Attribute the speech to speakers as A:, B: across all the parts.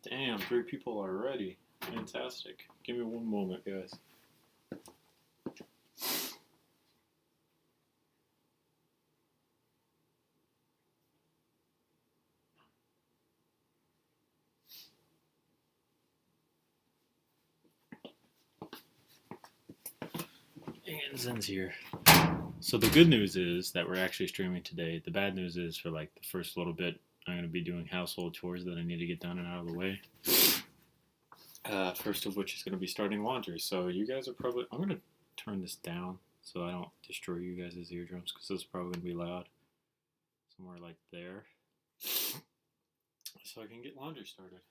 A: Damn, 3 people already. Fantastic. Give me one moment, guys. And Zen's here. So the good news is that we're actually streaming today. The bad news is for like the first little bit, I'm going to be doing household chores that I need to get done and out of the way. First of which is going to be starting laundry. So you guys are probably... I'm going to turn this down so I don't destroy you guys' eardrums because this is probably going to be loud. Somewhere like there. So I can get laundry started.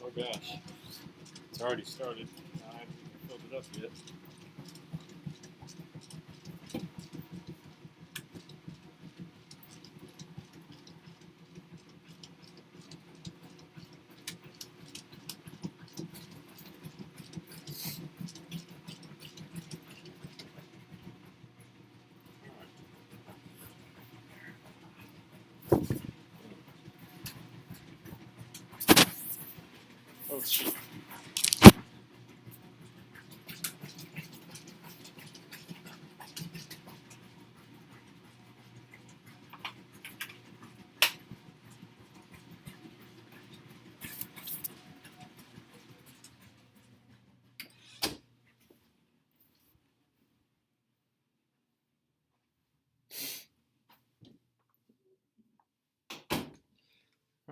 A: Oh gosh, it's already started. I haven't filled it up yet. Oh shit.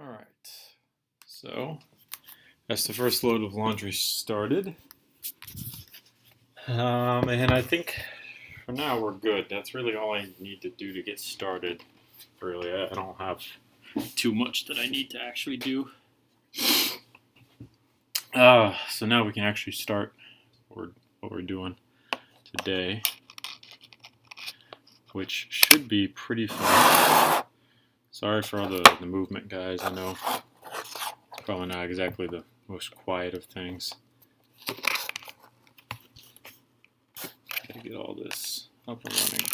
A: Alright, so that's the first load of laundry started. And I think for now we're good. That's really all I need to do to get started. Really, I don't have too much that I need to actually do. So now we can actually start what we're doing today, which should be pretty fun. Sorry for all the movement, guys. I know it's probably not exactly the most quiet of things. Gotta get all this up and running.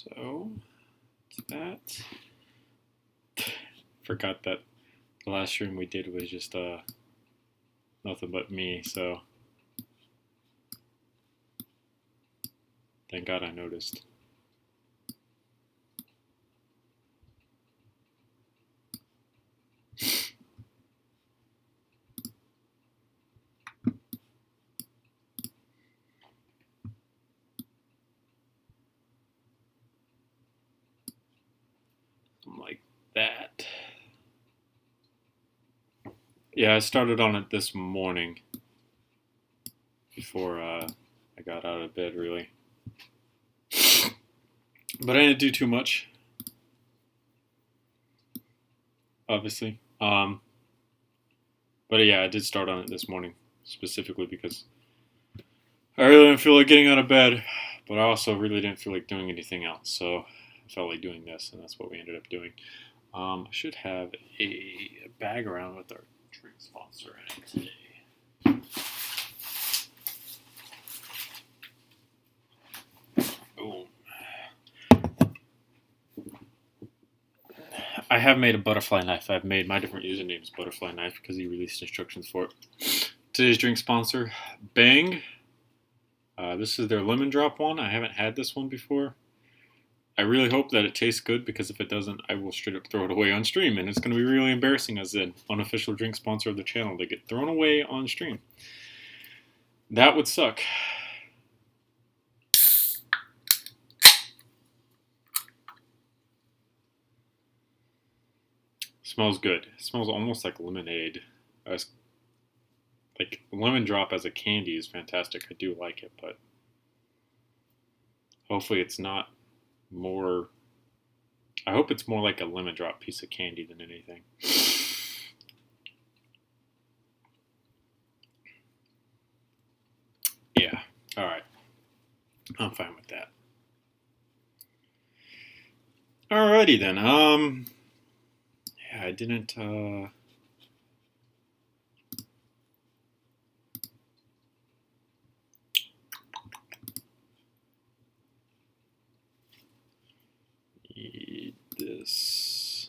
A: So that. Forgot that the last stream we did was just nothing but me, so thank God I noticed. Like that. Yeah, I started on it this morning before I got out of bed, really. But I didn't do too much, obviously. But yeah, I did start on it this morning, specifically because I really didn't feel like getting out of bed, but I also really didn't feel like doing anything else. So I felt like doing this, and that's what we ended up doing. I should have a bag around with our drink sponsor in it today. Boom. I have made a butterfly knife. I've made my different usernames butterfly knife because he released instructions for it. Today's drink sponsor, Bang. This is their lemon drop one. I haven't had this one before. I really hope that it tastes good, because if it doesn't, I will straight up throw it away on stream, and it's going to be really embarrassing as an unofficial drink sponsor of the channel to get thrown away on stream. That would suck. Smells good. It smells almost like lemonade. Like lemon drop as a candy is fantastic. I do like it, but hopefully it's not more. I hope it's more like a lemon drop piece of candy than anything. Yeah. All right. I'm fine with that. Alrighty then. Yeah, I didn't. Need this.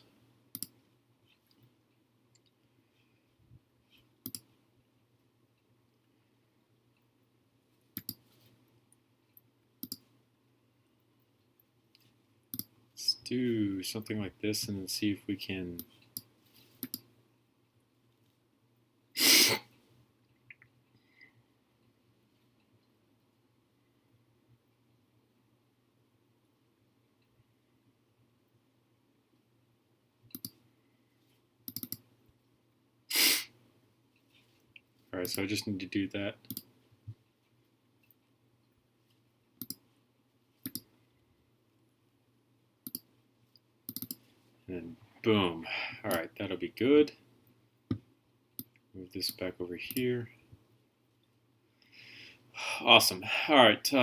A: Let's do something like this and then see if we can. Alright, so I just need to do that. And boom. Alright, that'll be good. Move this back over here. Awesome. Alright, so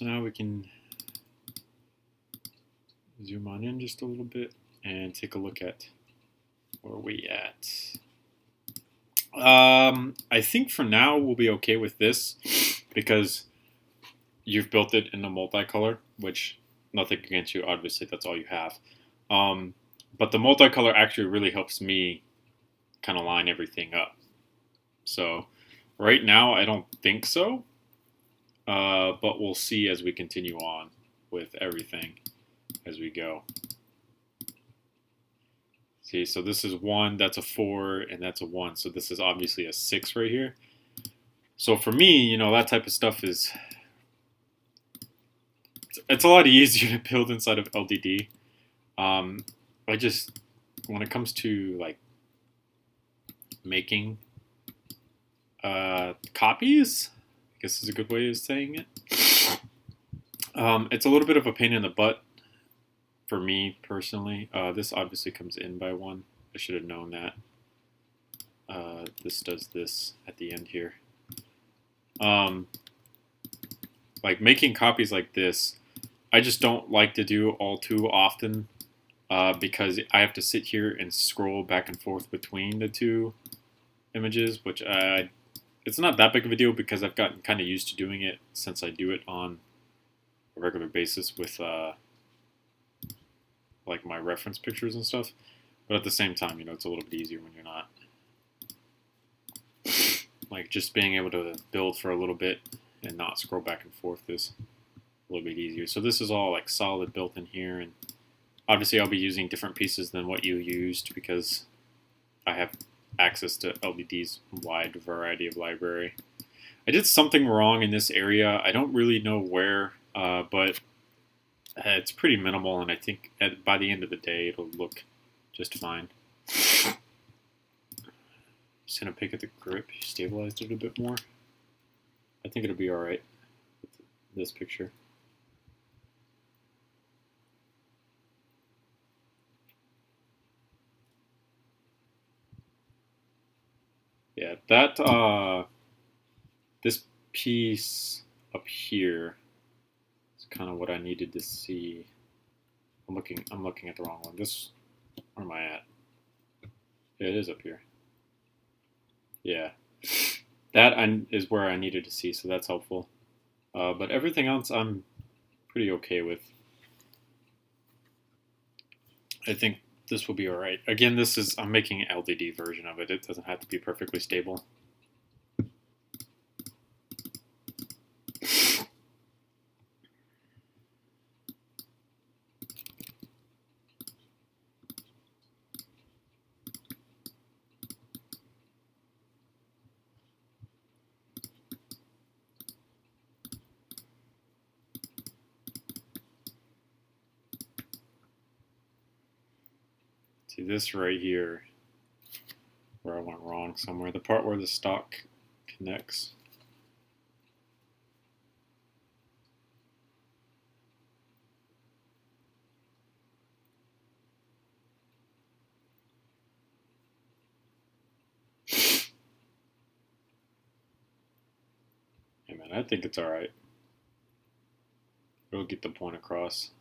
A: now we can zoom on in just a little bit and take a look at where we at. I think for now we'll be okay with this because you've built it in a multicolor, which nothing against you, obviously that's all you have. But the multicolor actually really helps me kind of line everything up. So right now I don't think so, but we'll see as we continue on with everything as we go. See, so this is 1, that's a 4, and that's a 1. So this is obviously a 6 right here. So for me, you know, that type of stuff is, it's a lot easier to build inside of LDD. I just, when it comes to like making copies, I guess is a good way of saying it. It's a little bit of a pain in the butt for me personally. This obviously comes in by 1. I should have known that. This does this at the end here. Like making copies like this, I just don't like to do all too often because I have to sit here and scroll back and forth between the two images, which it's not that big of a deal because I've gotten kind of used to doing it since I do it on a regular basis with like my reference pictures and stuff. But at the same time, you know, it's a little bit easier when you're not. Like just being able to build for a little bit and not scroll back and forth is a little bit easier. So this is all like solid built in here, and obviously I'll be using different pieces than what you used because I have access to LDD's wide variety of library. I did something wrong in this area. I don't really know where, but it's pretty minimal, and I think by the end of the day it'll look just fine. Just gonna pick at the grip, stabilized it a bit more. I think it'll be alright with this picture. Yeah, that this piece up here is kind of what I needed to see. I'm looking at the wrong one. Where am I at? Yeah, it is up here. Yeah, that is where I needed to see, so that's helpful. But everything else I'm pretty okay with. I think this will be alright. Again, I'm making an LDD version of it. It doesn't have to be perfectly stable. See this right here, where I went wrong somewhere, the part where the stock connects. Hey man, I think it's alright. It'll get the point across.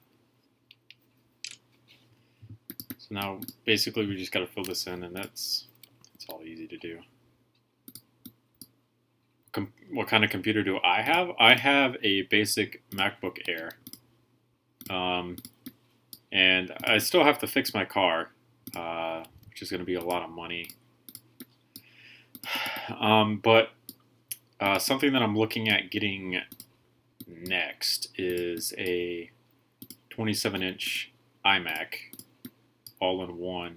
A: So now, basically, we just got to fill this in, and it's all easy to do. What kind of computer do I have? I have a basic MacBook Air. And I still have to fix my car, which is going to be a lot of money. But something that I'm looking at getting next is a 27-inch iMac, all-in-one.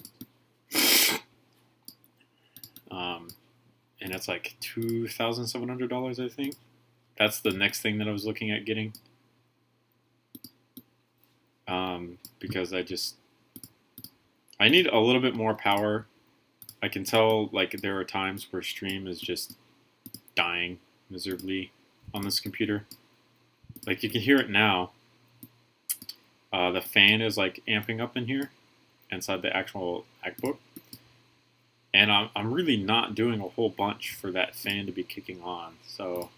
A: And it's like $2,700, I think. That's the next thing that I was looking at getting. Because I need a little bit more power. I can tell like there are times where stream is just dying miserably on this computer. Like you can hear it now. The fan is like amping up in here inside the actual MacBook. And I'm really not doing a whole bunch for that fan to be kicking on. So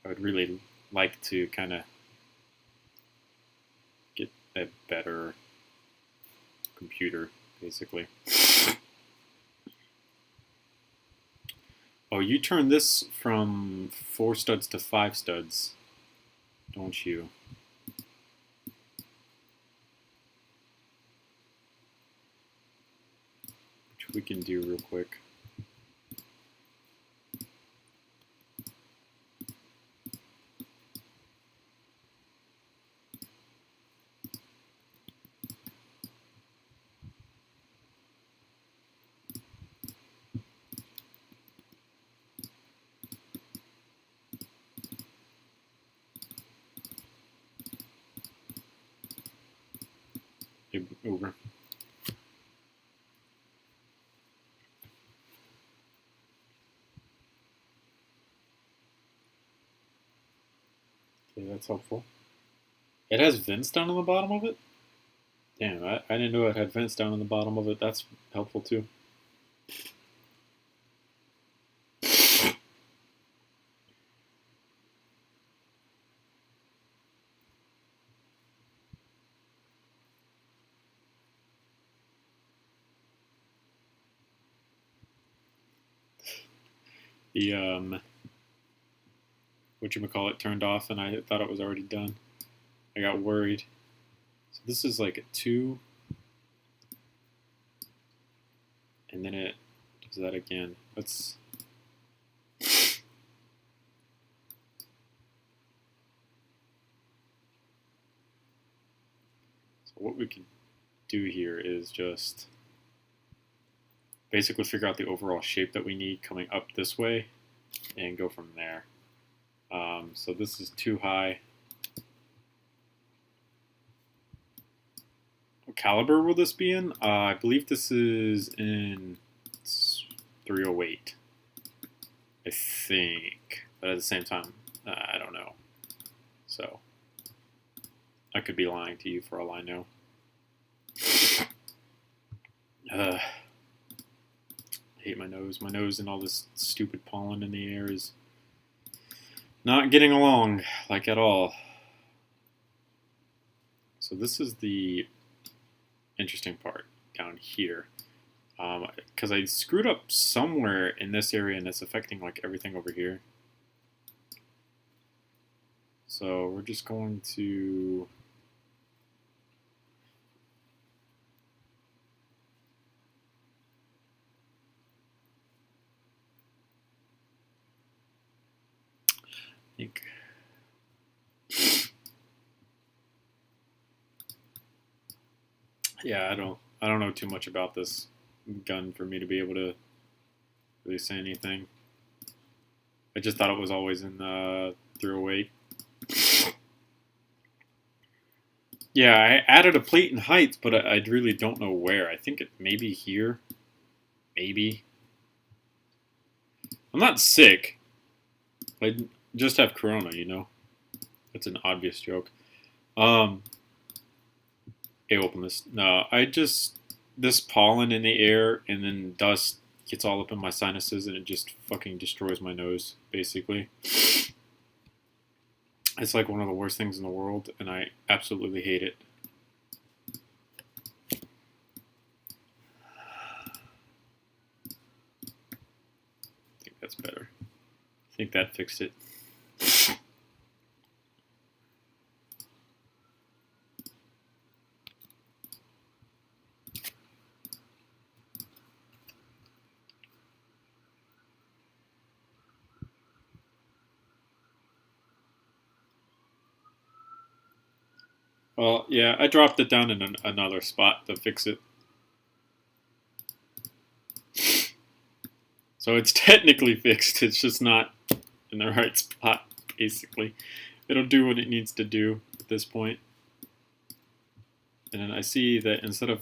A: I would really like to kind of get a better computer, basically. Oh, you turn this from 4 studs to 5 studs, don't you? Which we can do real quick. Over. Okay, that's helpful. It has vents down on the bottom of it? Damn, I didn't know it had vents down on the bottom of it. That's helpful too. The whatchamacallit turned off and I thought it was already done. I got worried. So this is like a 2. And then it does that again. Let's... So what we can do here is just basically figure out the overall shape that we need coming up this way and go from there. So this is too high. What caliber will this be in? I believe this is in 308. I think. But at the same time, I don't know. So I could be lying to you for all I know. I hate my nose. My nose and all this stupid pollen in the air is not getting along, like at all. So this is the interesting part down here. Because I screwed up somewhere in this area and it's affecting like everything over here. So we're just going to... think. Yeah, I don't know too much about this gun for me to be able to really say anything. I just thought it was always in 308. Yeah, I added a plate in heights, but I really don't know where. I think it may be here. Maybe. I'm not sick. I just have corona, you know. That's an obvious joke. Hey, open this. No, this pollen in the air and then dust gets all up in my sinuses and it just fucking destroys my nose, basically. It's like one of the worst things in the world, and I absolutely hate it. I think that's better. I think that fixed it. Well, yeah, I dropped it down in another spot to fix it. So it's technically fixed, it's just not in the right spot, basically. It'll do what it needs to do at this point. And then I see that instead of...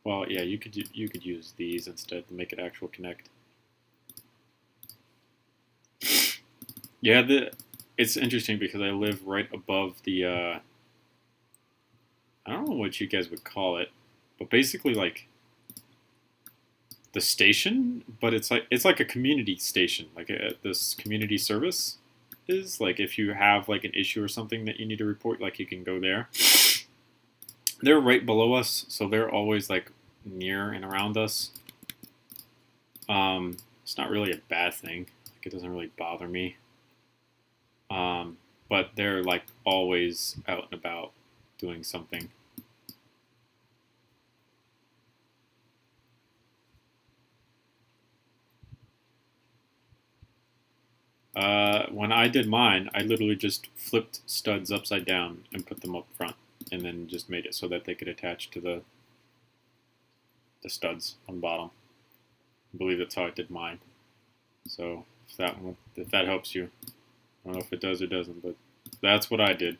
A: Well, yeah, you could use these instead to make it actual connect. Yeah, it's interesting because I live right above the, I don't know what you guys would call it, but basically like the station, but it's like a community station, like this community service is. Like if you have like an issue or something that you need to report, like you can go there. They're right below us, so they're always like near and around us. It's not really a bad thing. Like it doesn't really bother me. But they're like always out and about doing something. When I did mine, I literally just flipped studs upside down and put them up front, and then just made it so that they could attach to the studs on the bottom. I believe that's how I did mine. So if that helps you. I don't know if it does or doesn't, but that's what I did.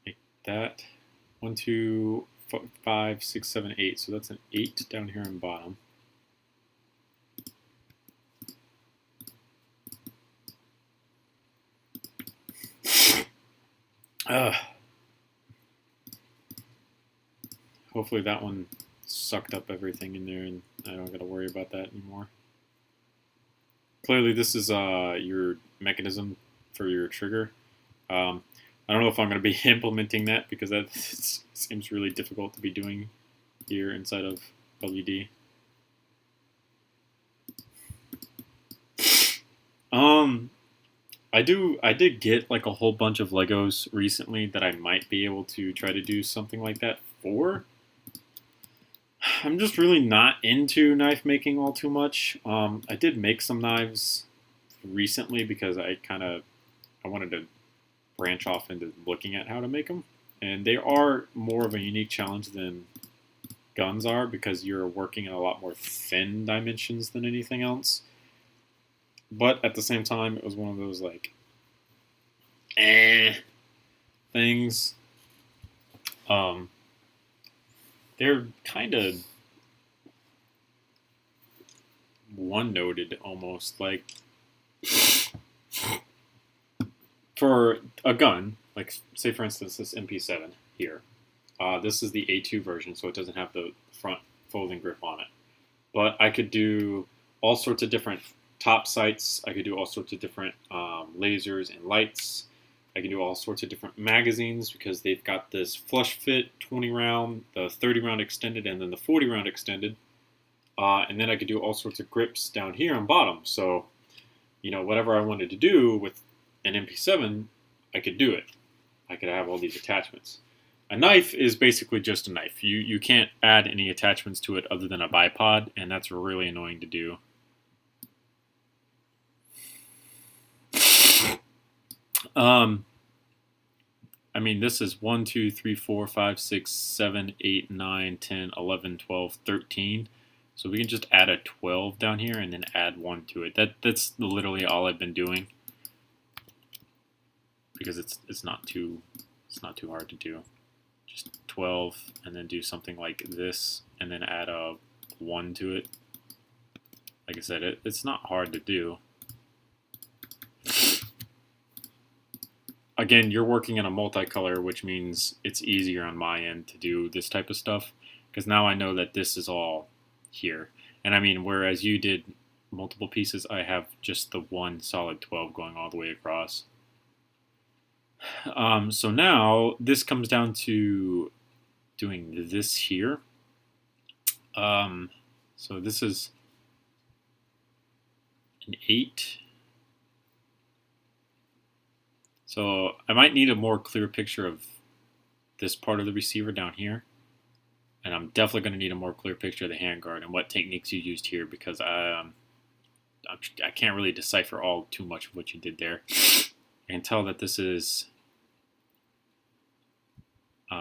A: Make that 1, 2, 5, 6, 7, 8. So that's an 8 down here on bottom. Hopefully that one sucked up everything in there and I don't got to worry about that anymore. Clearly this is your mechanism for your trigger. I don't know if I'm going to be implementing that because that seems really difficult to be doing here inside of LED. I did get like a whole bunch of Legos recently that I might be able to try to do something like that for. I'm just really not into knife making all too much. I did make some knives recently because I wanted to branch off into looking at how to make them, and they are more of a unique challenge than guns are because you're working in a lot more thin dimensions than anything else. But at the same time, it was one of those like things. They're kind of one-noted almost. Like for a gun, like say for instance this Mp7 here. This is the A2 version, so it doesn't have the front folding grip on it. But I could do all sorts of different top sights. I could do all sorts of different lasers and lights. I can do all sorts of different magazines because they've got this flush fit 20 round, the 30 round extended, and then the 40 round extended. And then I could do all sorts of grips down here on bottom. So, you know, whatever I wanted to do with an MP7, I could do it. I could have all these attachments. A knife is basically just a knife. You can't add any attachments to it other than a bipod, and that's really annoying to do. I mean, this is 1, 2, 3, 4, 5, 6, 7, 8, 9, 10, 11, 12, 13. So we can just add a 12 down here and then add 1 to it. That's literally all I've been doing because it's not too hard to do. Just 12 and then do something like this and then add a 1 to it. Like I said, it's not hard to do. Again, you're working in a multicolor, which means it's easier on my end to do this type of stuff because now I know that this is all here. And I mean, whereas you did multiple pieces, I have just the one solid 12 going all the way across. So now this comes down to doing this here. So this is an 8. So I might need a more clear picture of this part of the receiver down here. And I'm definitely going to need a more clear picture of the handguard and what techniques you used here because I can't really decipher all too much of what you did there. I can tell that this is,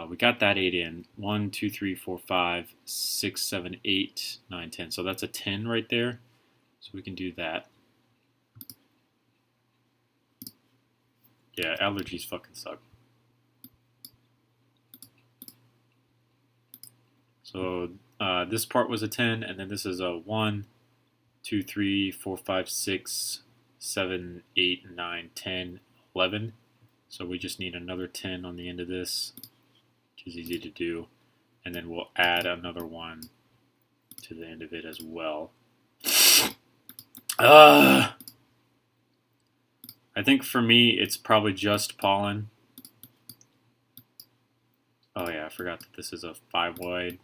A: we got that 8 in. 1, 2, 3, 4, 5, 6, 7, 8, 9, 10. So that's a 10 right there. So we can do that. Yeah, allergies fucking suck. So this part was a 10, and then this is a 1, 2, 3, 4, 5, 6, 7, 8, 9, 10, 11. So we just need another 10 on the end of this, which is easy to do. And then we'll add another 1 to the end of it as well. I think for me, it's probably just pollen. Oh yeah, I forgot that this is a 5 wide.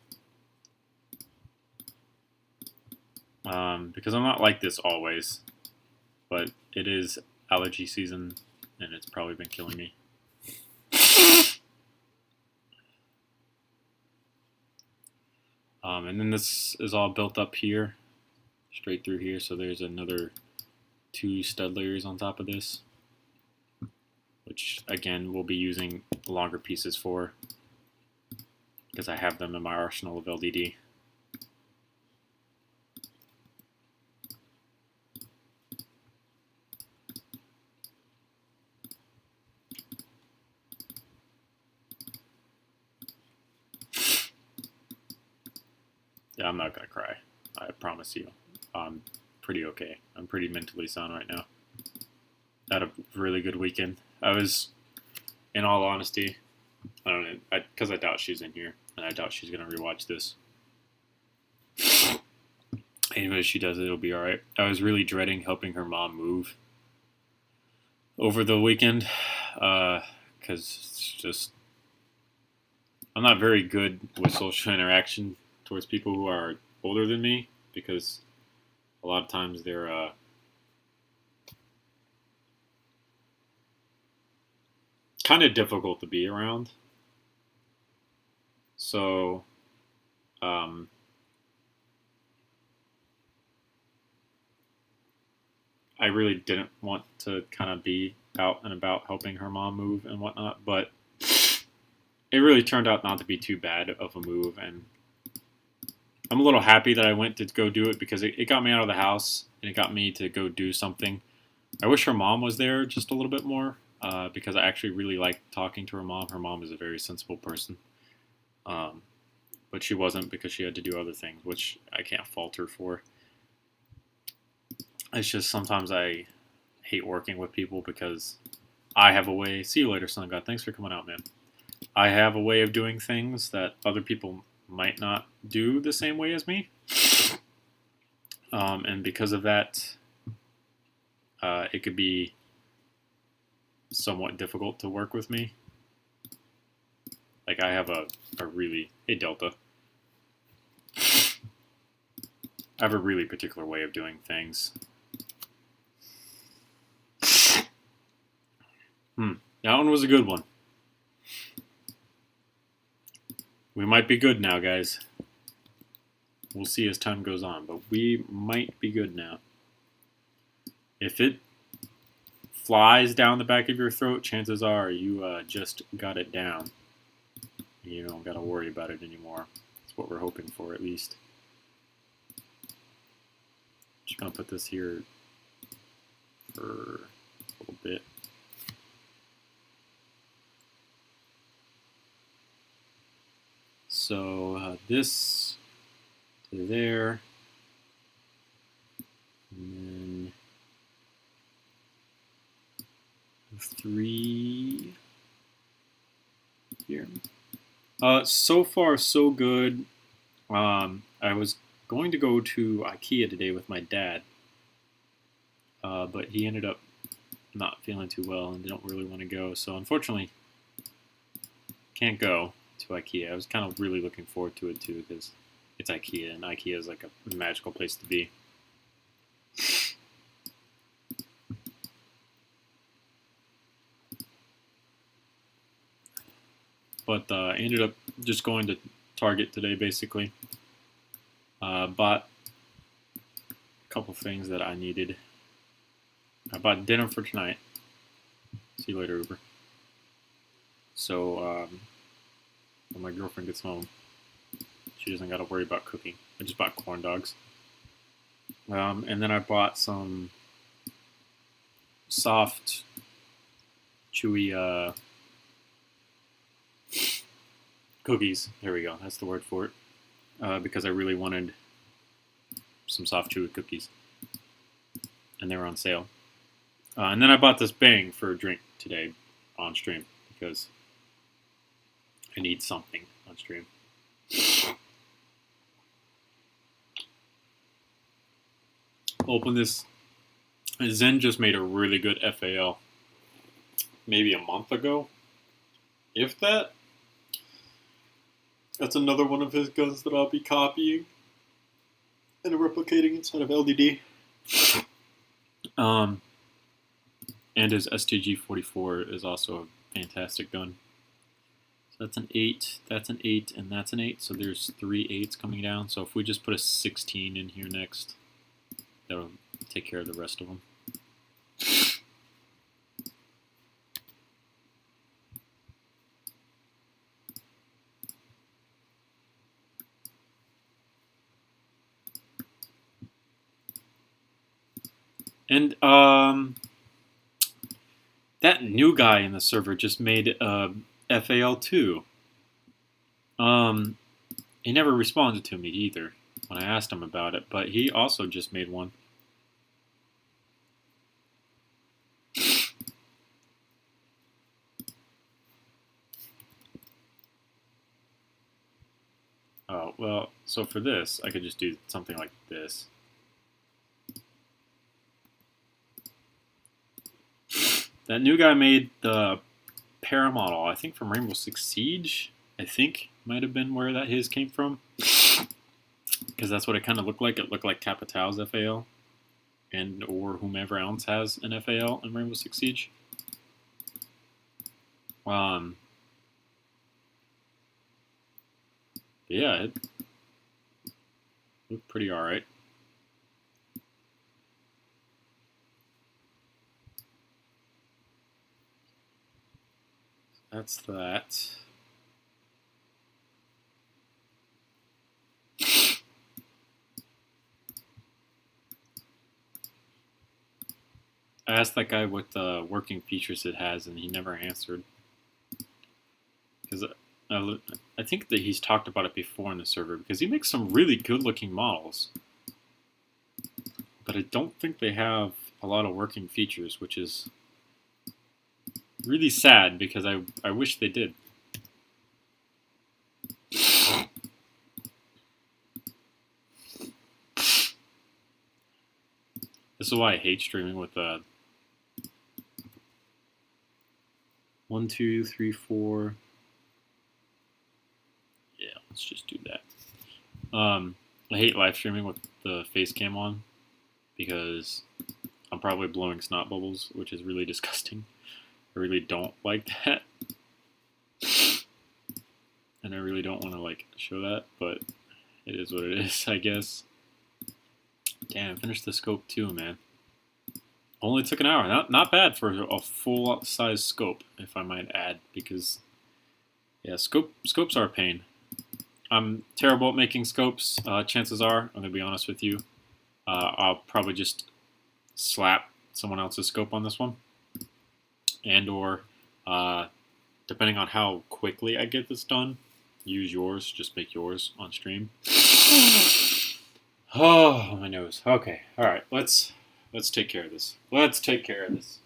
A: Because I'm not like this always, but it is allergy season, and it's probably been killing me. And then this is all built up here, straight through here, so there's another 2 stud layers on top of this, which again we'll be using longer pieces for because I have them in my arsenal of LDD. Yeah, I'm not gonna cry. I promise you. I'm pretty okay. I'm pretty mentally sound right now. Had a really good weekend. I was, in all honesty, I don't know, because I doubt she's in here, and I doubt she's gonna rewatch this. Anyway, if she does it, it'll be alright. I was really dreading helping her mom move over the weekend, because it's just, I'm not very good with social interaction towards people who are older than me, because a lot of times they're kind of difficult to be around. So I really didn't want to kind of be out and about helping her mom move and whatnot, but it really turned out not to be too bad of a move, and I'm a little happy that I went to go do it because it got me out of the house and it got me to go do something. I wish her mom was there just a little bit more because I actually really like talking to her mom. Her mom is a very sensible person, but she wasn't because she had to do other things, which I can't fault her for. It's just sometimes I hate working with people because I have a way. See you later, Sun God. Thanks for coming out, man. I have a way of doing things that other people might not do the same way as me. And because of that, it could be somewhat difficult to work with me. Like I have a really, hey Delta. I have a really particular way of doing things. That one was a good one. We might be good now, guys. We'll see as time goes on, but we might be good now. If it flies down the back of your throat, chances are you just got it down. You don't got to worry about it anymore. That's what we're hoping for, at least. Just going to put this here for a little bit. So this to there, and then 3 here. So far, so good. I was going to go to IKEA today with my dad, but he ended up not feeling too well and didn't really want to go. So unfortunately, can't go to IKEA. I was kind of really looking forward to it too because it's IKEA, and IKEA is like a magical place to be. But I ended up just going to Target today, basically. Bought a couple things that I needed. I bought dinner for tonight. See you later, Uber. So when my girlfriend gets home, she doesn't got to worry about cooking. I just bought corn dogs. And then I bought some soft, chewy cookies. There we go. That's the word for it. Because I really wanted some soft, chewy cookies. And they were on sale. And then I bought this Bang for a drink today on stream because I need something on stream. Open this. Zen just made a really good FAL maybe a month ago, if that. That's another one of his guns that I'll be copying and replicating inside of LDD. And his STG-44 is also a fantastic gun. So that's an 8, that's an 8, and that's an 8. So there's 3 8s coming down. So if we just put a 16 in here next, that'll take care of the rest of them. And that new guy in the server just made FAL2. He never responded to me either when I asked him about it, but he also just made one. Oh, well, so for this, I could just do something like this. That new guy made the paramodel, I think from Rainbow Six Siege. I think might have been where that his came from. Because that's what it kind of looked like. It looked like Capitão's FAL. And or whomever else has an FAL in Rainbow Six Siege. Yeah, it looked pretty alright. That's that. I asked that guy what working features it has, and he never answered. Because I think that he's talked about it before in the server, because he makes some really good-looking models. But I don't think they have a lot of working features, which is really sad, because I wish they did. This is why I hate streaming with 1, 2, 3, 4. Yeah, let's just do that. I hate live streaming with the face cam on because I'm probably blowing snot bubbles, which is really disgusting. I really don't like that. And I really don't want to like show that, but it is what it is, I guess. Damn, finished the scope too, man. Only took an hour. Not bad for a full-size scope, if I might add, because yeah, scopes are a pain. I'm terrible at making scopes. Chances are, I'm gonna be honest with you, I'll probably just slap someone else's scope on this one, and or depending on how quickly I get this done, use yours. Just make yours on stream. Oh, my nose. Okay, all right. Let's take care of this. Let's take care of this.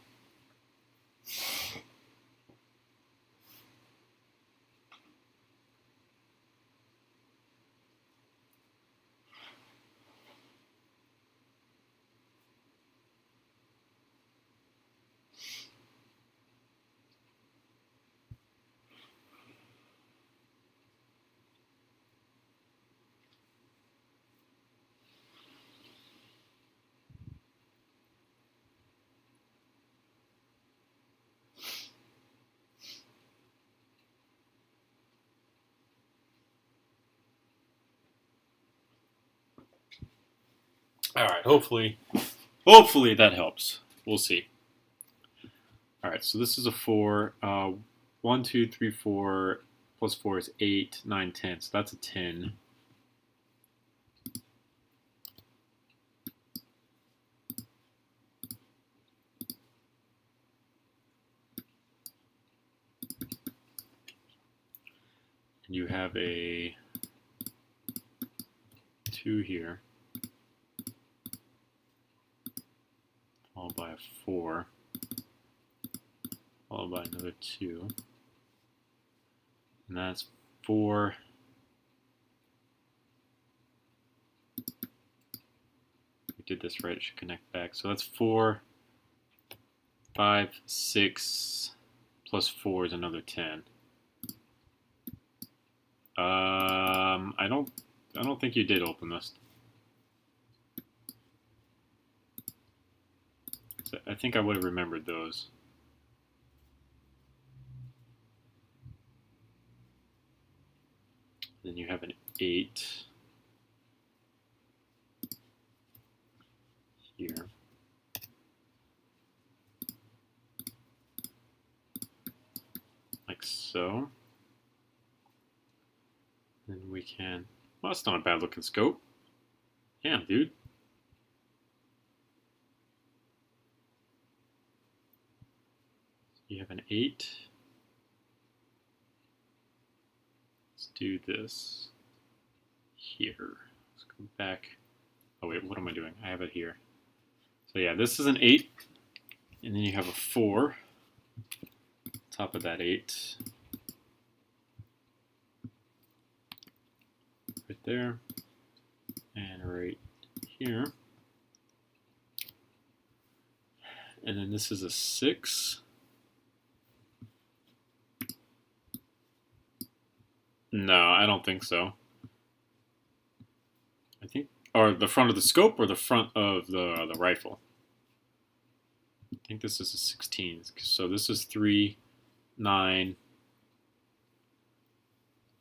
A: All right, hopefully that helps. We'll see. All right, so this is a 4. 1, 2, 3, 4 plus 4 is 8, 9, 10. So that's a 10. And you have a 2 here, followed by a 4, followed by another 2. And that's 4. We did this right, it should connect back. So that's 4, 5, 6, plus 4 is another 10. I don't think you did open this. So I think I would have remembered those. Then you have an 8 here. Like so. Then we can, well, that's not a bad looking scope. Damn, dude. You have an 8. Let's do this here. Let's go back. Oh wait, what am I doing? I have it here. So yeah, this is an 8. And then you have a 4. Top of that 8. Right there. And right here. And then this is a 6. No, I don't think so. I think, or the front of the scope or the front of the rifle. I think this is a 16. So this is 3, 9.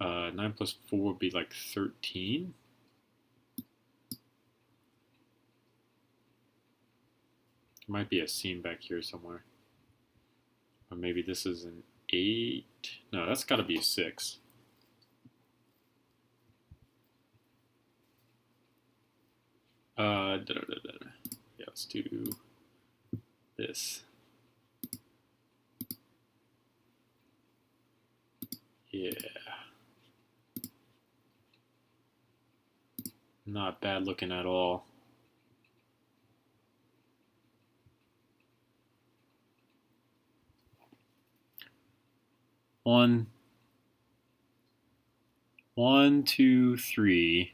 A: 9 plus 4 would be like 13. There might be a seam back here somewhere. Or maybe this is an 8. No, that's got to be a 6. Yeah, let's do this. Yeah. Not bad looking at all. One, 2, 3.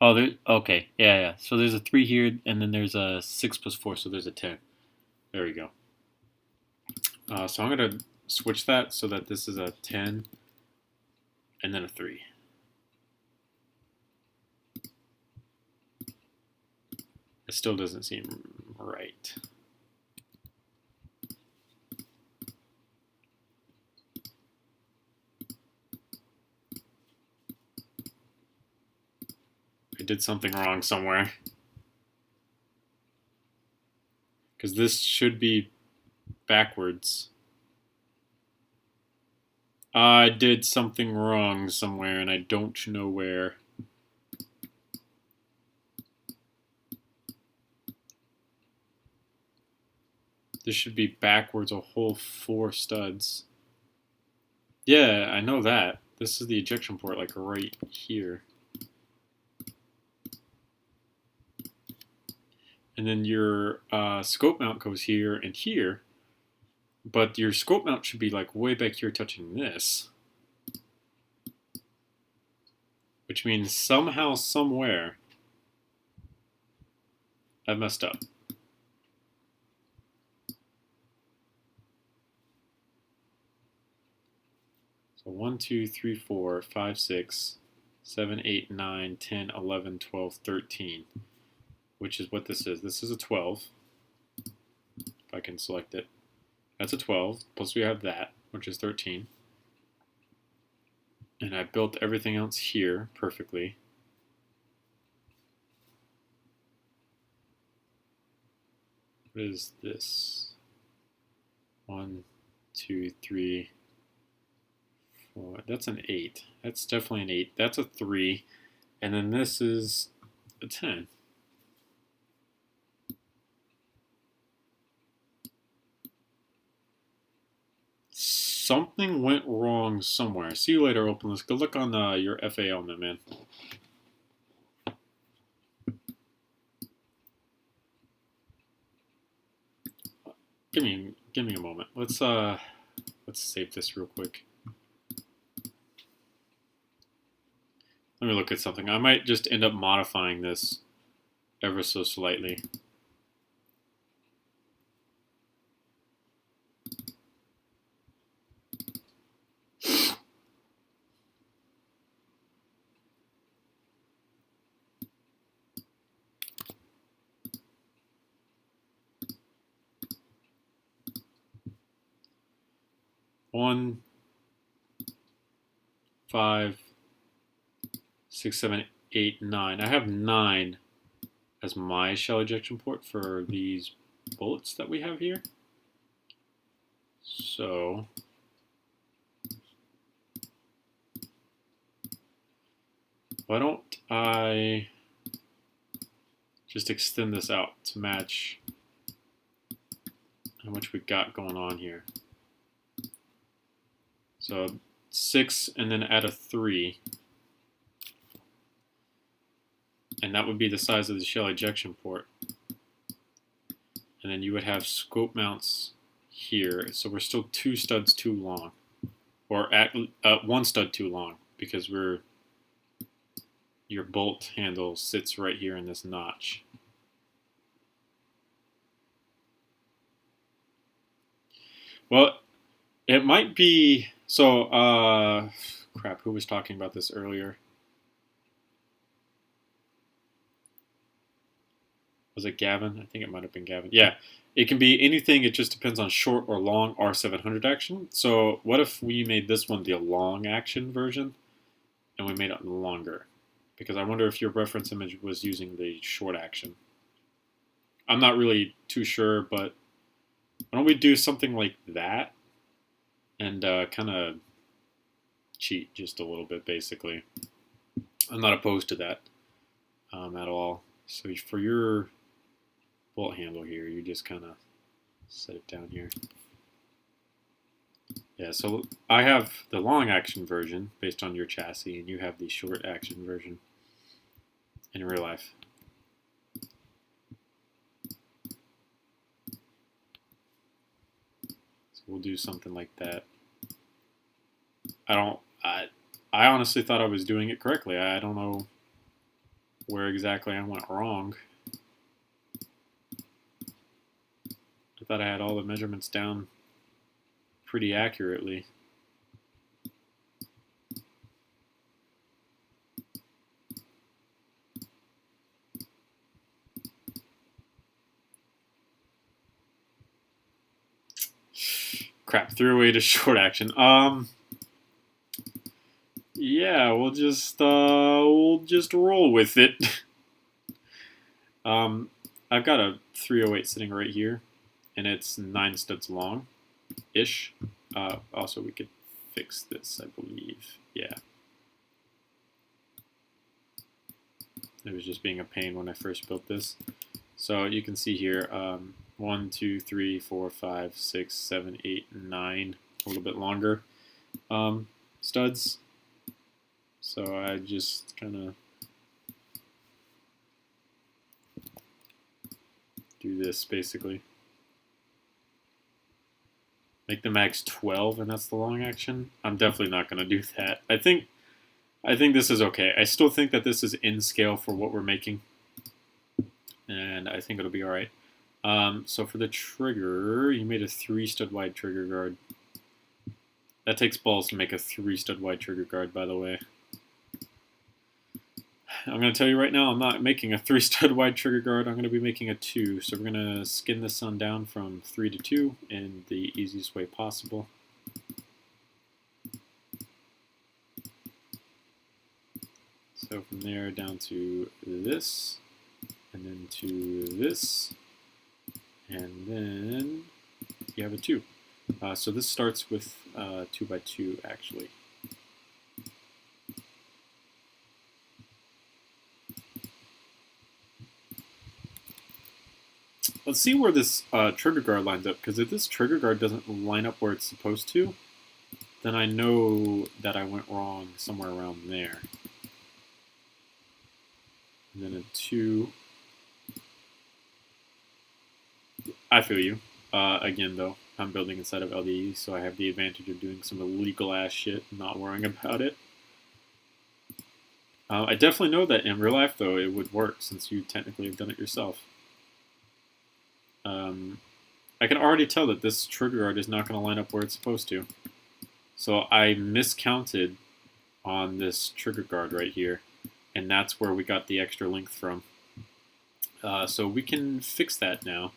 A: Oh, there. Okay, yeah. So there's a 3 here, and then there's a 6 plus 4, so there's a 10. There we go. So I'm gonna switch that so that this is a 10, and then a 3. It still doesn't seem right. I did something wrong somewhere. Because this should be backwards. I did something wrong somewhere and I don't know where. This should be backwards a whole 4 studs. Yeah, I know that. This is the ejection port, like right here. And then your scope mount goes here and here. But your scope mount should be like way back here touching this. Which means somehow, somewhere, I messed up. So 1, 2, 3, 4, 5, 6, 7, 8, 9, 10, 11, 12, 13. Which is what this is. This is a 12. If I can select it. That's a 12. Plus we have that, which is 13. And I built everything else here perfectly. What is this? 1, 2, 3, 4. That's an 8. That's definitely an 8. That's a 3. And then this is a 10. Something went wrong somewhere. See you later, OpenList. Go look on your FA element, man. Give me a moment. Let's save this real quick. Let me look at something. I might just end up modifying this ever so slightly. One, 5, 6, 7, 8, 9. I have 9 as my shell ejection port for these bullets that we have here. So why don't I just extend this out to match how much we got going on here. So 6 and then add a 3. And that would be the size of the shell ejection port. And then you would have scope mounts here. So we're still 2 studs too long. Or at 1 stud too long because your bolt handle sits right here in this notch. Well, it might be, so, crap, who was talking about this earlier? Was it Gavin? I think it might have been Gavin. Yeah, it can be anything. It just depends on short or long R700 action. So what if we made this one the long action version, and we made it longer? Because I wonder if your reference image was using the short action. I'm not really too sure, but why don't we do something like that and kind of cheat just a little bit, basically. I'm not opposed to that at all. So for your bolt handle here, you just kind of set it down here. Yeah, so I have the long action version based on your chassis, and you have the short action version in real life. So we'll do something like that. I honestly thought I was doing it correctly. I don't know where exactly I went wrong. I thought I had all the measurements down pretty accurately. Crap, threw away to short action. Yeah, we'll just roll with it. I've got a 308 sitting right here, and it's 9 studs long, ish. Also, we could fix this, I believe. Yeah. It was just being a pain when I first built this. So you can see here, 1, 2, 3, 4, 5, 6, 7, 8, 9, a little bit longer studs. So I just kind of do this basically. Make the max 12, and that's the long action. I'm definitely not going to do that. I think this is okay. I still think that this is in scale for what we're making, and I think it'll be all right. So for the trigger, you made a 3 stud wide trigger guard. That takes balls to make a 3 stud wide trigger guard, by the way. I'm going to tell you right now, I'm not making a 3 stud wide trigger guard. I'm going to be making a 2. So we're going to skin this one down from 3 to 2 in the easiest way possible. So from there down to this, and then to this, and then you have a 2. So this starts with 2 by 2 actually. Let's see where this trigger guard lines up, because if this trigger guard doesn't line up where it's supposed to, then I know that I went wrong somewhere around there. And then a 2. I feel you. Again, though, I'm building inside of LDE, so I have the advantage of doing some illegal ass shit and not worrying about it. I definitely know that in real life, though, it would work, since you technically have done it yourself. I can already tell that this trigger guard is not going to line up where it's supposed to. So I miscounted on this trigger guard right here, and that's where we got the extra length from. So we can fix that now.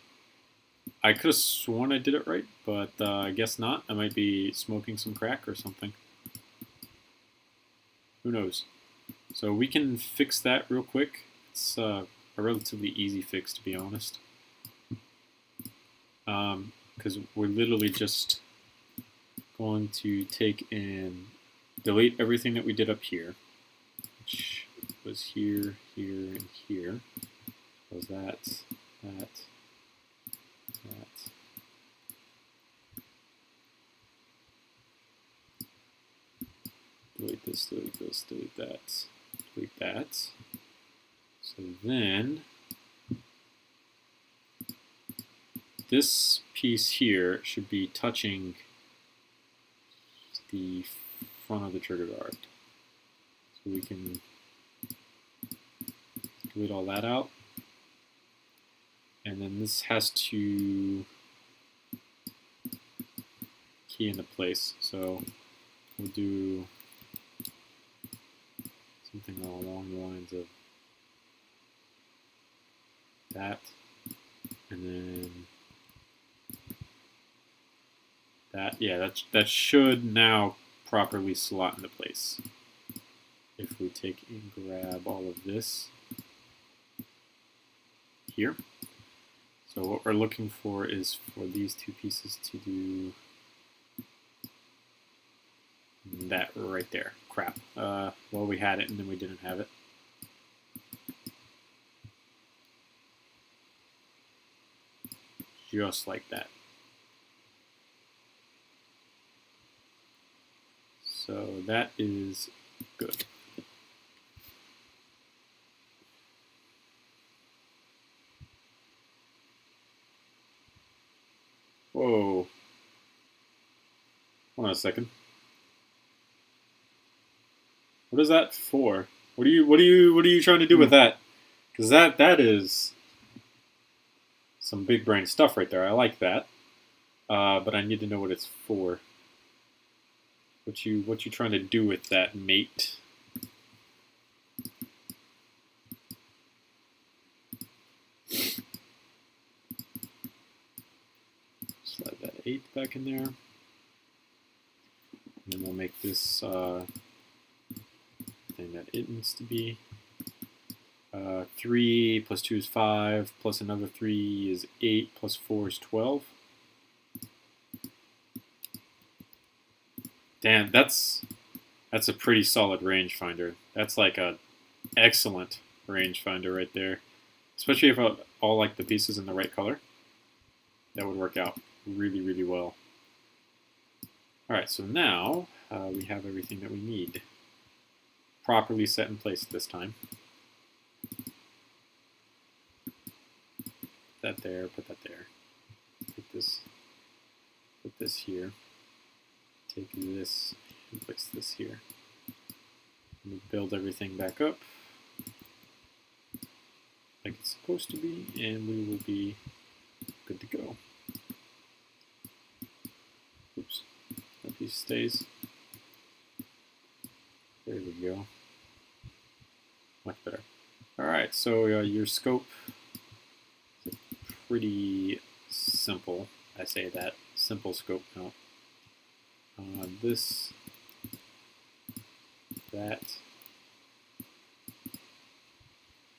A: I could have sworn I did it right, but I guess not. I might be smoking some crack or something. Who knows? So we can fix that real quick. It's a relatively easy fix, to be honest. Because we're literally just going to take and delete everything that we did up here, which was here, here, and here. Was that, that. Delete this, delete this, delete that, delete that. So then, this piece here should be touching the front of the trigger guard. So we can delete all that out. And then this has to key into place. So we'll do something along the lines of that, and then that. Yeah, that should now properly slot into place. If we take and grab all of this here. So what we're looking for is for these two pieces to do that right there. Crap. Well, we had it and then we didn't have it. Just like that. So that is good. Whoa. Hold on a second. What is that for? What are you trying to do with that? Because that is some big brain stuff right there. I like that. But I need to know what it's for. What you trying to do with that, mate? Slide that 8 back in there. And then we'll make this thing that it needs to be. 3 plus 2 is 5, plus another 3 is 8, plus 4 is 12. Damn, that's a pretty solid rangefinder. That's like a excellent rangefinder right there. Especially if all like the pieces in the right color. That would work out really, really well. Alright, so now we have everything that we need. Properly set in place this time. Put that there, put that there. Put this here. Take this and place this here. And we build everything back up like it's supposed to be, and we will be good to go. Oops, that piece stays. There we go. Much better. Alright, so your scope is pretty simple. I say that. Simple scope now. This, that,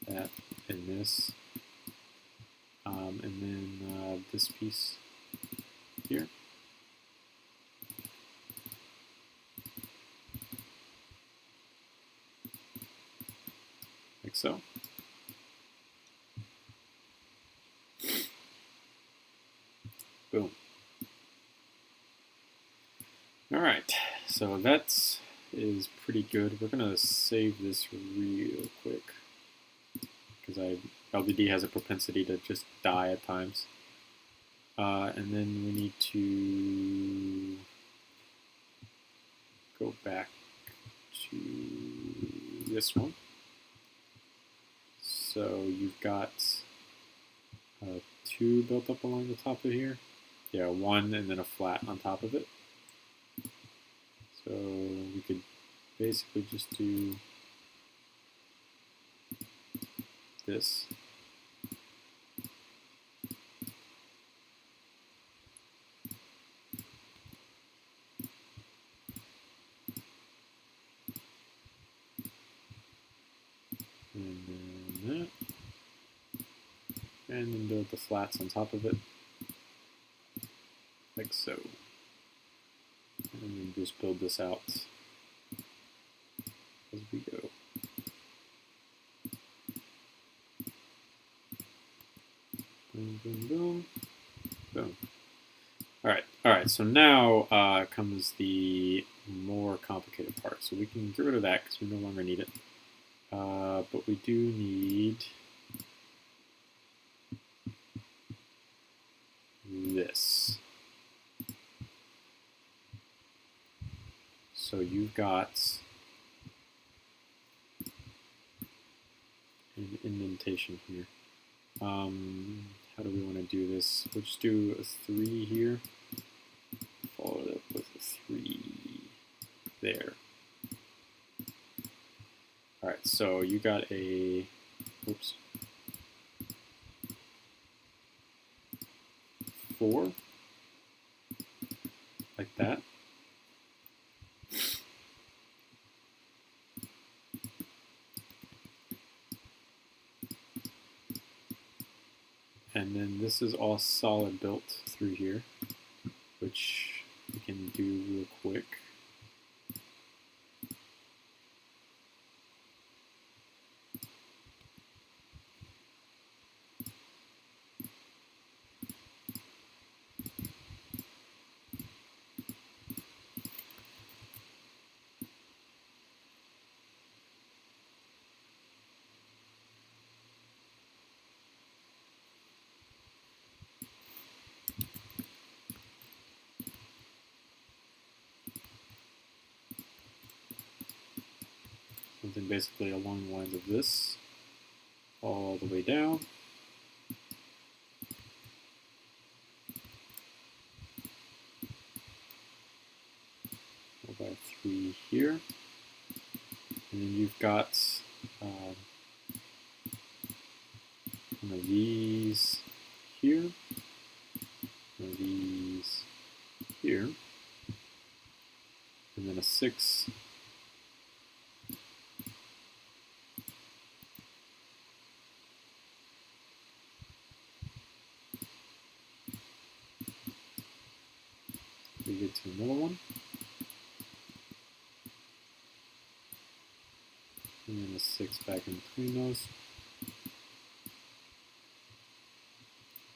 A: and this, and then this piece here. Like so. Boom. Alright, so that is pretty good. We're going to save this real quick because LVD has a propensity to just die at times. And then we need to go back to this one. So you've got 2 built up along the top of here. Yeah, 1 and then a flat on top of it. So we could basically just do this. And then that. And then build the flats on top of it. Like so. And then just build this out as we go. Boom, boom, boom, boom. All right. So now comes the more complicated part. So we can get rid of that because we no longer need it. But we do need this. So you've got an indentation here. How do we want to do this? We'll just do a 3 here. Follow it up with a 3 there. All right, so you got a, oops. 4, like that. And then this is all solid built through here, which we can do real quick. Something basically along the lines of this, all the way down. About 3 here. And then you've got one of these here, one of these here, and then a 6 we get to another one, and then a 6 back in between those.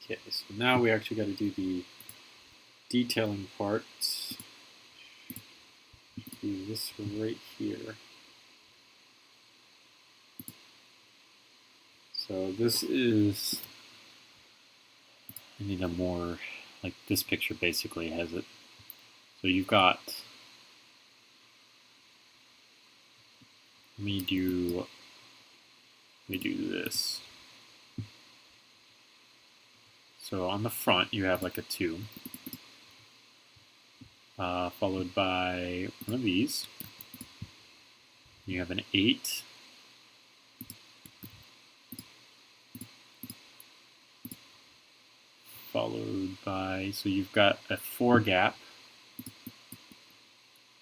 A: Okay, so now we actually got to do the detailing part. Do this right here. So this is, I need a more, like this picture basically has it. So you've got, let me do this. So on the front you have like a 2, followed by one of these. You have an 8, followed by, so you've got a 4 gap.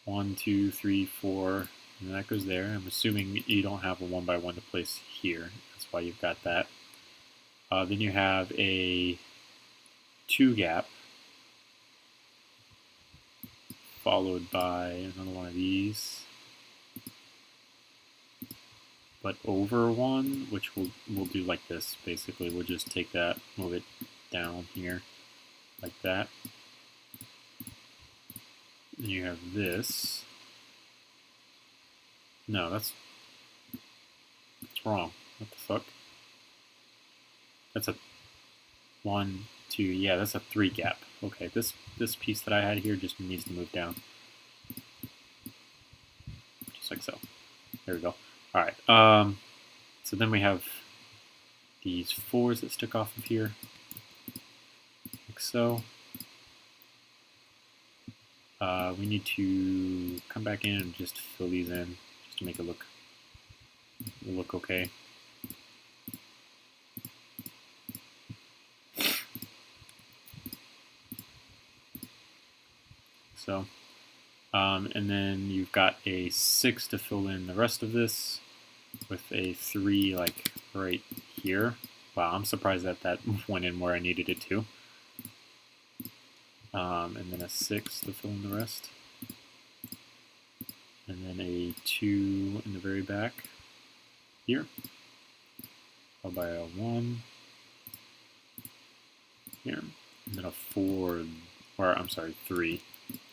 A: 1, 2, 3, 4, and that goes there. I'm assuming you don't have a 1x1 to place here. That's why you've got that. Then you have a 2 gap, followed by another one of these, but over 1, which we'll do like this. Basically, we'll just take that, move it down here, like that. Then you have this. No, that's wrong. What the fuck? That's a 1, 2, yeah, that's a 3 gap. Okay, this piece that I had here just needs to move down. Just like so. There we go. Alright, so then we have these 4s that stick off of here, like so. We need to come back in and just fill these in, just to make it look okay. So, and then you've got a 6 to fill in the rest of this, with a 3 like right here. Wow, I'm surprised that that went in where I needed it to. And then a 6 to fill in the rest. And then a 2 in the very back here. Followed by a 1 here. And then a 4, or I'm sorry, 3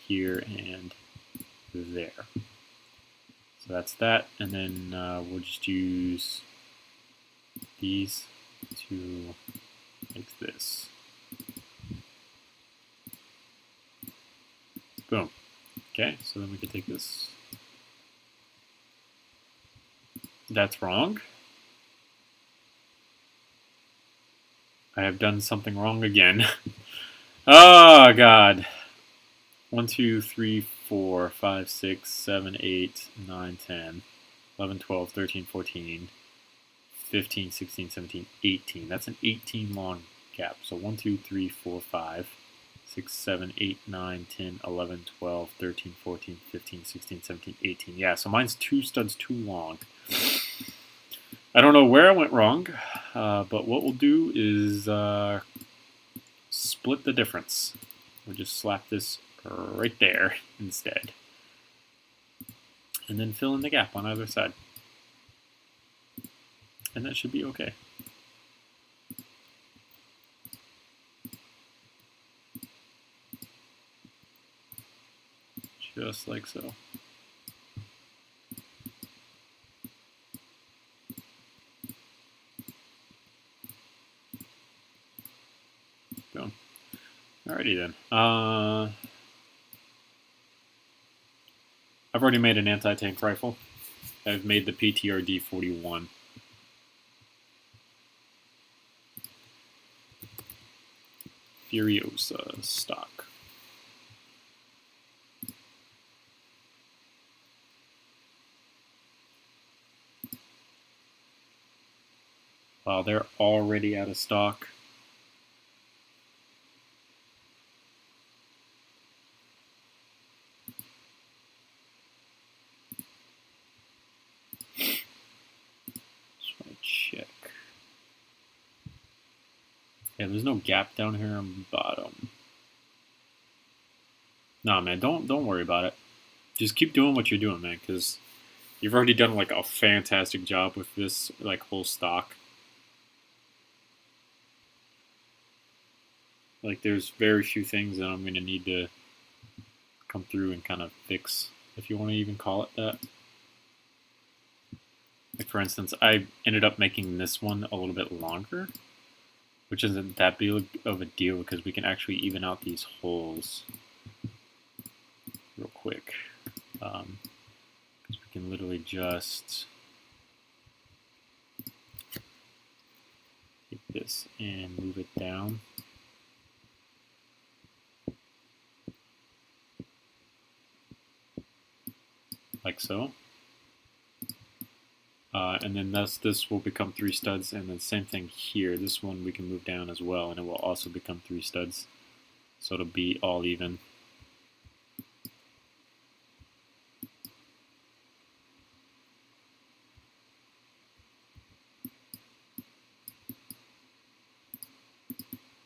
A: here and there. So that's that. And then we'll just use these to make this. Boom. Okay, so then we can take this. That's wrong. I have done something wrong again. Oh, God. 1, 2, 3, 4, 5, 6, 7, 8, 9, 10, 11, 12, 13, 14, 15, 16, 17, 18. That's an 18 long gap. So 1, 2, 3, 4, 5, 6, 7, 8, 9, 10, 11, 12, 13, 14, 15, 16, 17, 18. Yeah, so mine's 2 studs too long. I don't know where I went wrong, but what we'll do is split the difference. We'll just slap this right there instead. And then fill in the gap on either side. And that should be okay. Just like so. Boom. Alrighty then. I've already made an anti-tank rifle. I've made the Pt.1. Furiosa stock. Wow, they're already out of stock. Just want to check. Yeah, there's no gap down here on the bottom. Nah, man, don't worry about it. Just keep doing what you're doing, man, because you've already done like a fantastic job with this like whole stock. Like, there's very few things that I'm going to need to come through and kind of fix, if you want to even call it that. Like, for instance, I ended up making this one a little bit longer, which isn't that big of a deal because we can actually even out these holes real quick. Because we can literally just take this and move it down. Like so. And then this will become 3 studs, and then same thing here. This one we can move down as well, and it will also become 3 studs. So it'll be all even.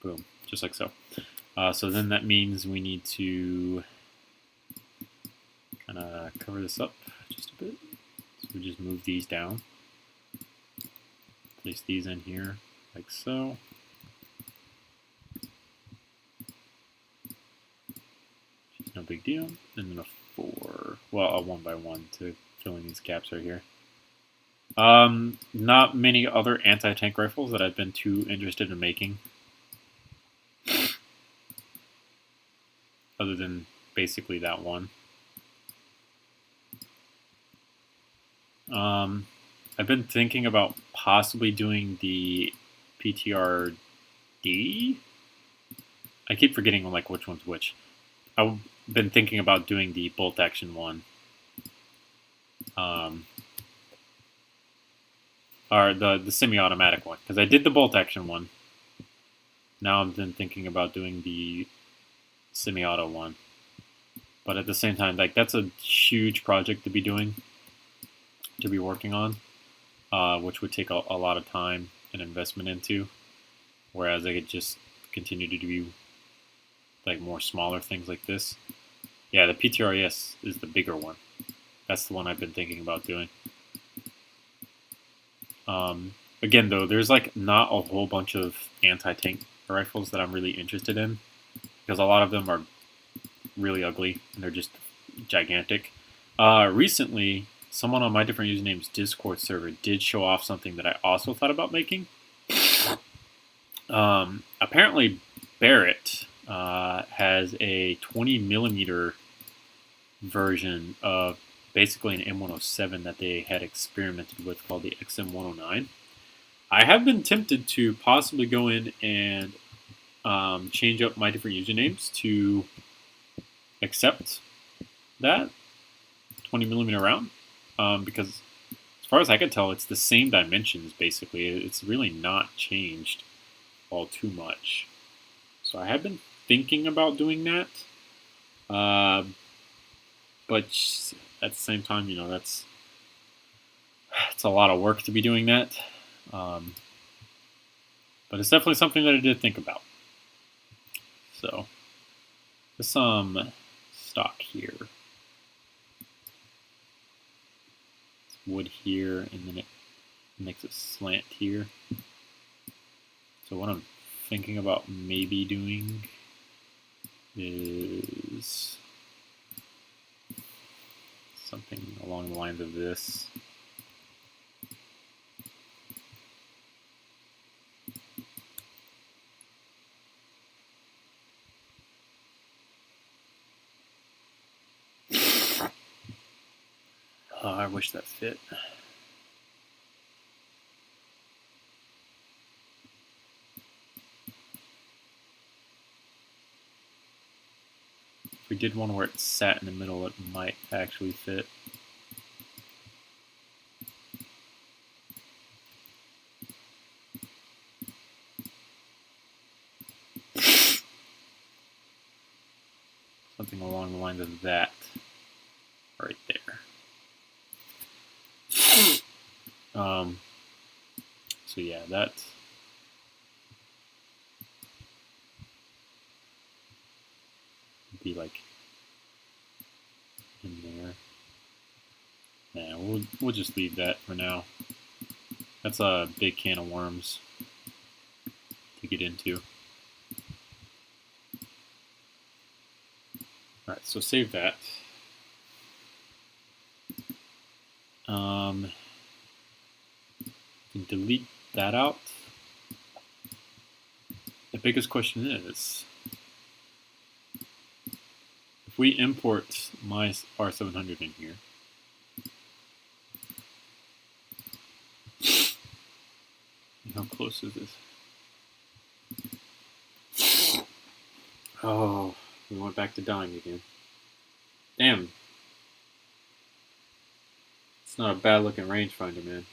A: Boom, just like so. So then that means we need to kind of cover this up just a bit. So we just move these down. Place these in here like so. No big deal. And then a 4, well, a 1 by 1 to fill in these gaps right here. Not many other anti-tank rifles that I've been too interested in making. Other than basically that one. I've been thinking about possibly doing the PTRD. I keep forgetting like which one's which. I've been thinking about doing the bolt action one. Or the semi-automatic one, because I did the bolt action one. Now I've been thinking about doing the semi-auto one. But at the same time, like, that's a huge project to be doing, to be working on, which would take a lot of time and investment into. Whereas I could just continue to do like more smaller things like this. Yeah, the PTRS is the bigger one. That's the one I've been thinking about doing. Again, though, there's like not a whole bunch of anti-tank rifles that I'm really interested in, because a lot of them are really ugly and they're just gigantic. Recently, someone on my different usernames Discord server did show off something that I also thought about making. Apparently, Barrett has a 20mm version of basically an M107 that they had experimented with called the XM109. I have been tempted to possibly go in and change up my different usernames to accept that 20mm round, because as far as I can tell, it's the same dimensions basically. It's really not changed fall too much. So I have been thinking about doing that. But at the same time, you know, it's a lot of work to be doing that. But it's definitely something that I did think about. So there's some stock here. It's wood here, and then it makes a slant here. So what I'm thinking about maybe doing is something along the lines of this. Oh, I wish that fit. If we did one where it sat in the middle, it might actually fit. Something along the lines of that right there. So yeah, that would be like in there. Yeah, we'll just leave that for now. That's a big can of worms to get into. All right, so save that. Delete that out. The biggest question is, if we import my R700 in here, how close is this? Oh, we went back to dying again. Damn. It's not a bad looking rangefinder, man.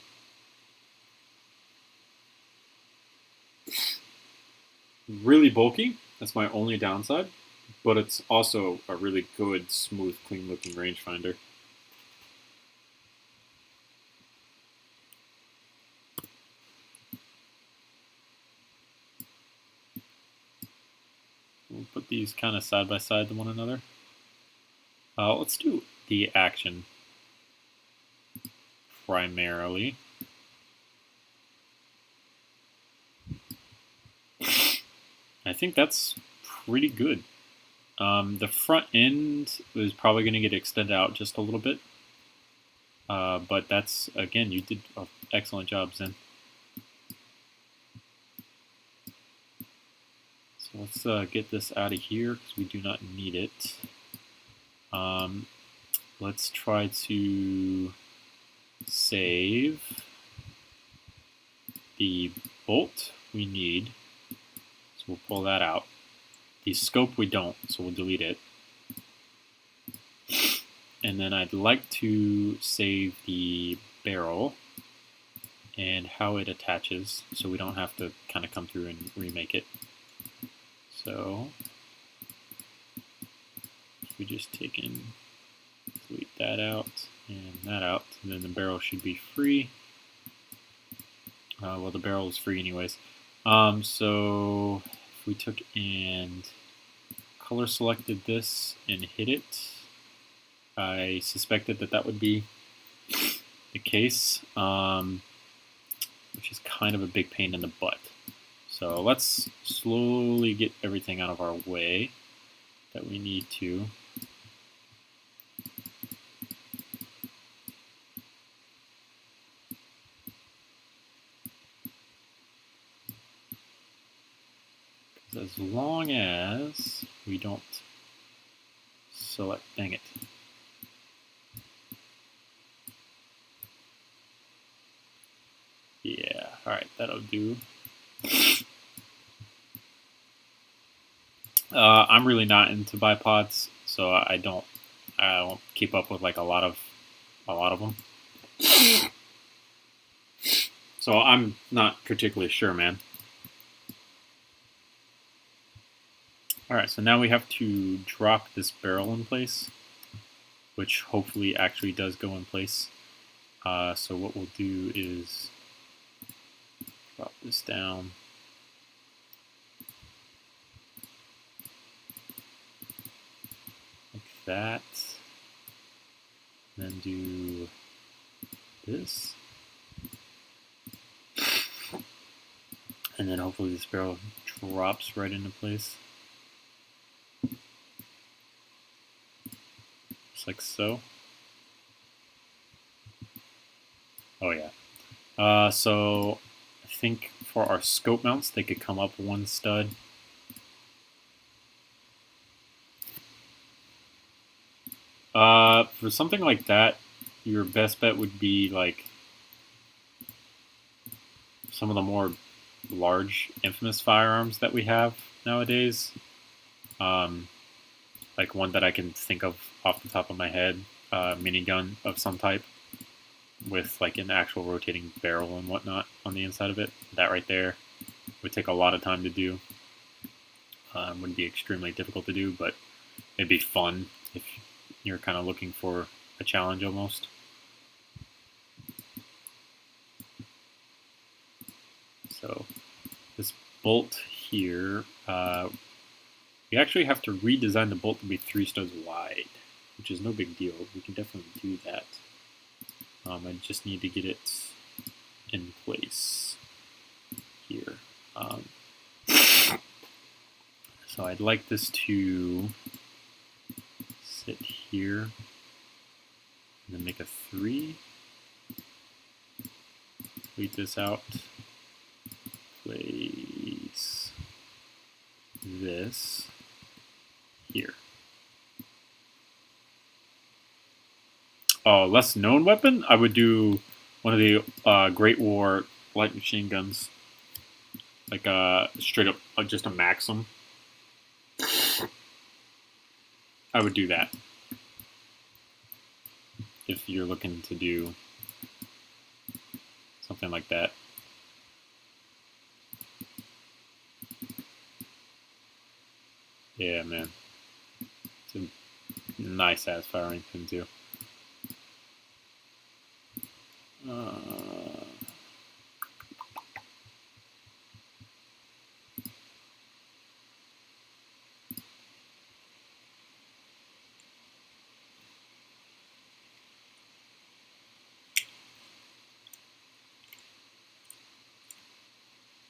A: Really bulky, that's my only downside, but it's also a really good, smooth, clean looking rangefinder. We'll put these kind of side by side to one another. Let's do the action primarily. I think that's pretty good. The front end is probably going to get extended out just a little bit. But that's, again, you did an excellent job, Zen. So let's get this out of here because we do not need it. Let's try to save the bolt we need. So we'll pull that out. The scope we don't, so we'll delete it. And then I'd like to save the barrel and how it attaches so we don't have to kind of come through and remake it. So we just take and delete that out and that out, and then the barrel should be free. Well, the barrel is free anyways. So if we took and color selected this and hit it, I suspected that that would be the case, which is kind of a big pain in the butt. So let's slowly get everything out of our way that we need to. As long as we don't select, dang it. Yeah, all right, that'll do. I'm really not into bipods, so I don't keep up with like a lot of them. So I'm not particularly sure, man. Alright, so now we have to drop this barrel in place, which hopefully actually does go in place. So what we'll do is drop this down. Like that. Then do this. And then hopefully this barrel drops right into place. Just like so. Oh yeah. So I think for our scope mounts, they could come up one stud. For something like that, your best bet would be like some of the more large infamous firearms that we have nowadays. Like one that I can think of off the top of my head, minigun of some type with like an actual rotating barrel and whatnot on the inside of it. That right there would take a lot of time to do. Wouldn't be extremely difficult to do, but it'd be fun if you're kind of looking for a challenge almost. So this bolt here, we actually have to redesign the bolt to be 3 studs wide, which is no big deal. We can definitely do that. I just need to get it in place here. So I'd like this to sit here and then make a 3. Complete this out. Place this here. Less known weapon, I would do one of the Great War light machine guns. Like straight up just a Maxim. I would do that. If you're looking to do something like that. Yeah, man. It's a nice ass firing pin too.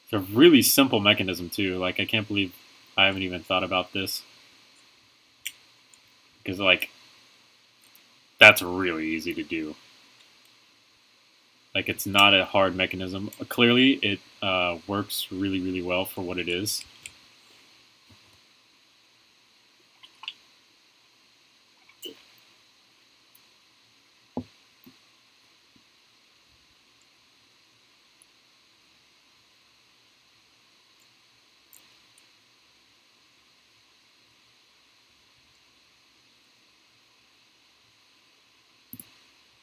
A: It's a really simple mechanism too. Like, I can't believe I haven't even thought about this. Because, like, that's really easy to do. Like, it's not a hard mechanism. Clearly, it works really, really well for what it is.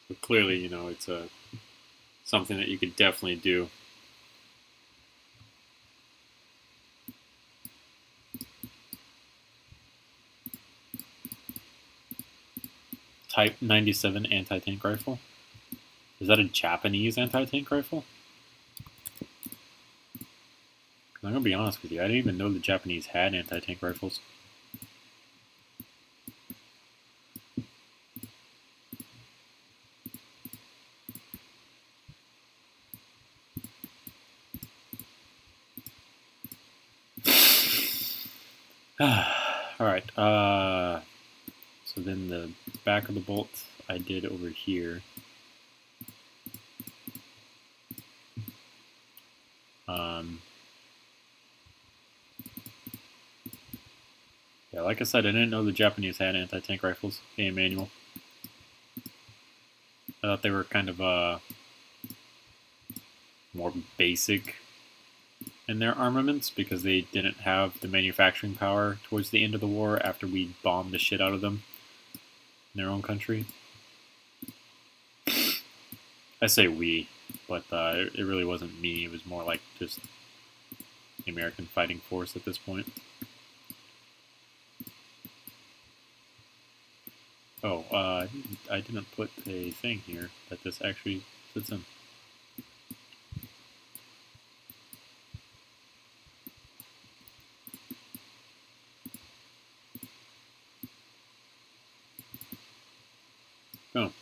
A: But clearly, you know, it's something that you could definitely do. Type 97 anti-tank rifle. Is that a Japanese anti-tank rifle? I'm gonna be honest with you, I didn't even know the Japanese had anti-tank rifles. Alright, so then the back of the bolt I did over here. Yeah, like I said, I didn't know the Japanese had anti-tank rifles, game manual. I thought they were kind of more basic in their armaments because they didn't have the manufacturing power towards the end of the war after we bombed the shit out of them in their own country. I say we, but it really wasn't me. It was more like just the American fighting force at this point. Oh, I didn't put a thing here that this actually sits in. Oh.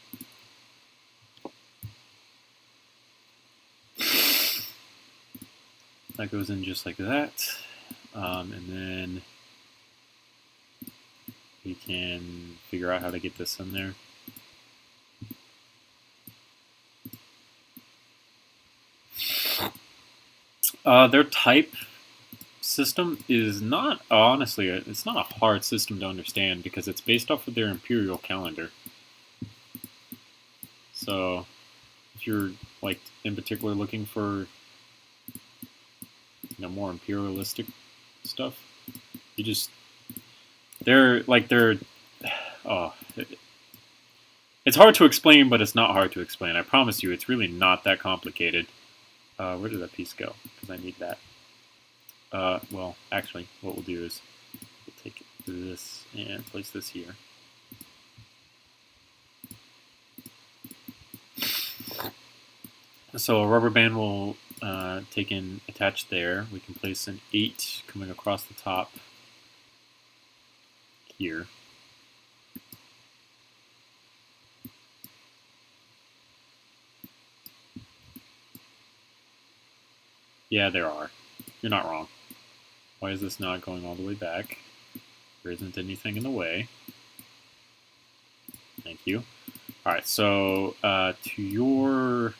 A: That goes in just like that. And then we can figure out how to get this in there. Their type system is not, honestly, it's not a hard system to understand because it's based off of their imperial calendar. So if you're like in particular looking for more imperialistic stuff, you just oh, it's hard to explain, but it's not hard to explain. I promise you, it's really not that complicated. Where did that piece go? Because I need that. Well, actually, what we'll do is we'll take this and place this here. So a rubber band will take in attached there. We can place an 8 coming across the top here. Yeah, there are. You're not wrong. Why is this not going all the way back? There isn't anything in the way. Thank you. All right, so to your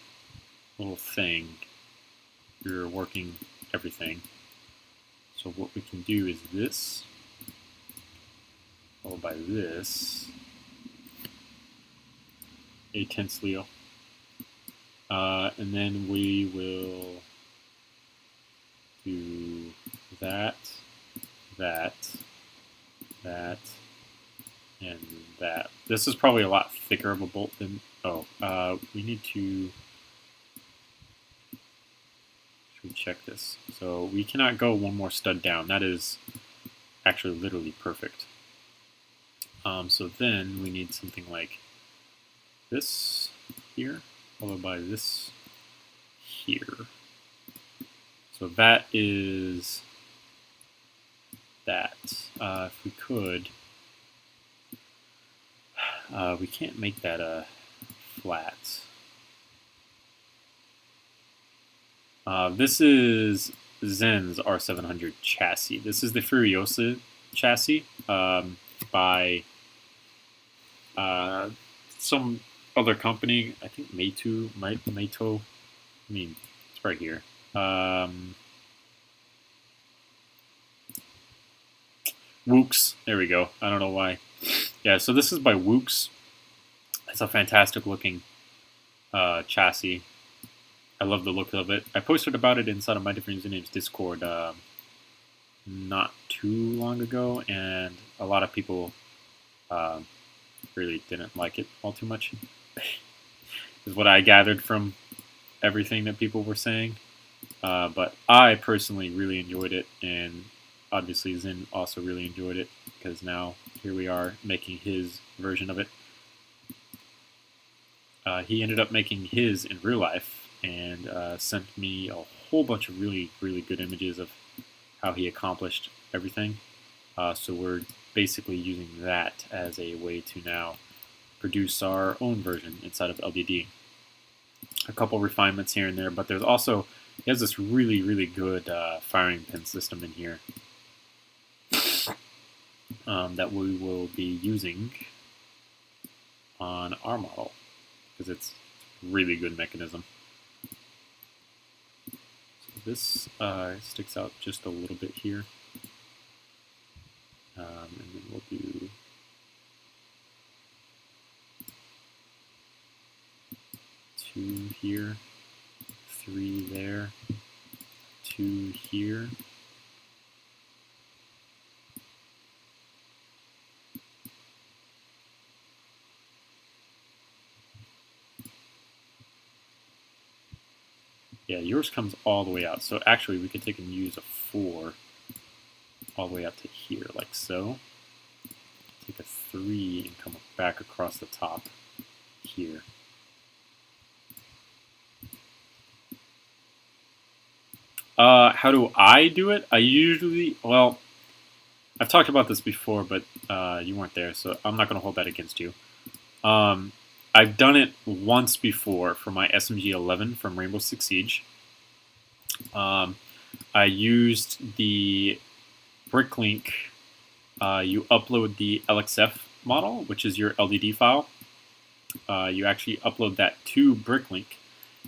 A: little thing, you're working everything. So what we can do is this, followed by this, a tensleo. And then we will do that, that, that, and that. This is probably a lot thicker of a bolt than, we need to, should we check this? So we cannot go one more stud down. That is actually literally perfect. So then we need something like this here, followed by this here. So that is that. If we could, we can't make that flat. This is Zen's R700 chassis. This is the Furiosa chassis by some other company. I think Meitu, Meito. I mean, it's right here. Wooks. There we go. I don't know why. Yeah, so this is by Wooks. It's a fantastic looking chassis. I love the look of it. I posted about it inside of My Different Usernames Discord not too long ago, and a lot of people really didn't like it all too much. Is what I gathered from everything that people were saying. But I personally really enjoyed it, and obviously Zen also really enjoyed it, because now here we are making his version of it. He ended up making his in real life and sent me a whole bunch of really, really good images of how he accomplished everything. So we're basically using that as a way to now produce our own version inside of LDD. A couple refinements here and there, but there's also, he has this really, really good firing pin system in here that we will be using on our model, because it's a really good mechanism. So this sticks out just a little bit here. And then we'll do two here, three there, two here. Yeah, yours comes all the way out. So actually we could take and use a 4 all the way up to here, like so. take a 3 and come back across the top here. How do I do it? I usually, well, I've talked about this before, but you weren't there, so I'm not going to hold that against you. I've done it once before for my SMG 11 from Rainbow Six Siege. I used the Bricklink. You upload the LXF model, which is your LDD file. You actually upload that to Bricklink,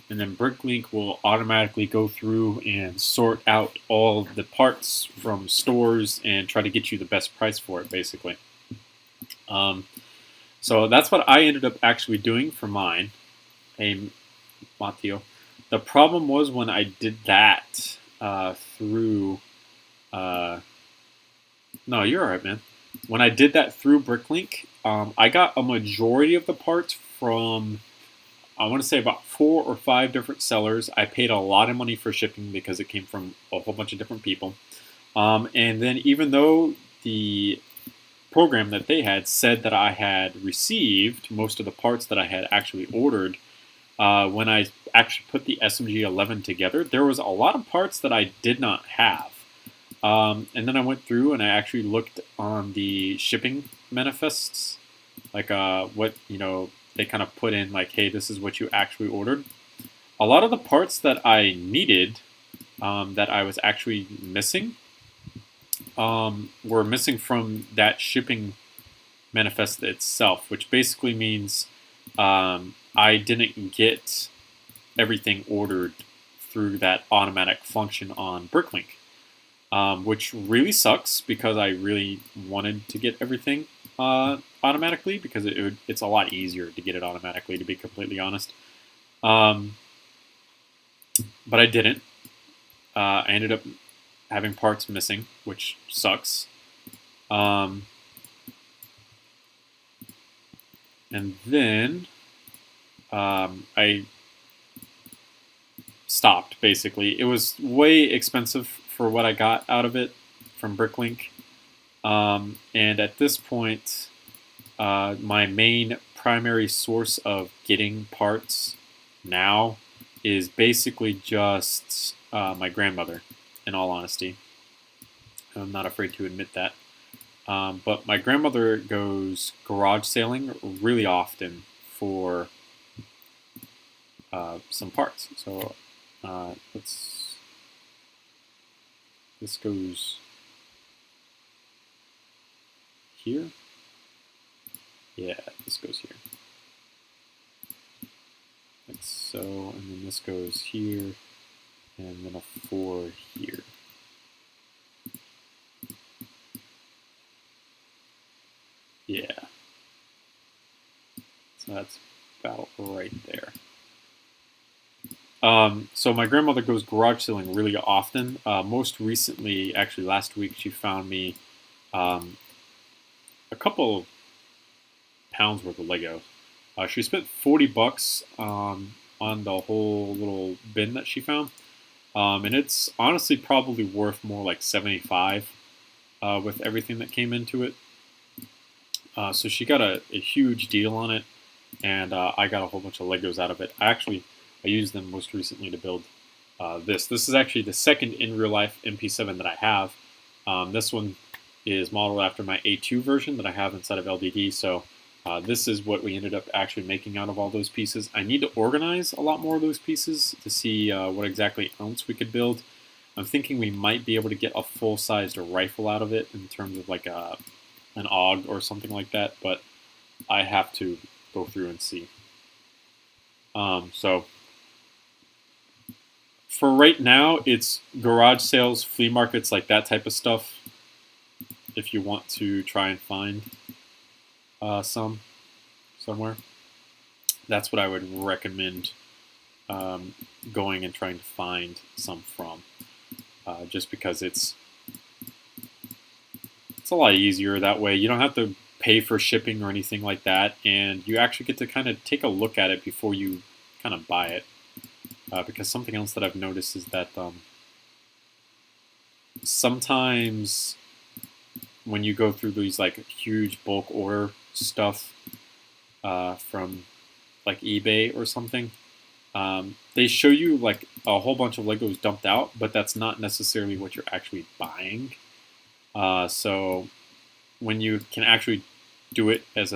A: and then Bricklink will automatically go through and sort out all the parts from stores and try to get you the best price for it, basically. So that's what I ended up actually doing for mine. Hey, Mateo. The problem was when I did that through... no, you're alright, man. When I did that through Bricklink, I got a majority of the parts from, I want to say, about 4 or 5 different sellers. I paid a lot of money for shipping because it came from a whole bunch of different people. And then even though the program that they had said that I had received most of the parts that I had actually ordered, when I actually put the SMG 11 together, there was a lot of parts that I did not have. And then I went through and I actually looked on the shipping manifests, like what, you know, they kind of put in, like, hey, this is what you actually ordered. A lot of the parts that I needed, that I was actually missing, were missing from that shipping manifest itself, which basically means I didn't get everything ordered through that automatic function on Bricklink. Which really sucks because I really wanted to get everything automatically, because it's a lot easier to get it automatically, to be completely honest. But I didn't. I ended up having parts missing, which sucks. And then I stopped, basically. It was way expensive for what I got out of it from Bricklink. And at this point, my main primary source of getting parts now is basically just my grandmother, in all honesty. I'm not afraid to admit that. But my grandmother goes garage sailing really often for some parts. So this goes here. Yeah, this goes here. Like so, and then this goes here, and then a 4 here. Yeah. So that's about right there. So my grandmother goes garage sailing really often. Most recently, actually last week, she found me a couple pounds worth of Legos. She spent $40 on the whole little bin that she found. And it's honestly probably worth more like $75 with everything that came into it. So she got a huge deal on it, and I got a whole bunch of Legos out of it. I used them most recently to build this. This is actually the second in real life Mp7 that I have. This one is modeled after my A2 version that I have inside of LDD. So this is what we ended up actually making out of all those pieces. I need to organize a lot more of those pieces to see what exactly else we could build. I'm thinking we might be able to get a full-sized rifle out of it in terms of like an AUG or something like that, but I have to go through and see. So for right now, it's garage sales, flea markets, like that type of stuff. If you want to try and find somewhere, that's what I would recommend going and trying to find some from. Just because it's a lot easier that way. You don't have to pay for shipping or anything like that, and you actually get to kind of take a look at it before you kind of buy it. Because something else that I've noticed is that sometimes when you go through these like huge bulk order stuff from like eBay or something, they show you like a whole bunch of Legos dumped out, but that's not necessarily what you're actually buying. So when you can actually do it as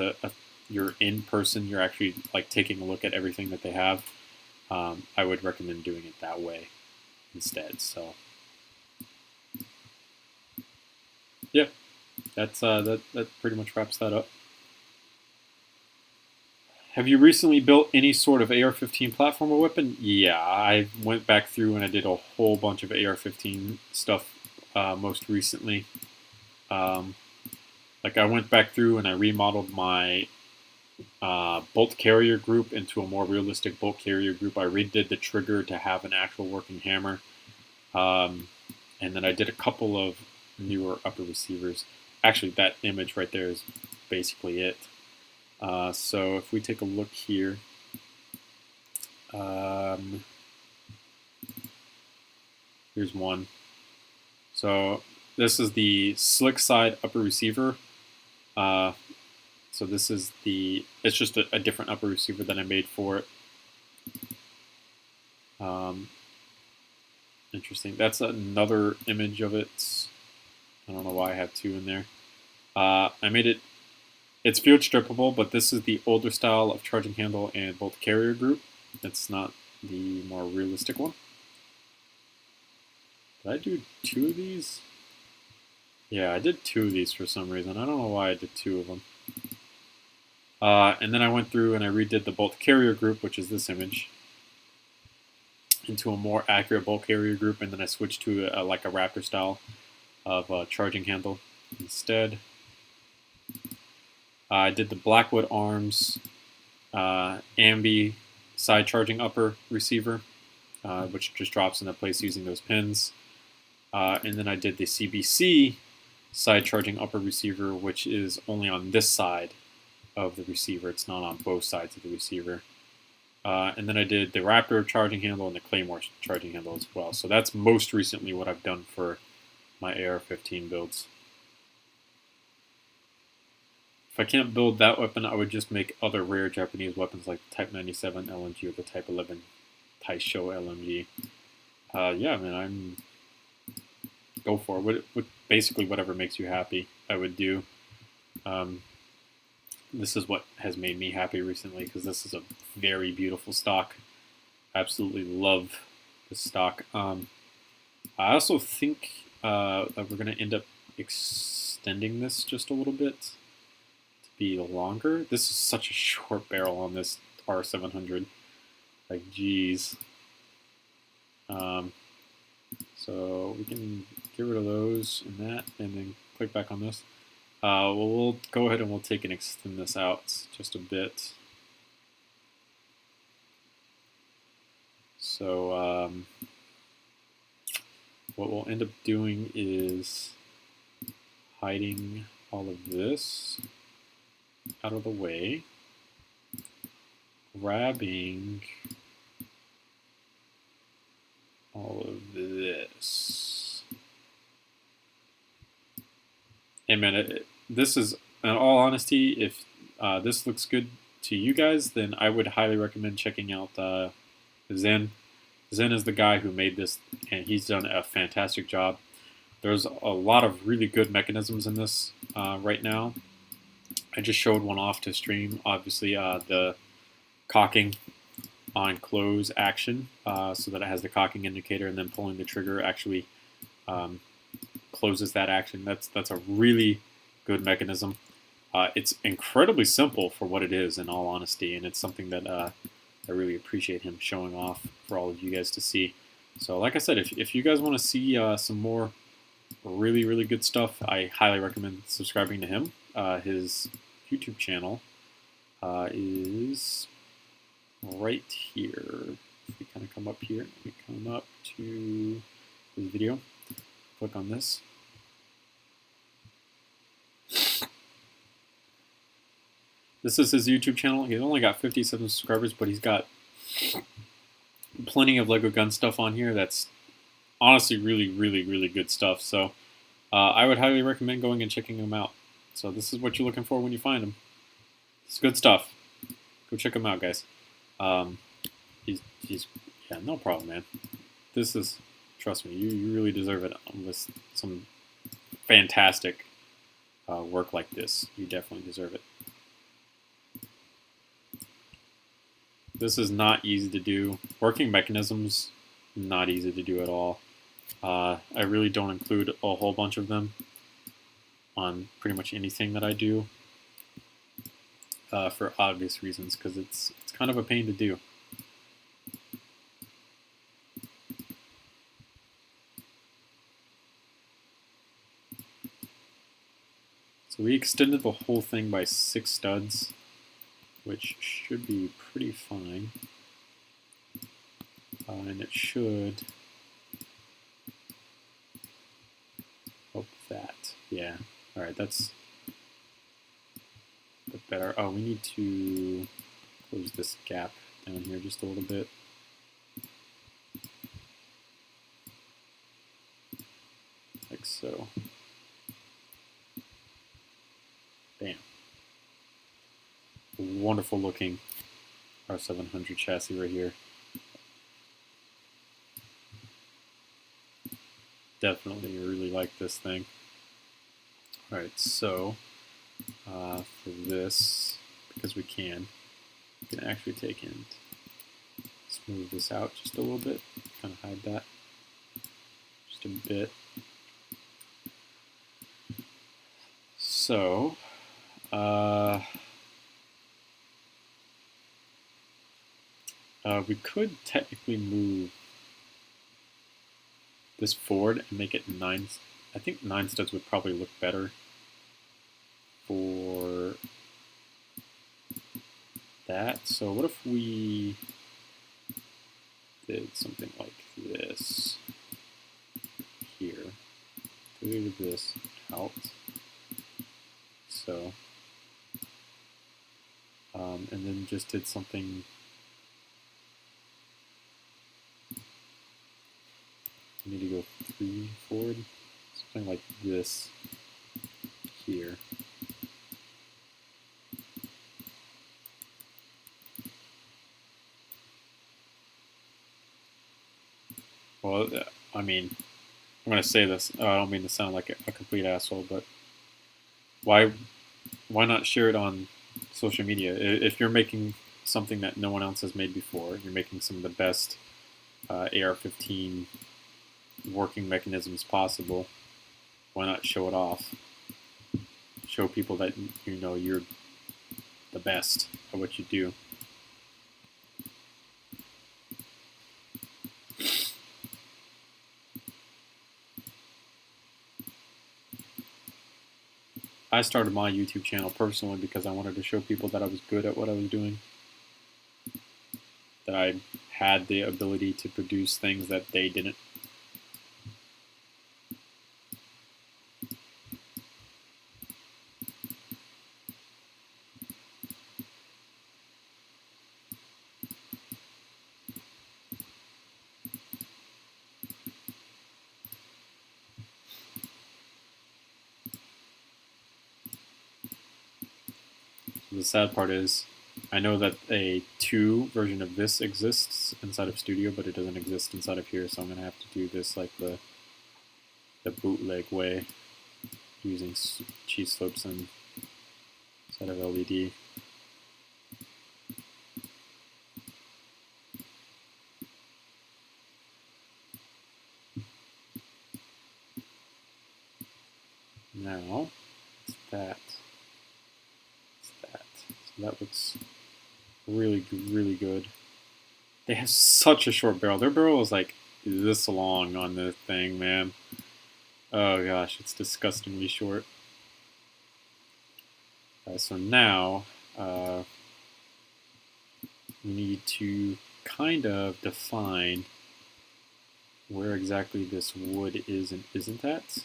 A: you're in person, you're actually like taking a look at everything that they have. I would recommend doing it that way instead. So yeah, that's that pretty much wraps that up. Have you recently built any sort of AR-15 platformer weapon? Yeah, I went back through and I did a whole bunch of AR-15 stuff most recently. Like I went back through and I remodeled my bolt carrier group into a more realistic bolt carrier group. I redid the trigger to have an actual working hammer. And then I did a couple of newer upper receivers. Actually, that image right there is basically it. So if we take a look here, here's one. So this is the slick side upper receiver. So this is it's just a different upper receiver that I made for it. Interesting. That's another image of it. I don't know why I have two in there. I made it. It's field strippable, but this is the older style of charging handle and bolt carrier group. It's not the more realistic one. Did I do two of these? Yeah, I did two of these for some reason. I don't know why I did two of them. And then I went through and I redid the bolt carrier group, which is this image, into a more accurate bolt carrier group, and then I switched to like a Raptor style of charging handle instead. I did the Blackwood Arms Ambi side charging upper receiver, which just drops into place using those pins. And then I did the CBC side charging upper receiver, which is only on this side of the receiver. It's not on both sides of the receiver. And then I did the Raptor charging handle and the Claymore charging handle as well. So that's most recently what I've done for my AR-15 builds. If I can't build that weapon, I would just make other rare Japanese weapons like the Type 97 LMG or the Type 11 Taisho LMG. Yeah, man, go for it. Basically, whatever makes you happy, I would do. This is what has made me happy recently because this is a very beautiful stock. I absolutely love this stock. I also think that we're going to end up extending this just a little bit to be longer. This is such a short barrel on this R700. Like, geez. So we can get rid of those and that, and then click back on this. We'll go ahead and we'll take and extend this out just a bit. So what we'll end up doing is hiding all of this out of the way, grabbing all of this. Hey man, this is, in all honesty, if this looks good to you guys, then I would highly recommend checking out Zen. Zen is the guy who made this, and he's done a fantastic job. There's a lot of really good mechanisms in this right now. I just showed one off to stream, obviously, the cocking on close action, so that it has the cocking indicator, and then pulling the trigger actually closes that action. That's a really good mechanism. It's incredibly simple for what it is, in all honesty, and it's something that I really appreciate him showing off for all of you guys to see. So like I said, if you guys want to see some more really, really good stuff, I highly recommend subscribing to him. His YouTube channel is right here. If we kind of come up here, we come up to his video, click on this. This is his YouTube channel. He's only got 57 subscribers, but he's got plenty of LEGO gun stuff on here that's honestly really, really, really good stuff. So I would highly recommend going and checking them out. So this is what you're looking for when you find them. It's good stuff. Go check them out, guys. Yeah, no problem, man. This is, trust me, you really deserve it with some fantastic work like this. You definitely deserve it. This is not easy to do. Working mechanisms, not easy to do at all. I really don't include a whole bunch of them on pretty much anything that I do for obvious reasons, because it's kind of a pain to do. So we extended the whole thing by 6 studs, which should be pretty fine. And it should... hope that. Yeah. Alright, that's a bit better. Oh, we need to close this gap down here just a little bit. Like so. Bam. Wonderful looking R700 chassis right here. Definitely really like this thing. Alright, so for this, because we can actually take and smooth this out just a little bit, kind of hide that just a bit. So, we could technically move this forward and make it 9. I think 9 studs would probably look better for that. So what if we did something like this here? Deleted this out. So, and then just did something. I need to go 3 forward, something like this here. Well, I mean, I'm going to say this. I don't mean to sound like a complete asshole, but why not share it on social media? If you're making something that no one else has made before, you're making some of the best AR-15 working mechanisms possible, why not show it off? Show people that you know you're the best at what you do. I started my YouTube channel personally because I wanted to show people that I was good at what I was doing, that I had the ability to produce things that they didn't. The sad part is, I know that a 2 version of this exists inside of Studio, but it doesn't exist inside of here, so I'm going to have to do this like the bootleg way, using cheese slopes inside of LED. Now, it's that. That looks really, really good. They have such a short barrel. Their barrel is like this long on this thing, man. Oh gosh, it's disgustingly short. So now we need to kind of define where exactly this wood is and isn't at,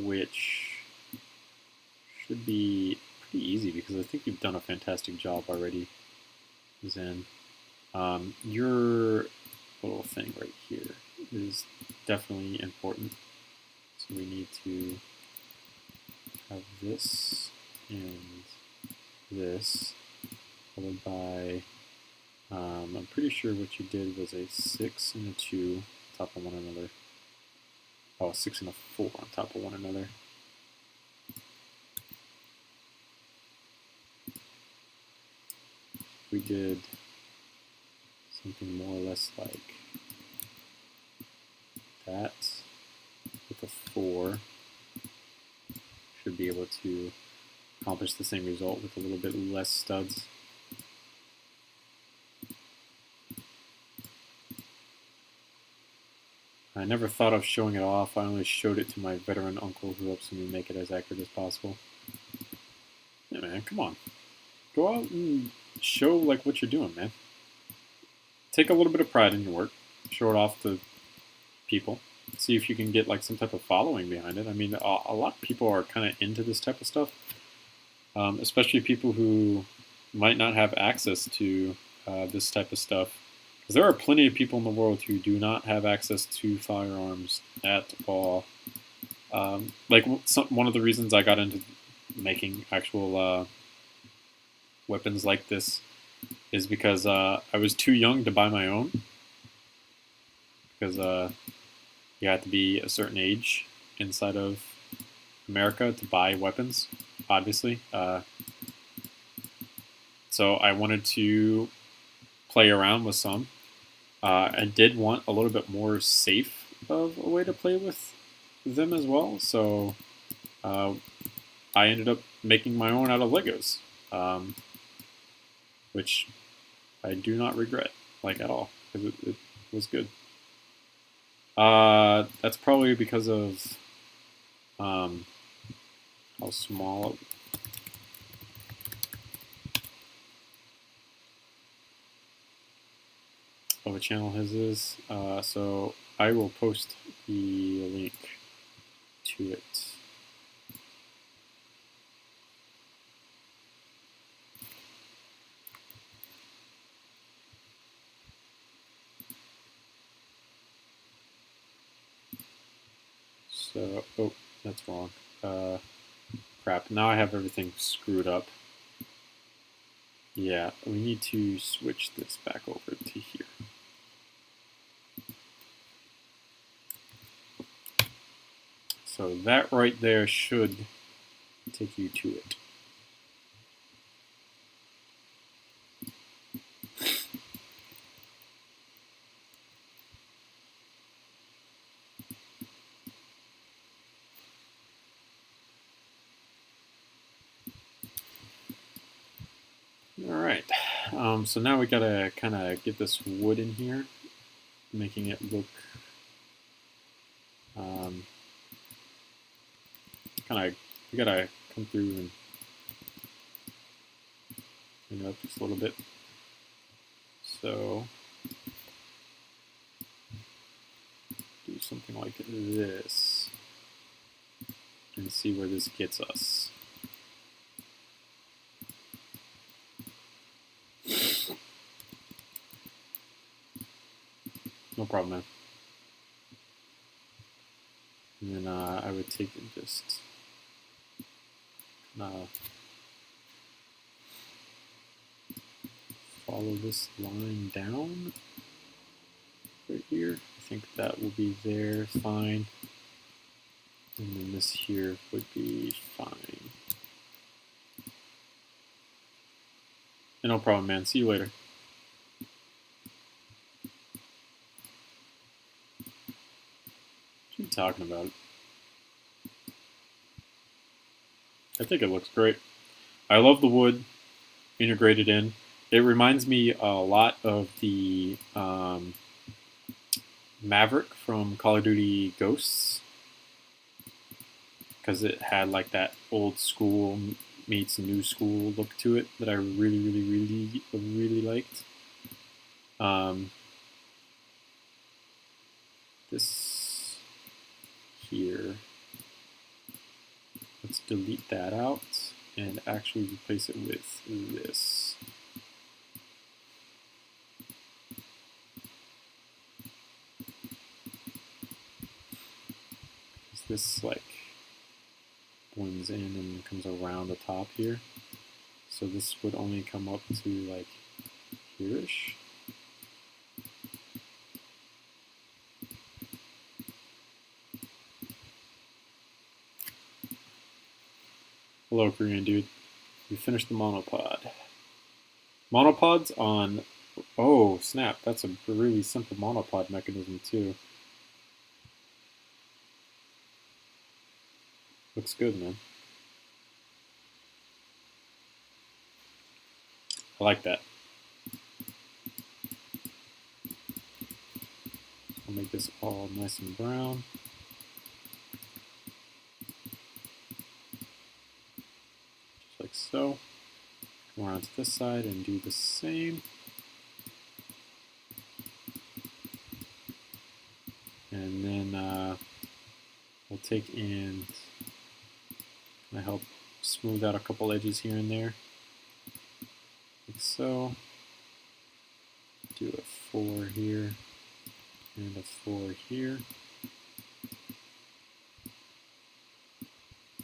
A: which should be pretty easy because I think you've done a fantastic job already, Zen. Your little thing right here is definitely important. So we need to have this and this, followed by, I'm pretty sure what you did was a 6 and a 2 on top of one another. Oh, a 6 and a 4 on top of one another. We did something more or less like that with a 4. Should be able to accomplish the same result with a little bit less studs. I never thought of showing it off. I only showed it to my veteran uncle who helps me make it as accurate as possible. Yeah, man, come on. Go out and show like what you're doing, man. Take a little bit of pride in your work. Show it off to people. See if you can get like some type of following behind it. I mean, a lot of people are kind of into this type of stuff, especially people who might not have access to this type of stuff. Because there are plenty of people in the world who do not have access to firearms at all. Like one of the reasons I got into making actual weapons like this is because I was too young to buy my own. Because you have to be a certain age inside of America to buy weapons, obviously. So I wanted to play around with some. I did want a little bit more safe of a way to play with them as well. So I ended up making my own out of Legos, which I do not regret, like at all, because it was good. That's probably because of how small of a channel his is. So I will post the link to it. So, oh, that's wrong. Crap, now I have everything screwed up. Yeah, we need to switch this back over to here. So that right there should take you to it. Alright, so now we gotta kind of get this wood in here, making it look we gotta come through and clean it up just a little bit. So do something like this and see where this gets us. No problem, man. And then I would take and just follow this line down right here. I think that will be there, fine. And then this here would be fine. And no problem, man. See you later. What are you talking about? I think it looks great. I love the wood integrated in. It reminds me a lot of the Maverick from Call of Duty Ghosts, because it had like that old school meets new school look to it that I really liked. This here, let's delete that out and actually replace it with this. this like blends in and comes around the top here. So this would only come up to like here-ish. Hello, Korean dude. We finished the monopod. Monopods on... Oh, snap. That's a really simple monopod mechanism, too. Looks good, man. I like that. I'll make this all nice and brown. Just like so. Come around to this side and do the same. And then we'll take and help smooth out a couple edges here and there. Like so. Do a 4 here and a 4 here.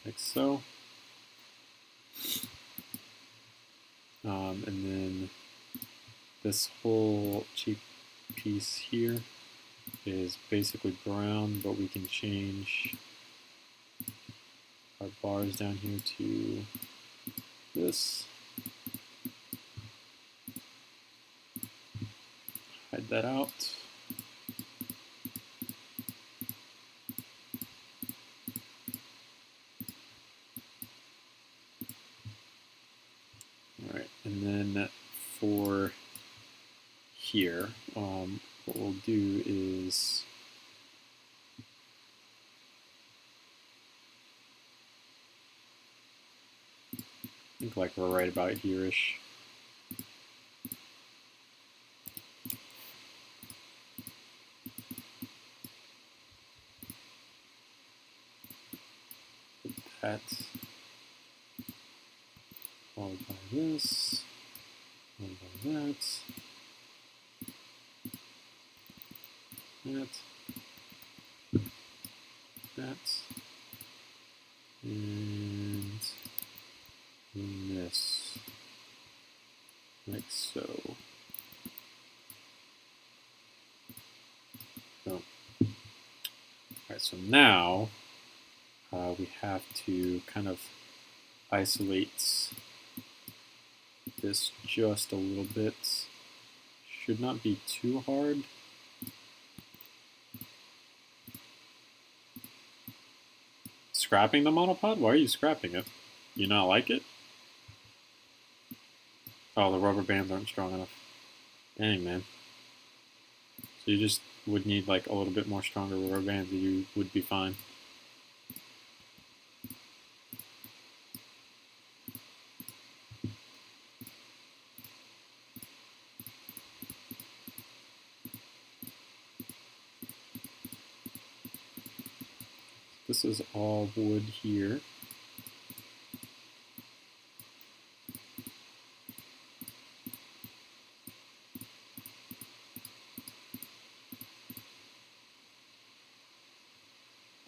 A: Like so. And then this whole cheap piece here is basically brown, but we can change our bars down here to this. Hide that out. Alright, and then for here, what we'll do is I think like we're right about here-ish. Put that followed by this, followed by that, that, and this, like so. Oh. Alright, so now we have to kind of isolate this just a little bit. Should not be too hard. Scrapping the monopod? Why are you scrapping it? You not like it? Oh, the rubber bands aren't strong enough. Dang, man. So you just would need like a little bit more stronger rubber bands and you would be fine. This is all wood here.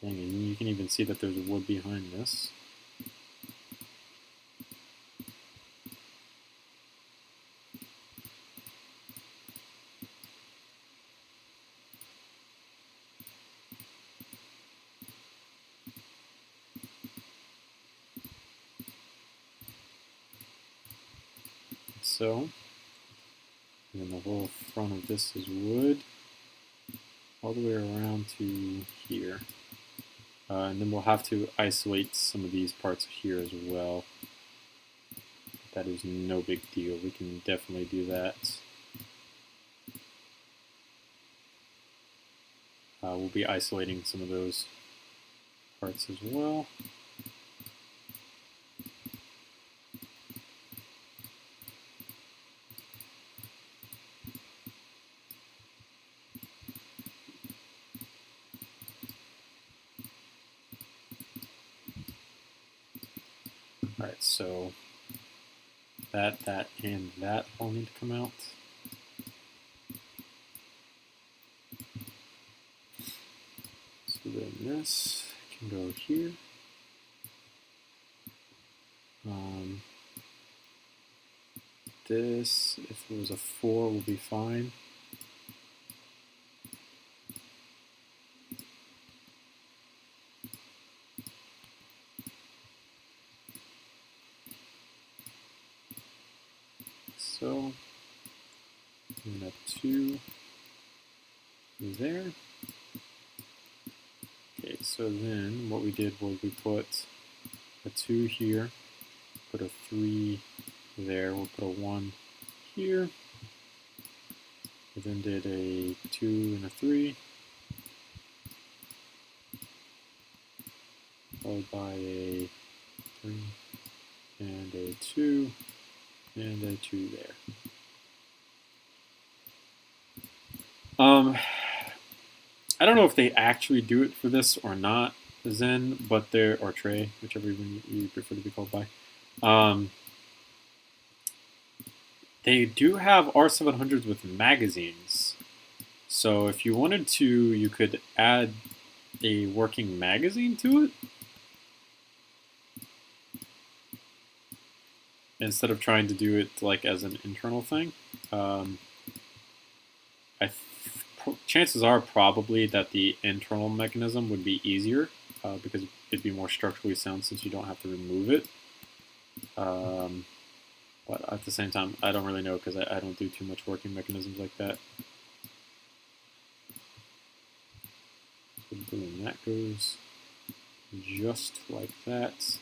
A: Dang, and you can even see that there's wood behind this. So, and then the whole front of this is wood, all the way around to here. And then we'll have to isolate some of these parts here as well. That is no big deal. We can definitely do that. We'll be isolating some of those parts as well. Alright, so that, and that all need to come out. So then this Go here. This, if it was a 4, will be fine. So, and a 2 there. Okay, so then what we did was we put a 2 here, put a 3 there, we'll put a 1 here. We then did a 2 and a 3, followed by a 3 and a 2 and a 2 there. I don't know if they actually do it for this or not, Zen, but they're, or Trey, whichever one you prefer to be called by. They do have R700s with magazines. So if you wanted to, you could add a working magazine to it instead of trying to do it like as an internal thing. Chances are probably that the internal mechanism would be easier because it'd be more structurally sound since you don't have to remove it. But at the same time, I don't really know because I don't do too much working mechanisms like that. So boom, that goes just like that.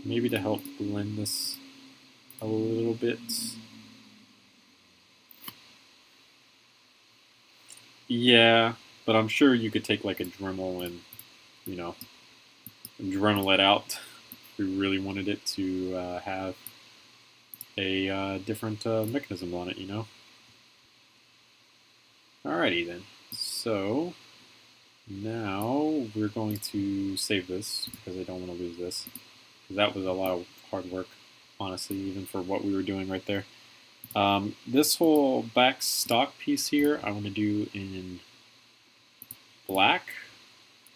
A: Maybe to help blend this a little bit. Yeah, but I'm sure you could take like a Dremel and, you know, Dremel it out if we really wanted it to have a different mechanism on it, you know. Alrighty then. So now we're going to save this because I don't want to lose this. Because that was a lot of hard work, honestly, even for what we were doing right there. This whole back stock piece here, I want to do in black.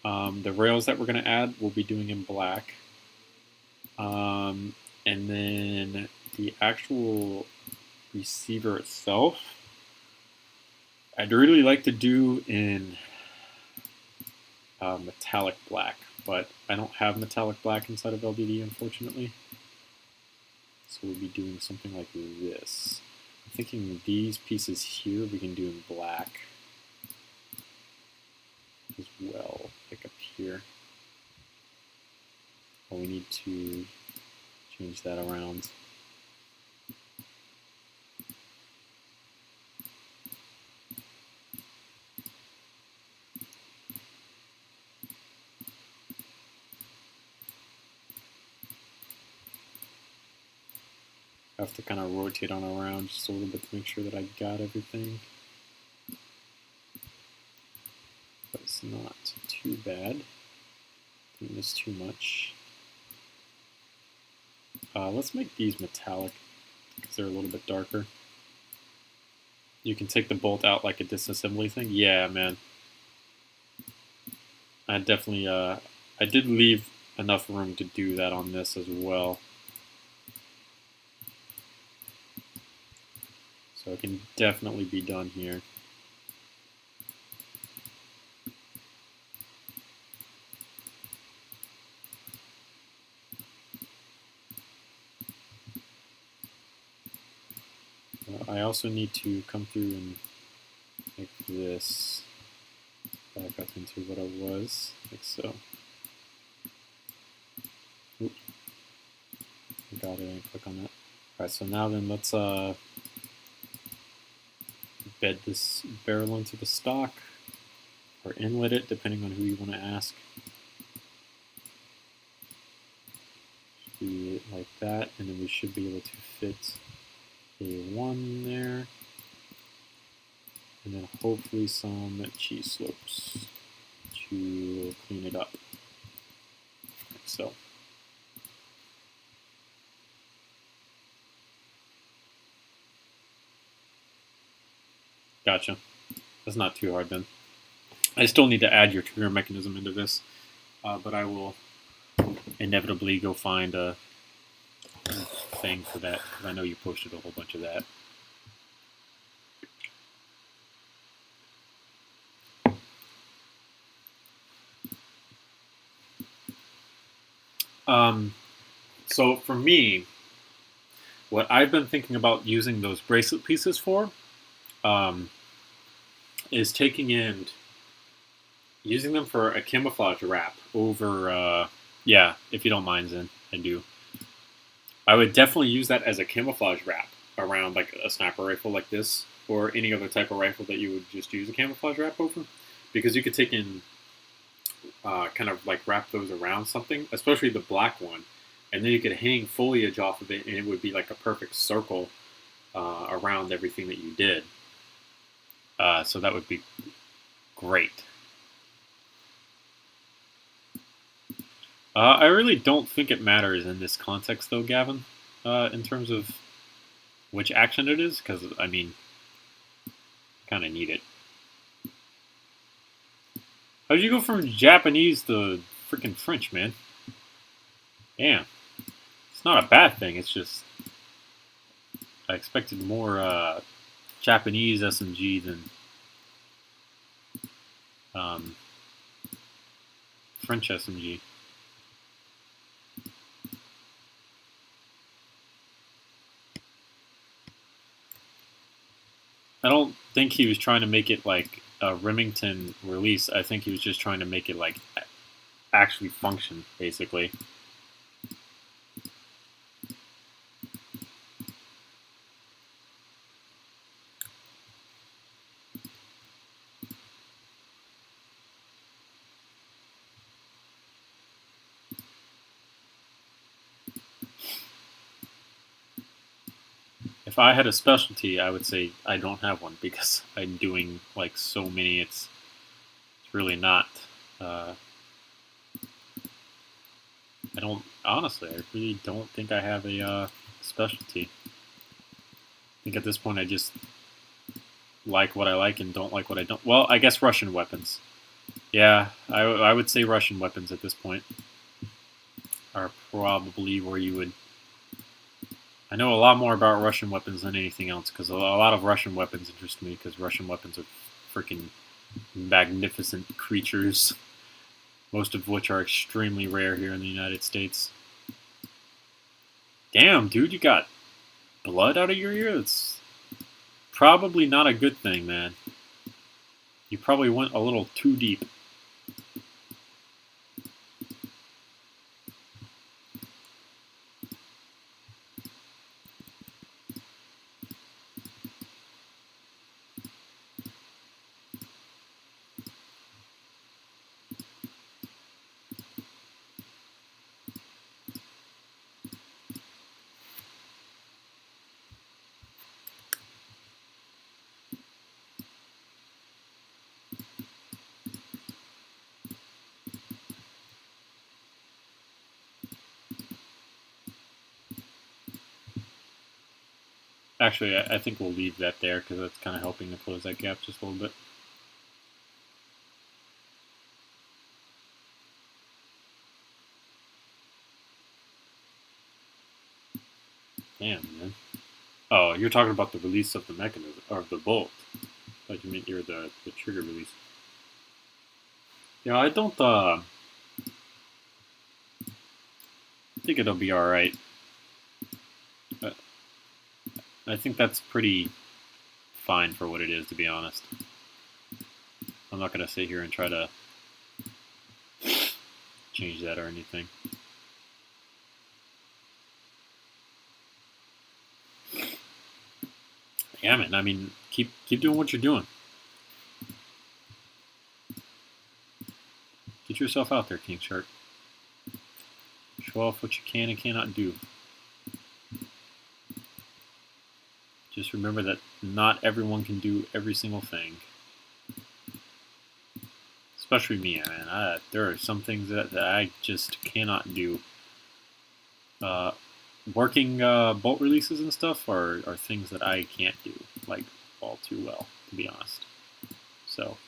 A: The rails that we're going to add, we'll be doing in black. And then the actual receiver itself, I'd really like to do in metallic black, but I don't have metallic black inside of LDD, unfortunately. So we'll be doing something like this. I'm thinking these pieces here we can do in black as well, like up here. Well, we need to change that around. I have to kind of rotate on around just a little bit to make sure that I got everything. But it's not too bad. I think this too much. Let's make these metallic because they're a little bit darker. You can take the bolt out like a disassembly thing. Yeah, man. I definitely, I did leave enough room to do that on this as well. So it can definitely be done here. I also need to come through and make this back up into what it was, like so. Oop. Got it, and click on that. Alright, so now then let's bed this barrel into the stock, or inlet it, depending on who you want to ask. Do it like that, and then we should be able to fit a 1 there, and then hopefully some cheese slopes to clean it up, like so. Gotcha. That's not too hard then. I still need to add your trigger mechanism into this, but I will inevitably go find a thing for that, because I know you posted a whole bunch of that. So for me, what I've been thinking about using those bracelet pieces for is using them for a camouflage wrap over, yeah, if you don't mind, Zen, I do. I would definitely use that as a camouflage wrap around like a sniper rifle like this, or any other type of rifle that you would just use a camouflage wrap over, because you could take in kind of like wrap those around something, especially the black one, and then you could hang foliage off of it, and it would be like a perfect circle around everything that you did. So that would be great. I really don't think it matters in this context, though, Gavin, in terms of which action it is, because, I mean, kind of need it. How did you go from Japanese to freaking French, man? Damn. It's not a bad thing, it's just I expected more Japanese SMG than French SMG. I don't think he was trying to make it like a Remington release. I think he was just trying to make it like actually function, basically. If I had a specialty, I would say I don't have one, because I'm doing like so many. It's really not. I don't, honestly, I really don't think I have a specialty. I think at this point I just like what I like and don't like what I don't. Well, I guess Russian weapons. Yeah, I would say Russian weapons at this point are probably where you would. I know a lot more about Russian weapons than anything else, because a lot of Russian weapons interest me, because Russian weapons are freaking magnificent creatures, most of which are extremely rare here in the United States. Damn, dude, you got blood out of your ear? That's probably not a good thing, man. You probably went a little too deep. Actually, I think we'll leave that there, because that's kind of helping to close that gap just a little bit. Damn, man. Oh, you're talking about the release of the mechanism, or the bolt. I thought you meant you're the trigger release. Yeah, I don't, I think it'll be alright. I think that's pretty fine for what it is, to be honest. I'm not going to sit here and try to change that or anything. Yeah, man, I mean, keep doing what you're doing. Get yourself out there, King Shark. Show off what you can and cannot do. Just remember that not everyone can do every single thing. Especially me, man. There are some things that I just cannot do. Working bolt releases and stuff are things that I can't do, like, all too well, to be honest. So,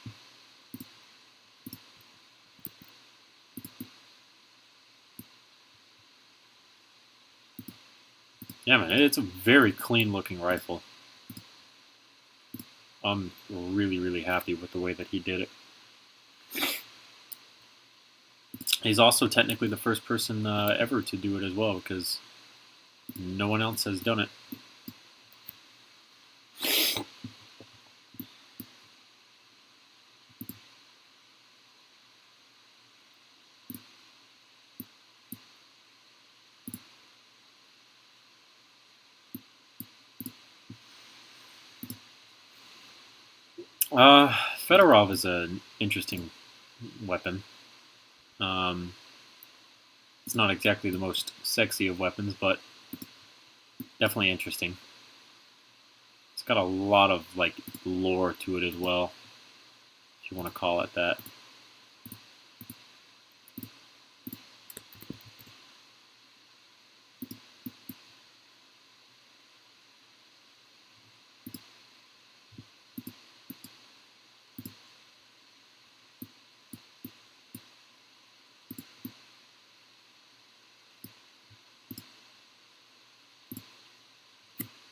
A: Yeah, man, it's a very clean looking rifle. I'm really, really happy with the way that he did it. He's also technically the first person ever to do it as well, because no one else has done it. Fedorov is an interesting weapon. It's not exactly the most sexy of weapons, but definitely interesting. It's got a lot of like lore to it as well, if you want to call it that.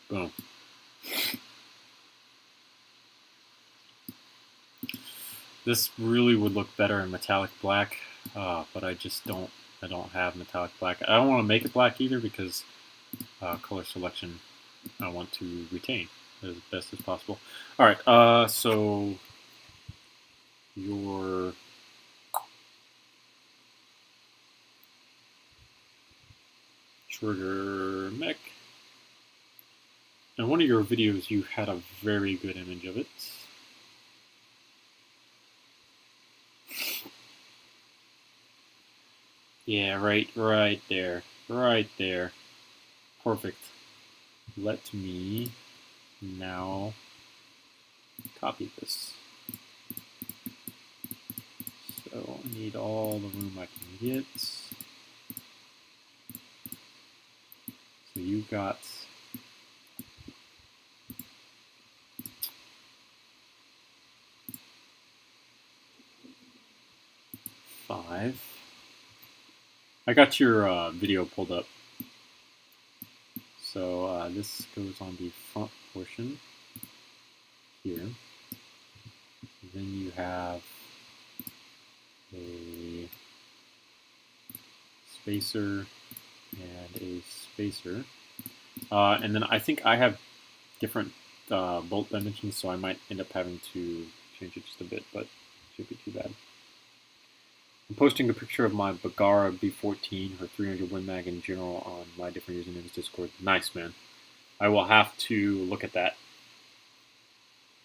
A: Boom. This really would look better in metallic black, but I just don't. I don't have metallic black. I don't want to make it black either because color selection I want to retain as best as possible. All right. So your trigger mech. In one of your videos, you had a very good image of it. Yeah, right there. Right there. Perfect. Let me now copy this. So I need all the room I can get. So you got five. I got your video pulled up. So this goes on the front portion here. Then you have a spacer and a spacer. And then I think I have different bolt dimensions, so I might end up having to change it just a bit, but it shouldn't be too bad. I'm posting a picture of my Bagara B14, her 300 Win Mag in general, on my different usernames Discord. Nice, man. I will have to look at that.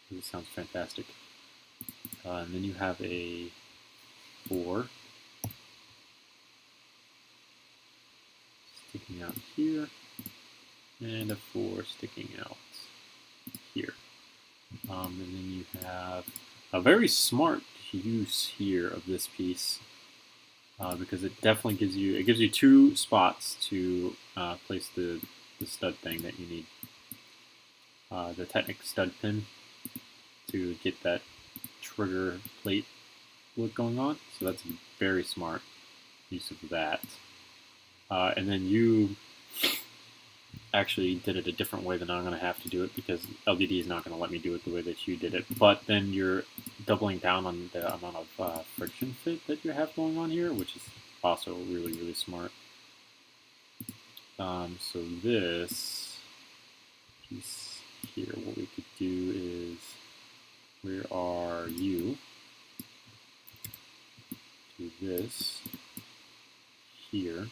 A: It sounds fantastic. And then you have a 4 sticking out here, and a 4 sticking out here. And then you have a very smart use here of this piece. Because it definitely gives you two spots to place the stud thing that you need. The Technic stud pin to get that trigger plate look going on. So that's a very smart use of that. And then you actually did it a different way than I'm going to have to do it because LDD is not going to let me do it the way that you did it. But then you're doubling down on the amount of friction fit that you have going on here, which is also really, really smart. So this piece here, what we could do is, where are you? Do this here,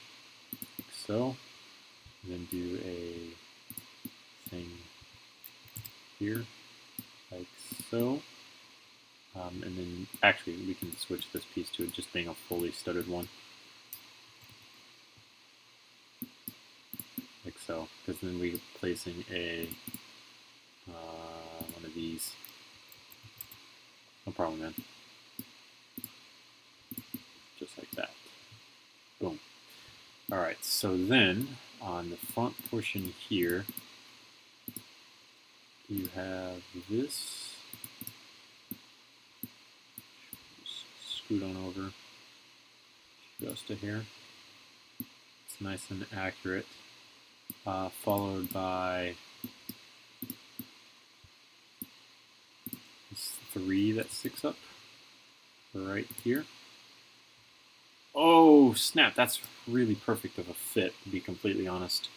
A: like so. And then do a thing here, like so. And then actually we can switch this piece to it just being a fully studded one. Like so, because then we're placing a one of these. No problem, man. Just like that. Boom. Alright, so then on the front portion here, you have this. Scoot on over just to here. It's nice and accurate. followed by this 3 that sticks up right here. Oh, snap. That's really perfect of a fit, to be completely honest.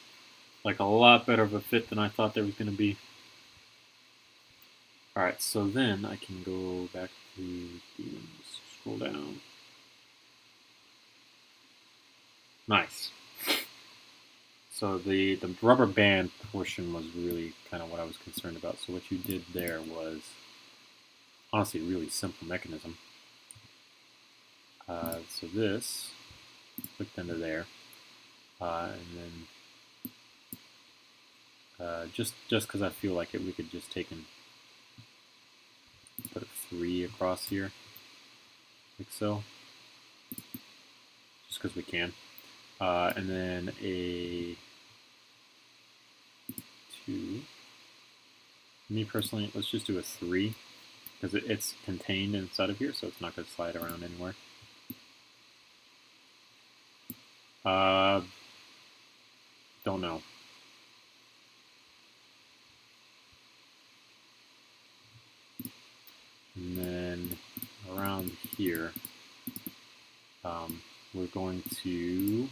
A: Like, a lot better of a fit than I thought there was going to be. Alright, so then I can go back to themes, scroll down. Nice. So the rubber band portion was really kind of what I was concerned about. So what you did there was honestly a really simple mechanism. So this clicked into there, and then just because I feel like it, we could just take and put a 3 across here, like so, just because we can, and then a 2. Me personally, let's just do a 3 because it's contained inside of here, so it's not going to slide around anywhere. Don't know. And then around here, we're going to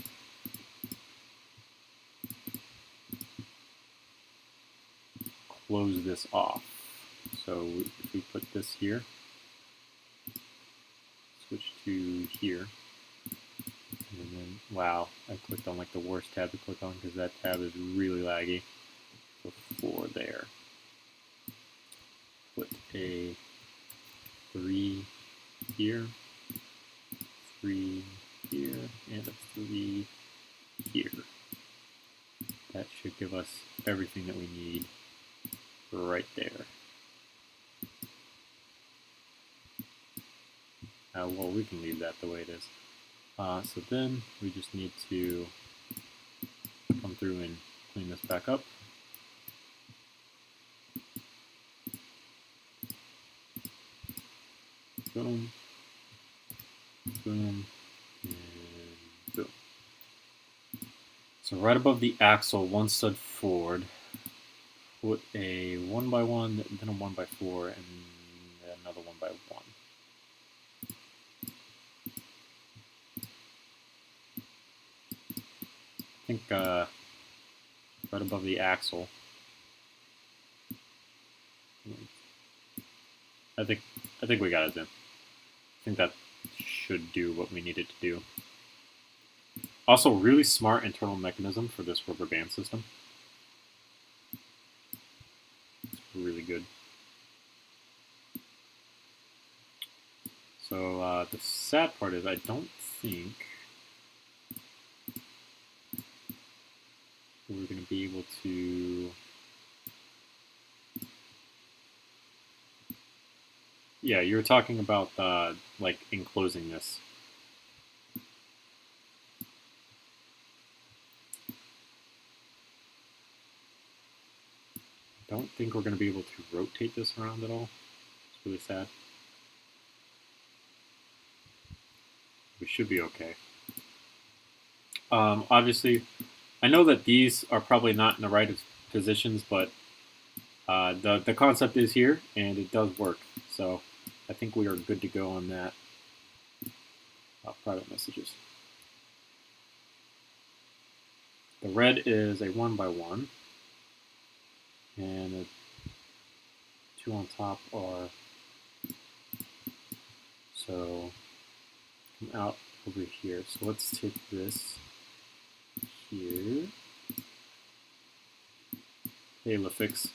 A: close this off. So if we put this here, switch to here, and then, wow, I clicked on like the worst tab to click on because that tab is really laggy. So 4 there. Put a 3 here, 3 here, and a 3 here. That should give us everything that we need right there. Well, we can leave that the way it is. So then we just need to come through and clean this back up. Boom, boom, and boom. So right above the axle, 1 stud forward, put a 1x1, then a 1x4, and another 1x1. I think right above the axle. I think we got it in. I think that should do what we needed to do. Also, really smart internal mechanism for this rubber band system. It's really good. So the sad part is I don't think we're going to be able to... Yeah, you were talking about like enclosing this. I don't think we're going to be able to rotate this around at all. It's really sad. We should be okay. Obviously, I know that these are probably not in the right positions, but the concept is here, and it does work. So I think we are good to go on that. Private messages. The red is a 1x1, and the 2 on top are, so come out over here. So let's take this here. Hey, LaFix.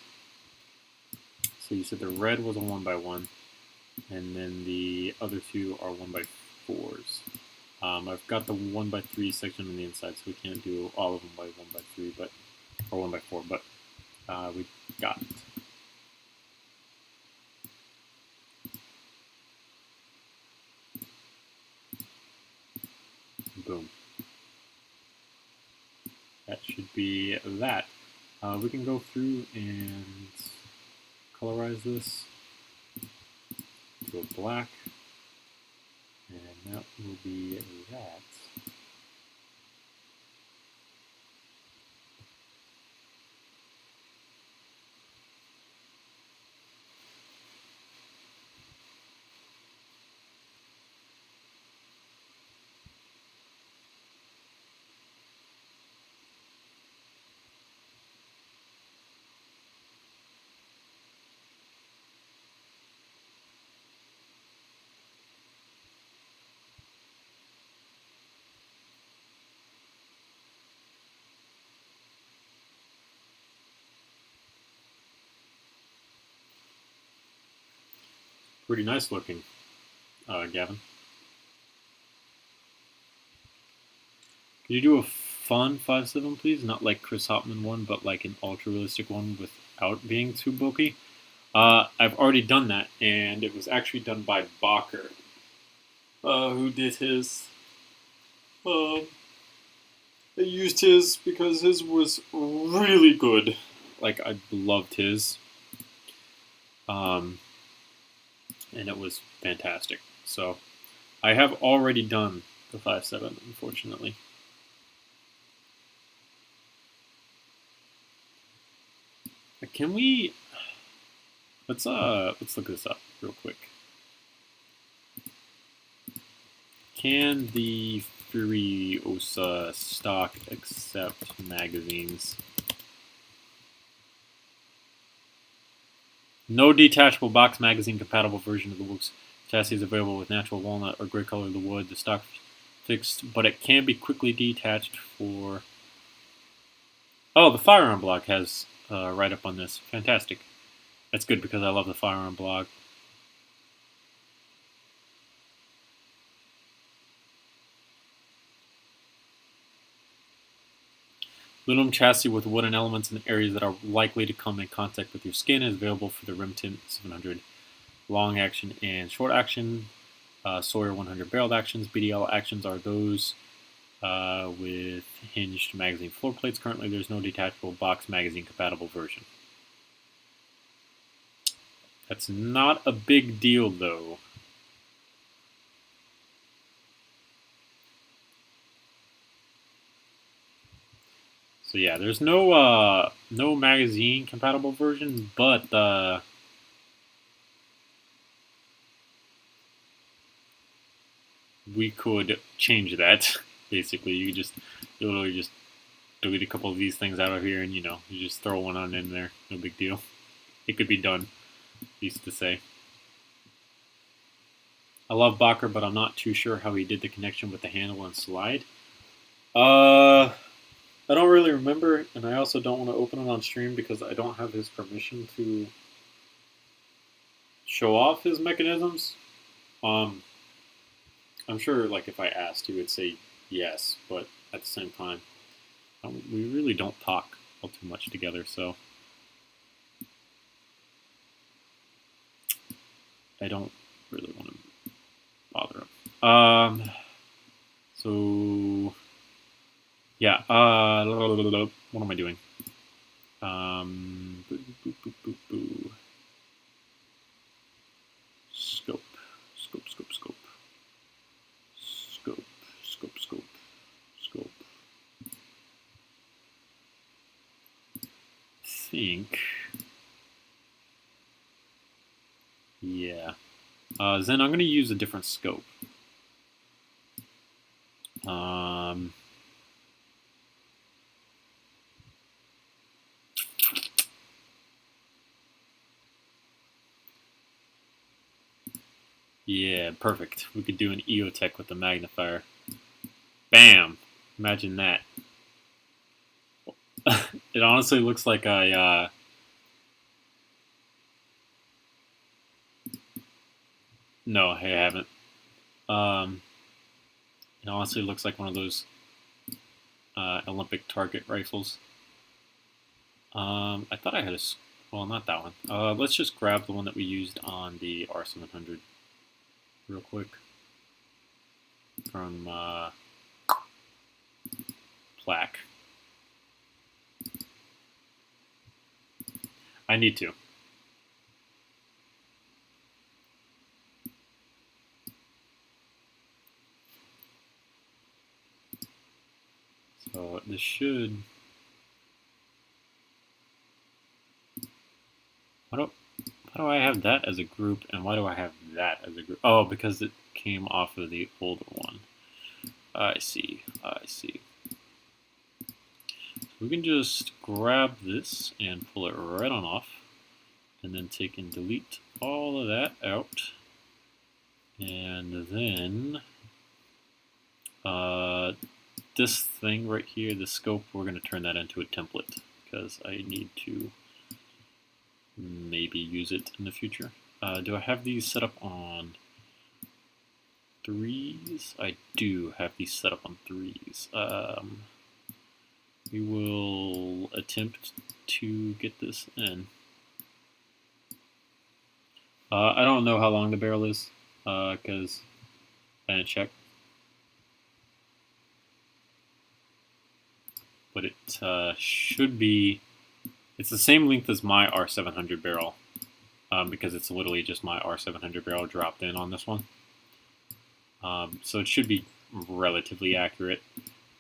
A: So you said the red was a 1x1, and then the other 2 are 1x4s. I've got the 1x3 section on the inside, so we can't do all of them by 1x3, but or 1x4, but we got it. Boom. That should be that. We can go through and colorize this to a black, and that will be that. pretty nice looking, Gavin. Could you do a fun 5.7, please? Not like Chris Hopman one, but like an ultra-realistic one without being too bulky. I've already done that, and it was actually done by Bwawker, who did his. I used his because his was really good. Like, I loved his. And it was fantastic. So, I have already done the 5.7, unfortunately. Can we... Let's look this up real quick. Can the Furiosa stock accept magazines? No detachable box magazine compatible version of the Works chassis is available with natural walnut or gray color of the wood. The stock fixed, but it can be quickly detached for... Oh, the Firearm blog has a write-up on this. Fantastic. That's good because I love the Firearm blog. Aluminum chassis with wooden elements in areas that are likely to come in contact with your skin is available for the RimTint 700 long action and short action. Sawyer 100 barreled actions. BDL actions are those with hinged magazine floor plates. Currently, there's no detachable box magazine compatible version. That's not a big deal, though. So yeah, there's no magazine compatible version, but we could change that. Basically, you literally just delete a couple of these things out of here, and you just throw one on in there. No big deal. It could be done. Used to say. I love Bwawker, but I'm not too sure how he did the connection with the handle and slide. I don't really remember, and I also don't want to open it on stream because I don't have his permission to show off his mechanisms. I'm sure, like, if I asked, he would say yes, but at the same time, we really don't talk all too much together, so I don't really want to bother him. So yeah, what am I doing? Scope. Think. Yeah. Then I'm going to use a different scope. Yeah, perfect. We could do an EOTech with the magnifier. Bam! Imagine that. It honestly looks like I, no, I haven't. It honestly looks like one of those Olympic target rifles. I thought I had well, not that one. Let's just grab the one that we used on the R700 real quick from Plaque. I need to. So this should... How do I have that as a group, and why do I have that as a group? Oh, because it came off of the older one. I see. So we can just grab this and pull it right on off, and then take and delete all of that out. And then this thing right here, the scope, we're going to turn that into a template because I need to maybe use it in the future. Do I have these set up on 3s? I do have these set up on 3s. We will attempt to get this in. I don't know how long the barrel is, because I didn't check. But it should be, it's the same length as my R700 barrel, because it's literally just my R700 barrel dropped in on this one. So it should be relatively accurate.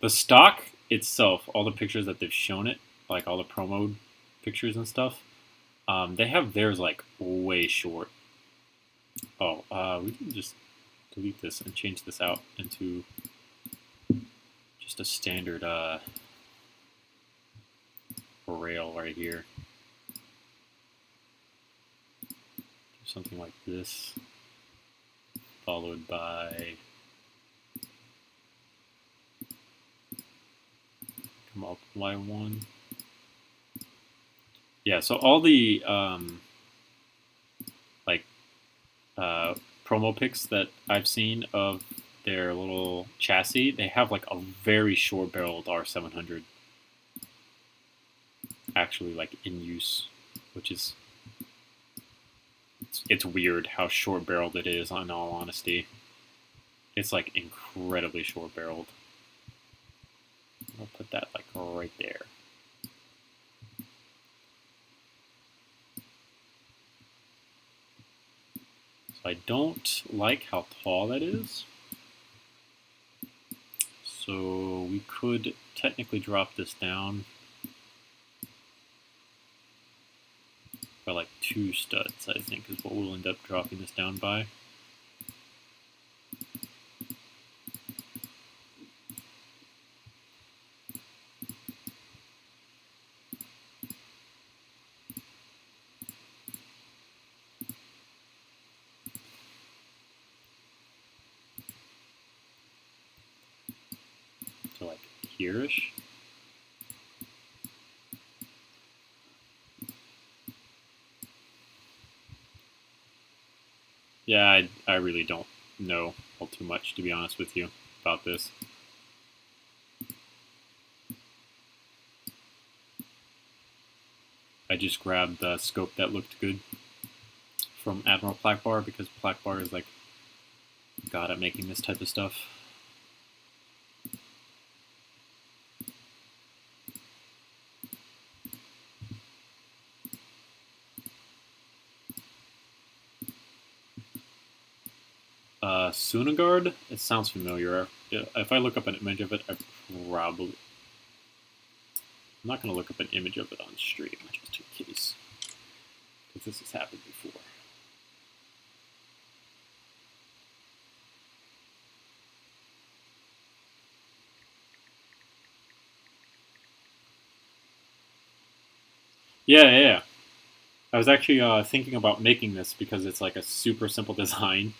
A: The stock itself, all the pictures that they've shown it, like all the promo pictures and stuff, they have theirs like way short. Oh, we can just delete this and change this out into just a standard rail right here. Something like this, followed by multiply 1. Yeah, so all the promo pics that I've seen of their little chassis, they have like a very short barreled R700 actually like in use, which is it's weird how short barreled it is, in all honesty. It's like incredibly short barreled. I'll put that like right there. So I don't like how tall that is. So we could technically drop this down by like 2 studs, I think, is what we'll end up dropping this down by. So like here-ish. Yeah, I really don't know all too much, to be honest with you, about this. I just grabbed the scope that looked good from Admiral Plaquebar, because Plaquebar is like god at making this type of stuff. Sunagard? It sounds familiar. If I look up an image of it, I probably... I'm not going to look up an image of it on stream, just in case. Because this has happened before. Yeah. I was actually thinking about making this because it's like a super simple design.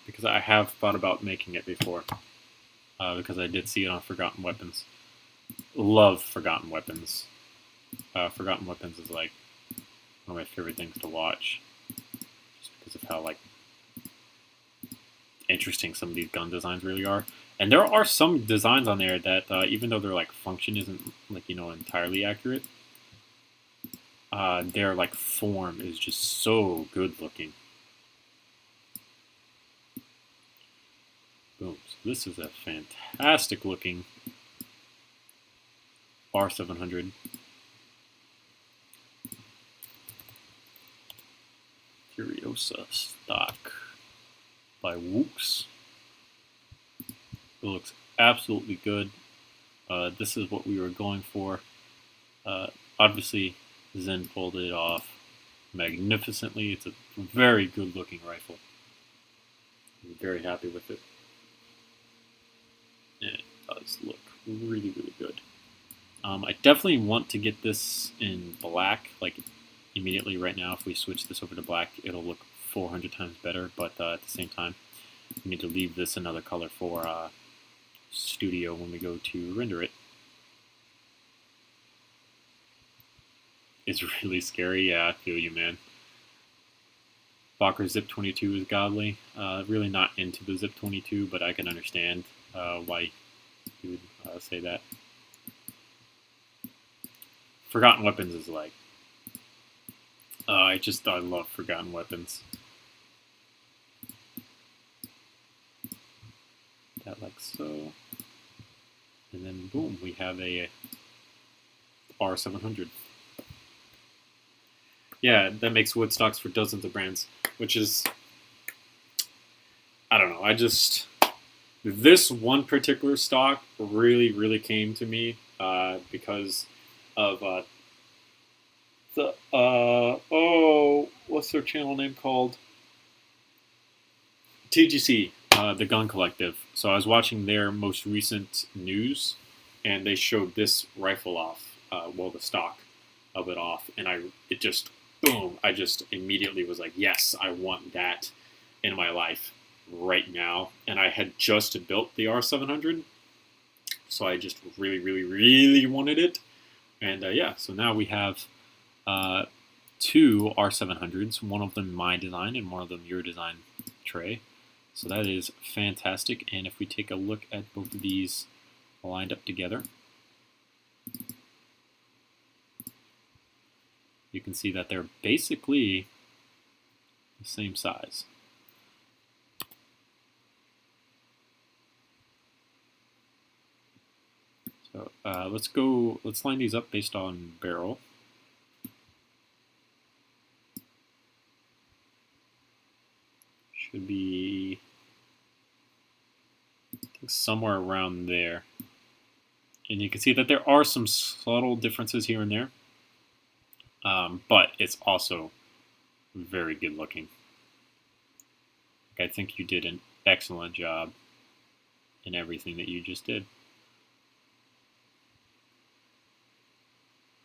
A: Because I have thought about making it before. Because I did see it on Forgotten Weapons. Love Forgotten Weapons. Forgotten Weapons is like one of my favorite things to watch. Just because of how like interesting some of these gun designs really are. And there are some designs on there that even though their like function isn't like, you know, entirely accurate, their like form is just so good looking. Boom. So this is a fantastic looking R700. Furiosa stock by Bwawker. It looks absolutely good. This is what we were going for. Obviously, Zen pulled it off magnificently. It's a very good looking rifle. I'm very happy with it. And it does look really, really good. I definitely want to get this in black, like immediately right now. If we switch this over to black, it'll look 400 times better, but at the same time, we need to leave this another color for Studio when we go to render it. is really scary. Yeah, I feel you, man. Bwawker Zip 22 is godly. Really not into the Zip 22, but I can understand why you would say that. Forgotten Weapons is like... I love Forgotten Weapons. That like so. And then boom, we have a R700. Yeah, that makes wood stocks for dozens of brands, which is, I don't know, this one particular stock really came to me because of what's their channel name called? TGC, the Gun Collective. So I was watching their most recent news, and they showed this rifle off, the stock of it off, and boom, I just immediately was like, yes, I want that in my life right now. And I had just built the R700, so I just really wanted it. And yeah, so now we have two R700s, one of them my design and one of them your design, Trey. So that is fantastic. And if we take a look at both of these lined up together, you can see that they're basically the same size. So let's line these up based on barrel. Should be, I think, somewhere around there. And you can see that there are some subtle differences here and there. But it's also very good looking. I think you did an excellent job in everything that you just did.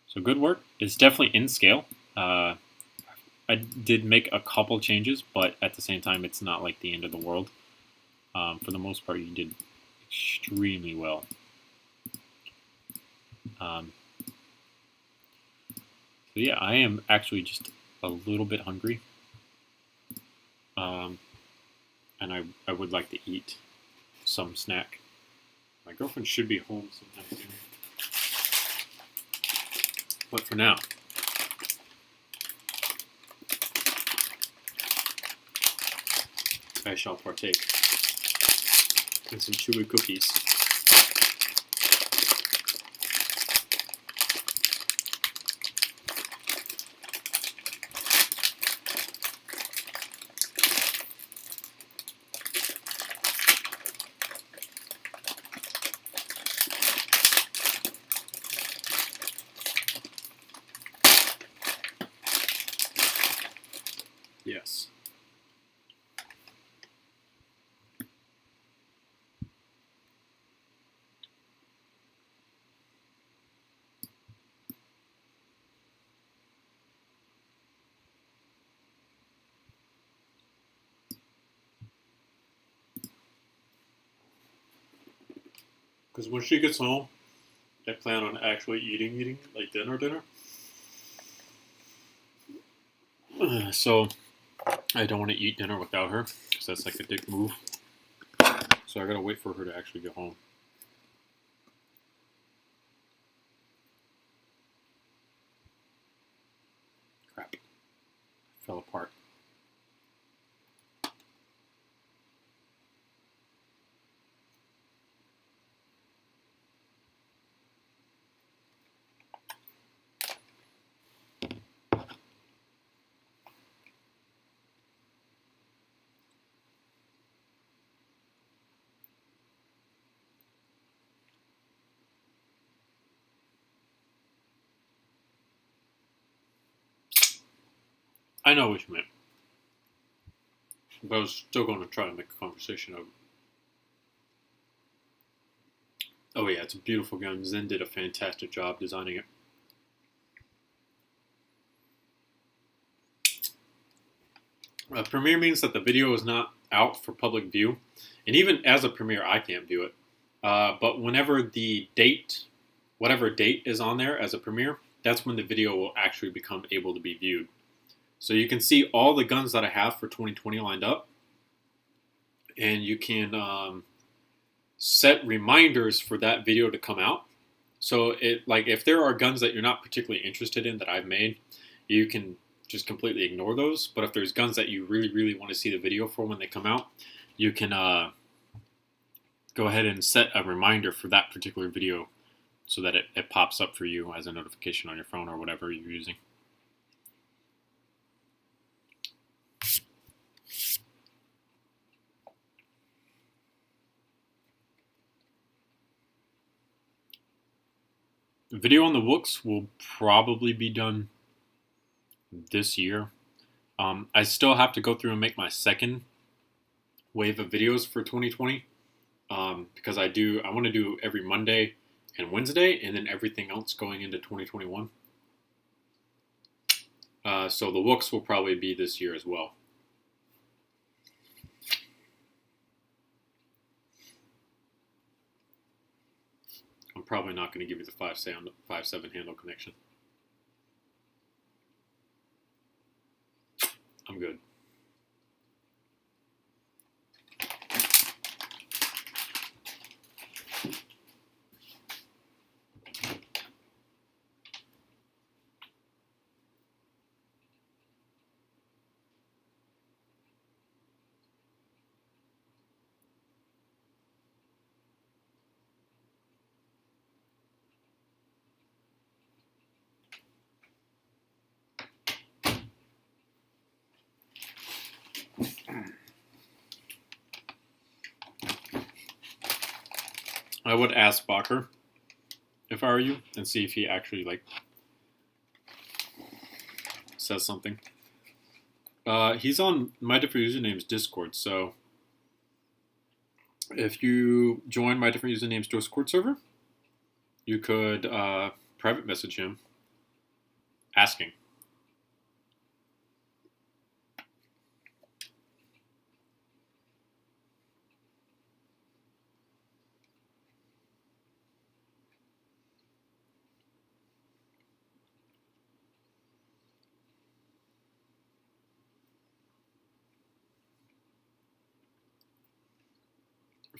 A: So good work. It's definitely in scale. I did make a couple changes, but at the same time, it's not like the end of the world. For the most part, you did extremely well. So yeah, I am actually just a little bit hungry. And I would like to eat some snack. My girlfriend should be home sometime soon. But for now, I shall partake in some chewy cookies. Yes. Because when she gets home, I plan on actually eating, like dinner. So I don't want to eat dinner without her, because that's like a dick move. So I gotta wait for her to actually get home. Crap. Fell apart. I know what you meant. But I was still going to try to make a conversation of it. Oh yeah, it's a beautiful gun. Zen did a fantastic job designing it. Premiere means that the video is not out for public view. And even as a premiere, I can't view it. But whenever the date, whatever date is on there as a premiere, that's when the video will actually become able to be viewed. So you can see all the guns that I have for 2020 lined up, and you can set reminders for that video to come out. So if there are guns that you're not particularly interested in that I've made, you can just completely ignore those. But if there's guns that you really, really want to see the video for when they come out, you can go ahead and set a reminder for that particular video so that it pops up for you as a notification on your phone or whatever you're using. The video on the books will probably be done this year. I still have to go through and make my second wave of videos for 2020 because I want to do every Monday and Wednesday, and then everything else going into 2021. So the books will probably be this year as well. I'm probably not going to give you the 5.7 handle connection. I'm good. I would ask Bwawker if I were you and see if he actually says something. He's on My Different Usernames Discord, so if you join My Different Usernames Discord server, you could private message him asking.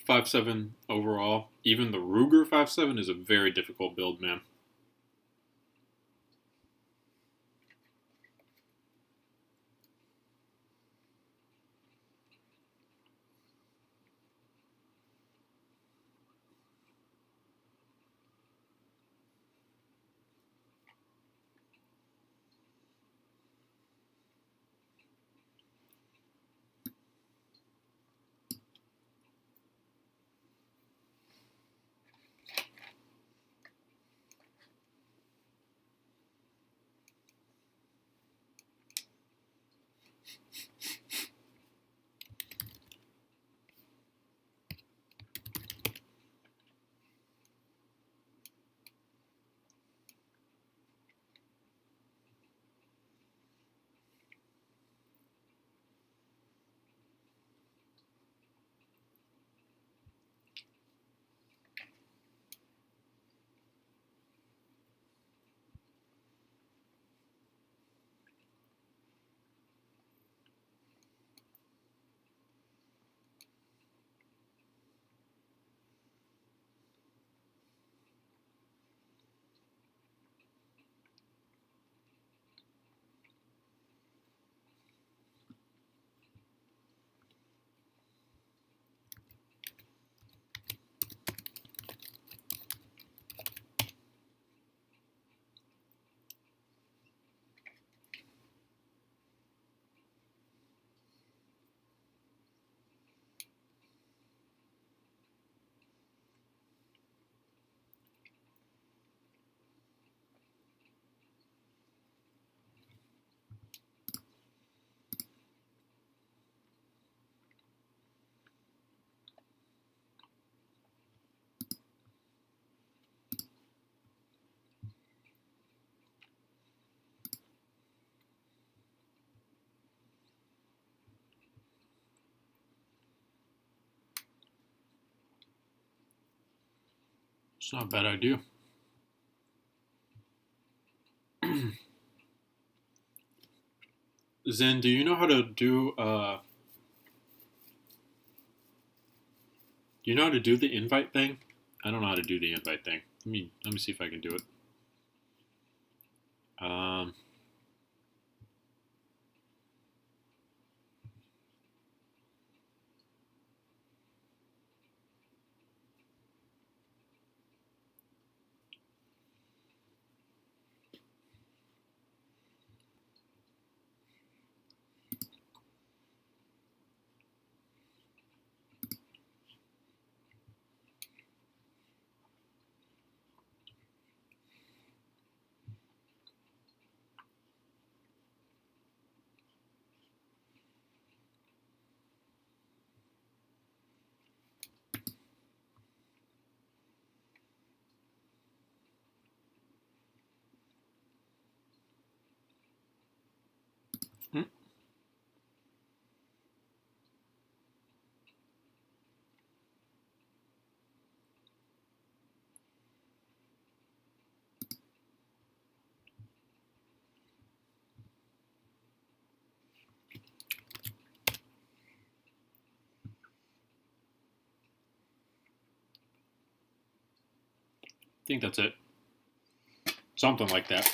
A: .5.7 overall, even the Ruger 5.7 is a very difficult build, man. It's not a bad idea. Zen, do you know how to do the invite thing? I don't know how to do the invite thing. Let me see if I can do it. I think that's it. Something like that.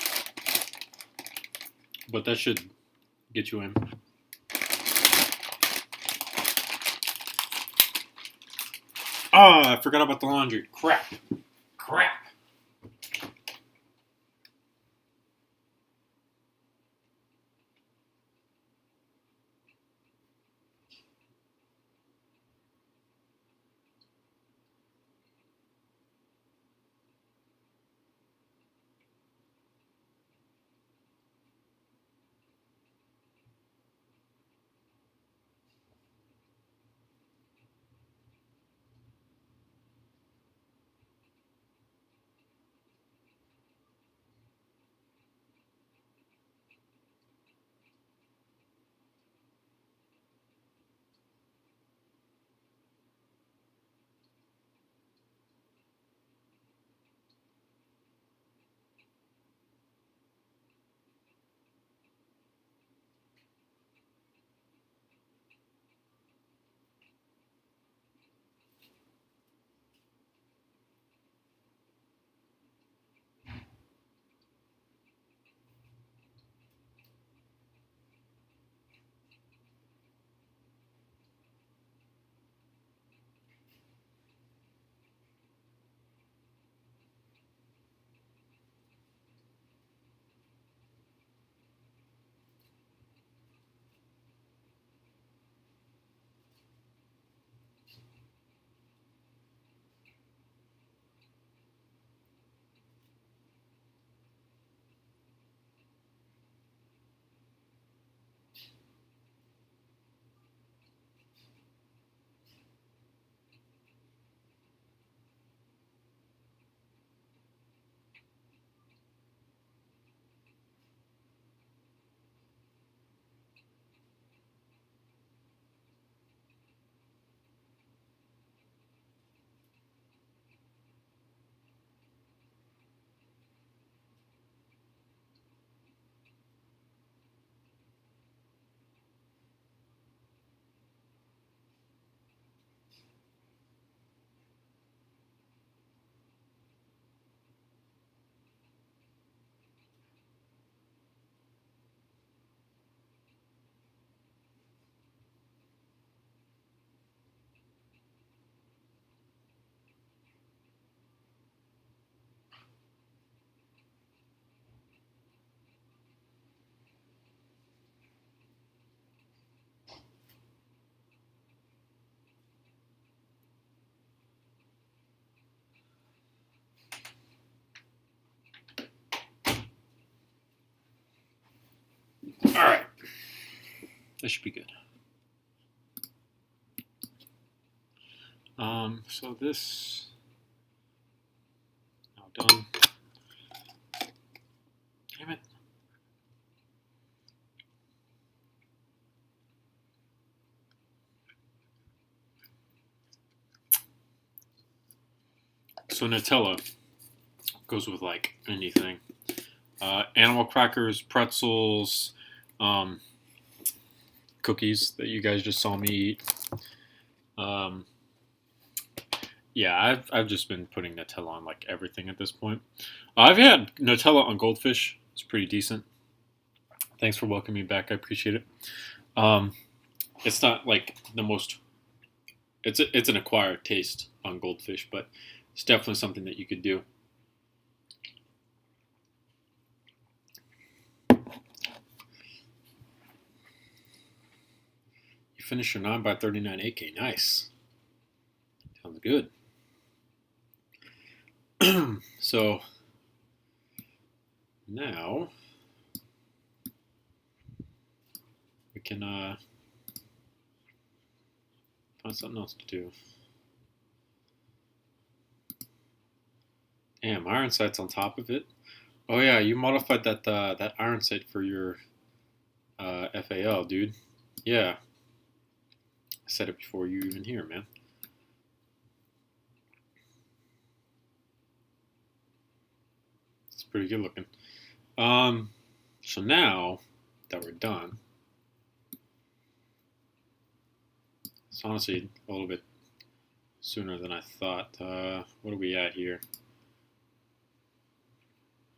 A: But that should get you in. I forgot about the laundry. Crap. Alright. That should be good. So this now done. Damn it. So Nutella goes with like anything. Animal crackers, pretzels, cookies that you guys just saw me eat. Yeah, I've just been putting Nutella on like everything at this point. I've had Nutella on goldfish. It's pretty decent. Thanks for welcoming me back. I appreciate it. It's not like the most. It's an acquired taste on goldfish, but it's definitely something that you could do. You finished your 9x39 AK. Nice. Sounds good. So now we can find something else to do. Damn, Iron Sights on top of it. Oh yeah, you modified that that Iron Sight for your FAL, dude. Yeah, I said it before you even here, man. It's pretty good looking. So now that we're done, it's honestly a little bit sooner than I thought. What are we at here?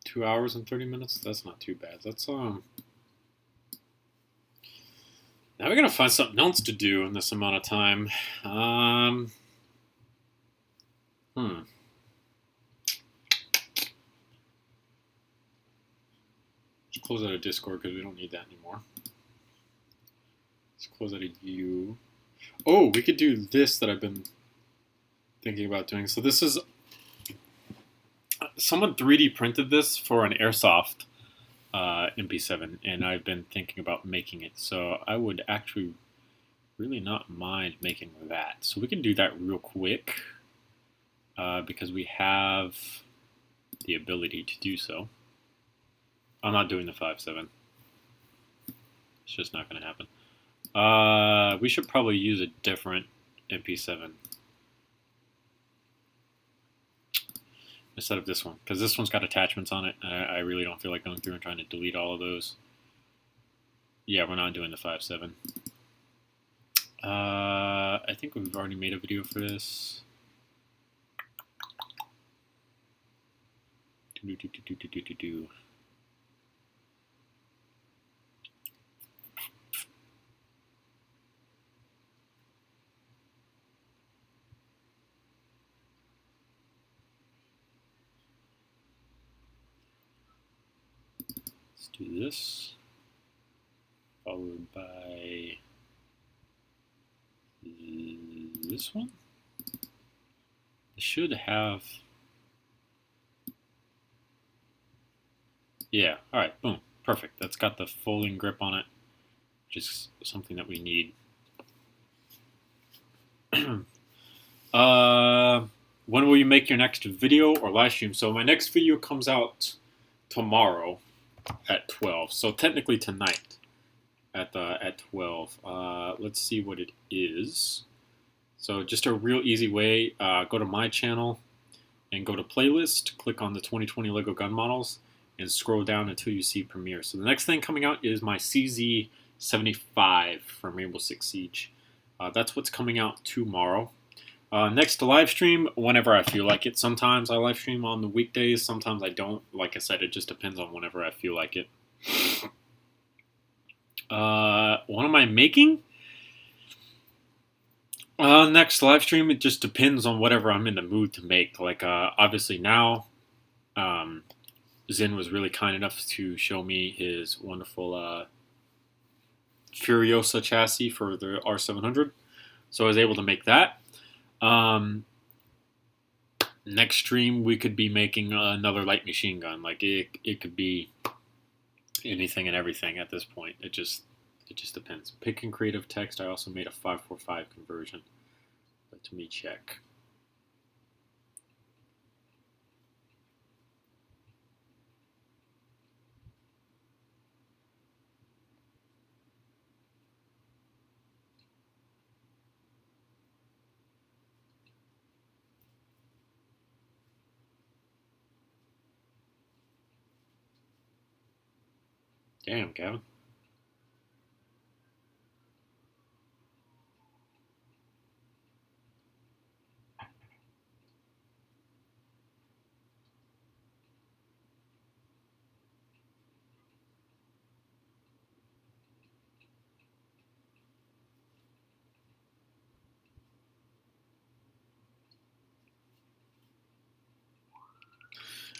A: 2 hours and 30 minutes? That's not too bad. That's now we're gonna find something else to do in this amount of time. Let's close out of Discord because we don't need that anymore. Let's close out of you. Oh, we could do this that I've been thinking about doing. So this is someone 3D printed this for an airsoft Mp7, and I've been thinking about making it. So I would actually really not mind making that. So we can do that real quick because we have the ability to do so. I'm not doing the 5.7. It's just not going to happen. We should probably use a different Mp7 instead of this one, because this one's got attachments on it. I really don't feel like going through and trying to delete all of those. Yeah, we're not doing the 5.7. I think we've already made a video for this. Let's do this, followed by this one. It should have, yeah, all right, boom, perfect. That's got the folding grip on it, which is something that we need. When will you make your next video or live stream? So my next video comes out tomorrow at 12. So technically tonight at 12. Let's see what it is. So just a real easy way. Go to my channel and go to playlist. Click on the 2020 Lego gun models and scroll down until you see Premiere. So the next thing coming out is my CZ75 from Rainbow Six Siege. That's what's coming out tomorrow. Next to live stream, whenever I feel like it. Sometimes I live stream on the weekdays, sometimes I don't. Like I said, it just depends on whenever I feel like it. What am I making? Next live stream, it just depends on whatever I'm in the mood to make. Like, obviously now, Zin was really kind enough to show me his wonderful Furiosa chassis for the R700. So I was able to make that. Next stream, we could be making another light machine gun. Like, it could be anything and everything at this point. It just depends. Picking creative text, I also made a 545 conversion. Let me check. Damn, Gavin.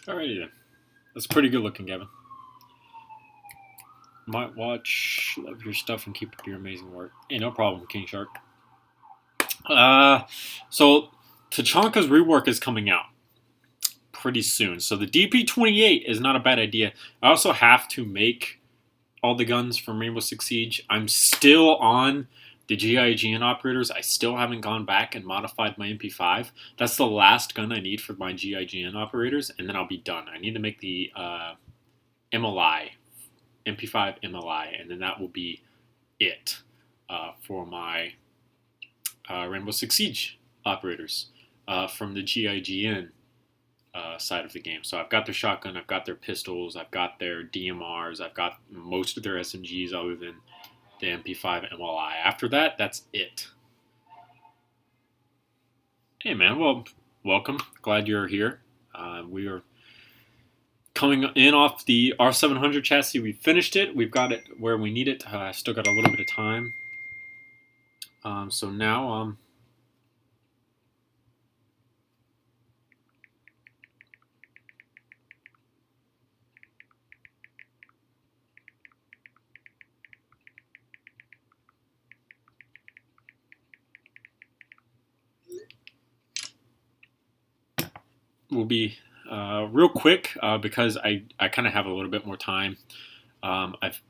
A: Alrighty then. That's pretty good looking, Gavin. Might watch, love your stuff, and keep up your amazing work. Hey, no problem, King Shark. So Tachanka's rework is coming out pretty soon. So the DP-28 is not a bad idea. I also have to make all the guns from Rainbow Six Siege. I'm still on the GIGN operators. I still haven't gone back and modified my MP5. That's the last gun I need for my GIGN operators, and then I'll be done. I need to make the MLI, MP5 MLI, and then that will be it for my Rainbow Six Siege operators from the GIGN side of the game. So I've got their shotgun, I've got their pistols, I've got their DMRs, I've got most of their SMGs other than the MP5 MLI. After that, that's it. Hey man, well, welcome. Glad you're here. We are coming in off the R700 chassis. We finished it. We've got it where we need it. I still got a little bit of time. So now we'll be real quick because I kind of have a little bit more time. I've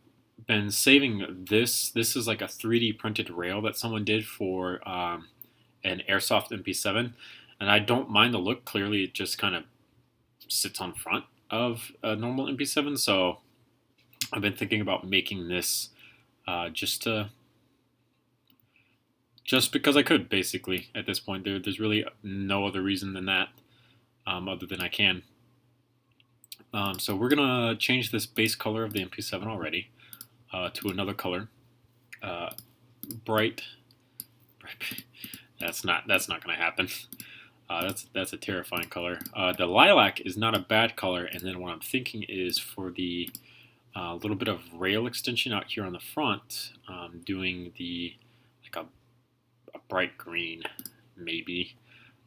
A: been saving this. This is like a 3D printed rail that someone did for an airsoft MP7, and I don't mind the look. Clearly, it just kind of sits on front of a normal MP7, so I've been thinking about making this just because I could, basically, at this point. There's really no other reason than that, other than I can. So we're going to change this base color of the MP7 already to another color. Bright. That's not going to happen. That's a terrifying color. The lilac is not a bad color, and then what I'm thinking is for the little bit of rail extension out here on the front, doing the like a bright green, maybe.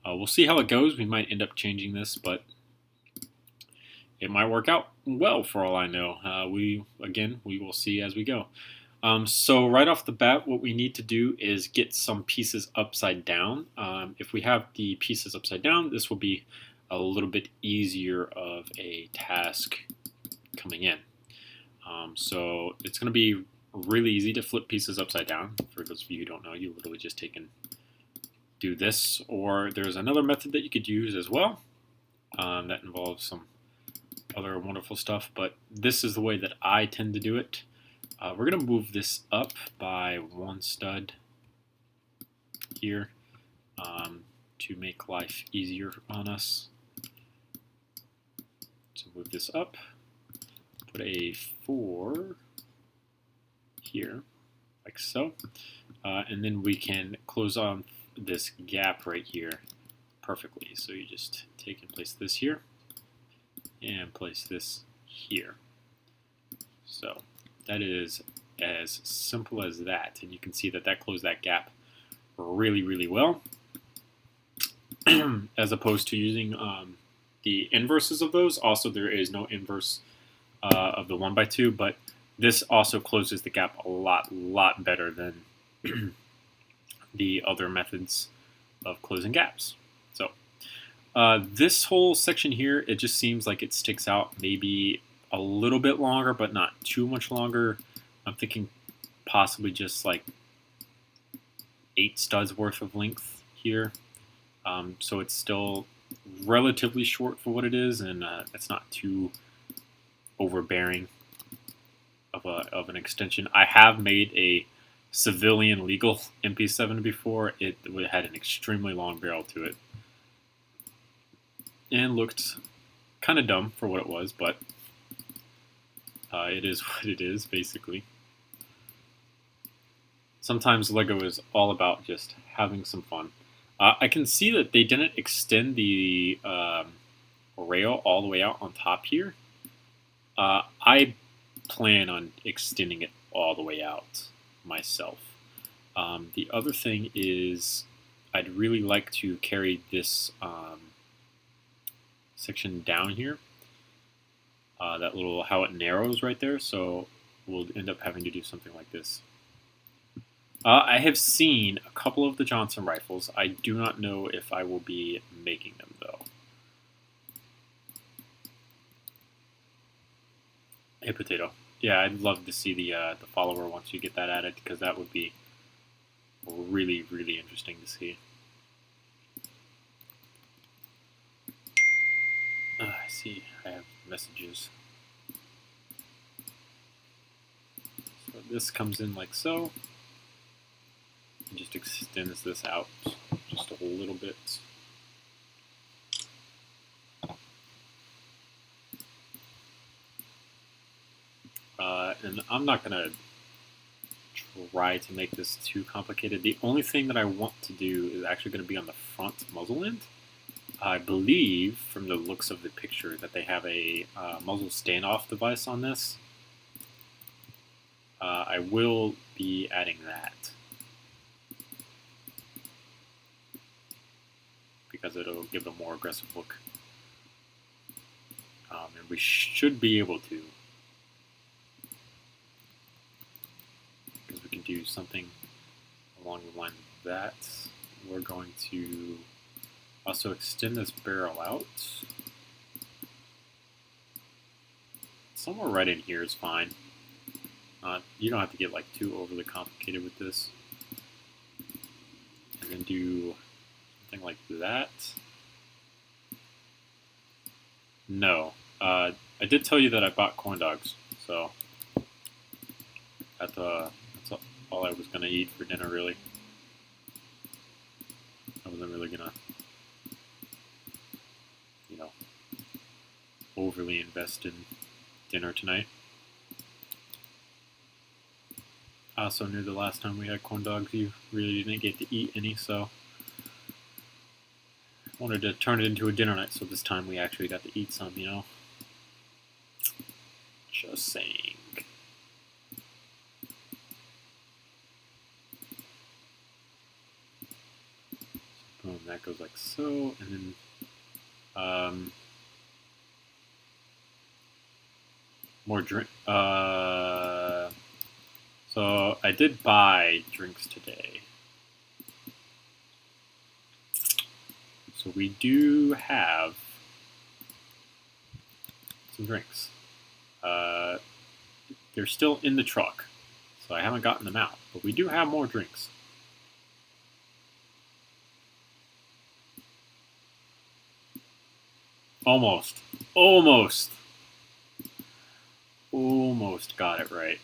A: We'll see how it goes. We might end up changing this, but it might work out well for all I know. We will see as we go. So right off the bat, what we need to do is get some pieces upside down. If we have the pieces upside down, this will be a little bit easier of a task coming in. So it's going to be really easy to flip pieces upside down. For those of you who don't know, you literally just do this, or there's another method that you could use as well that involves some other wonderful stuff, but this is the way that I tend to do it. We're going to move this up by one stud here to make life easier on us. So move this up, put a 4 here, like so, and then we can close on this gap right here perfectly. So you just take and place this here and place this here. So that is as simple as that, and you can see that that closed that gap really, really well, as opposed to using the inverses of those. Also, there is no inverse of the 1x2, but this also closes the gap a lot better than the other methods of closing gaps. So this whole section here, it just seems like it sticks out maybe a little bit longer, but not too much longer. I'm thinking possibly just like 8 studs worth of length here. So it's still relatively short for what it is, and it's not too overbearing of an extension. I have made a civilian legal MP7 before. It had an extremely long barrel to it and looked kind of dumb for what it was, but it is what it is, basically. Sometimes LEGO is all about just having some fun. I can see that they didn't extend the rail all the way out on top here. I plan on extending it all the way out myself. The other thing is I'd really like to carry this section down here. that little, how it narrows right there, so we'll end up having to do something like this. I have seen a couple of the Johnson rifles. I do not know if I will be making them, though. Hey, Potato. Yeah, I'd love to see the follower once you get that added, because that would be really, really interesting to see. I see. I have messages. So this comes in like so. And just extends this out just a little bit. And I'm not going to try to make this too complicated. The only thing that I want to do is actually going to be on the front muzzle end. I believe, from the looks of the picture, that they have a muzzle standoff device on this. I will be adding that, because it'll give a more aggressive look. And we should be able to, because we can do something along the lines of that. We're going to also extend this barrel out. Somewhere right in here is fine. You don't have to get like too overly complicated with this. And then do something like that. No. I did tell you that I bought corn dogs, so that's all I was going to eat for dinner, really. I wasn't really going to, you know, overly invest in dinner tonight. I also knew the last time we had corn dogs, you really didn't get to eat any, so I wanted to turn it into a dinner night, so this time we actually got to eat some, you know? Just saying. Boom, that goes like so, and then more drink. So I did buy drinks today. So we do have some drinks. They're still in the truck, so I haven't gotten them out, but we do have more drinks. Almost got it right.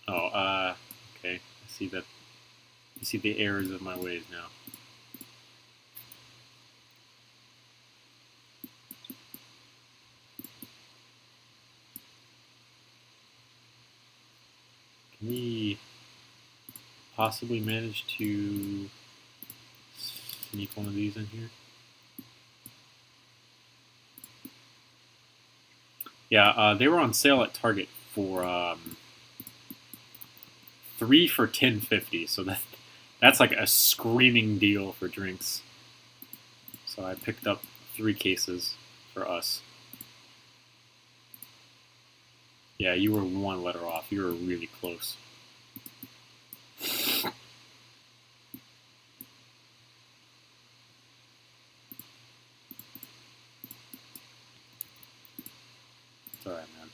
A: Oh, okay. I see that. I see the errors of my ways now. Can we possibly manage to sneak one of these in here? Yeah, they were on sale at Target for 3 for $10.50, so that's like a screaming deal for drinks. So I picked up 3 cases for us. Yeah, you were 1 letter off. You were really close. It's alright, man.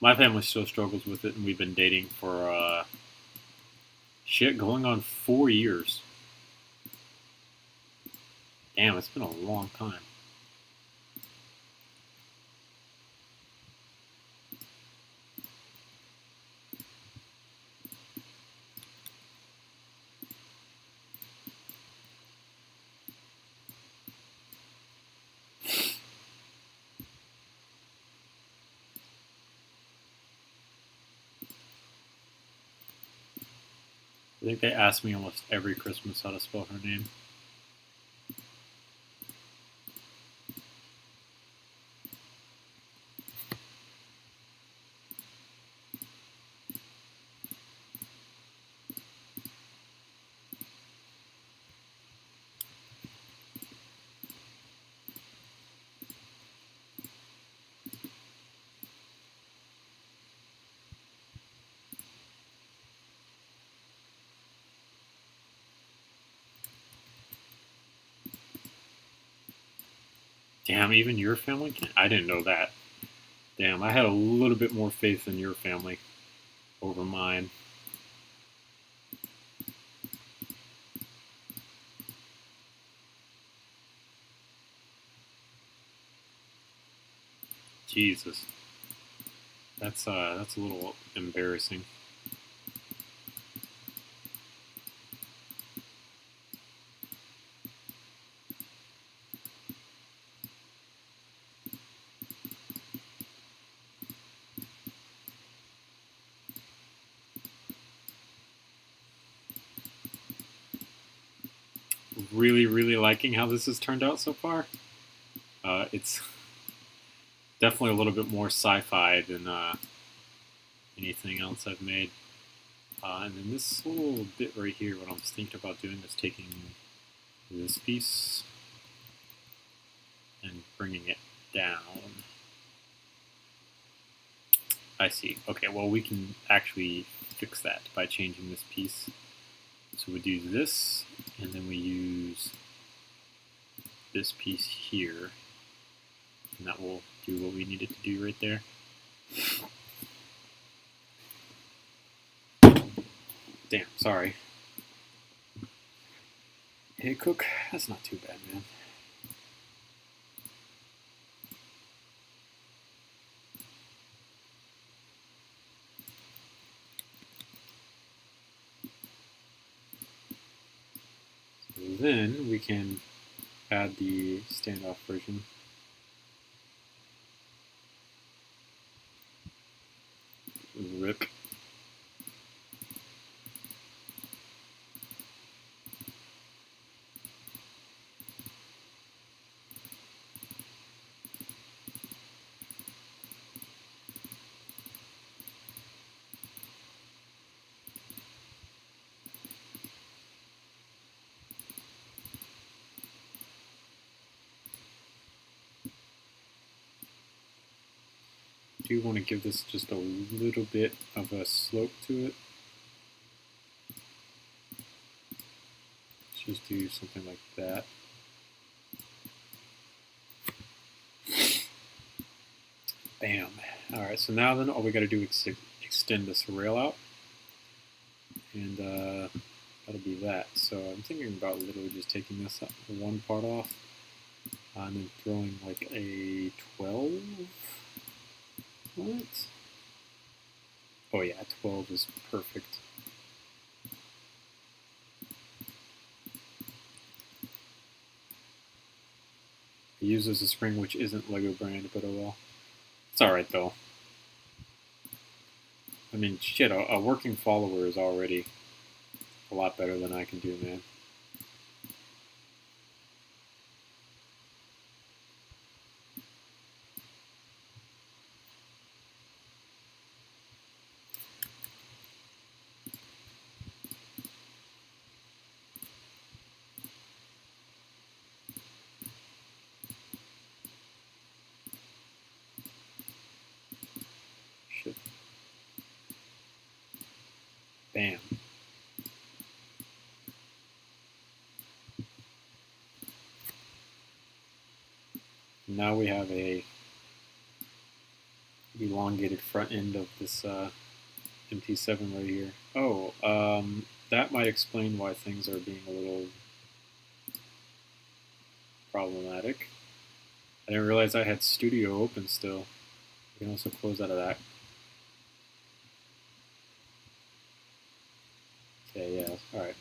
A: My family still struggles with it, and we've been dating for, shit, going on 4 years. Damn, it's been a long time. I think they ask me almost every Christmas how to spell her name. Damn, even your family can't? I didn't know that. Damn, I had a little bit more faith in your family over mine. Jesus. That's a little embarrassing. Really, really liking how this has turned out so far. It's definitely a little bit more sci-fi than anything else I've made. And then this little bit right here, what I was thinking about doing is taking this piece and bringing it down. I see. Okay, well we can actually fix that by changing this piece. So we do this, and then we use this piece here, and that will do what we need it to do right there. Damn, sorry. Hey, Cook, that's not too bad, man. So then we can add the standoff version. Rip. I do want to give this just a little bit of a slope to it. Let's just do something like that. Bam. Alright, so now then all we got to do is extend this rail out. And that'll be that. So I'm thinking about literally just taking this one part off and then throwing like a 12. What? Oh yeah, 12 is perfect. It uses a spring which isn't Lego brand, but oh well. It's alright though. I mean, shit, a working follower is already a lot better than I can do, man. Shit. Bam. Now we have a elongated front end of this Mp7 right here. Oh, that might explain why things are being a little problematic. I didn't realize I had Studio open still. We can also close out of that. Okay, yeah, alright.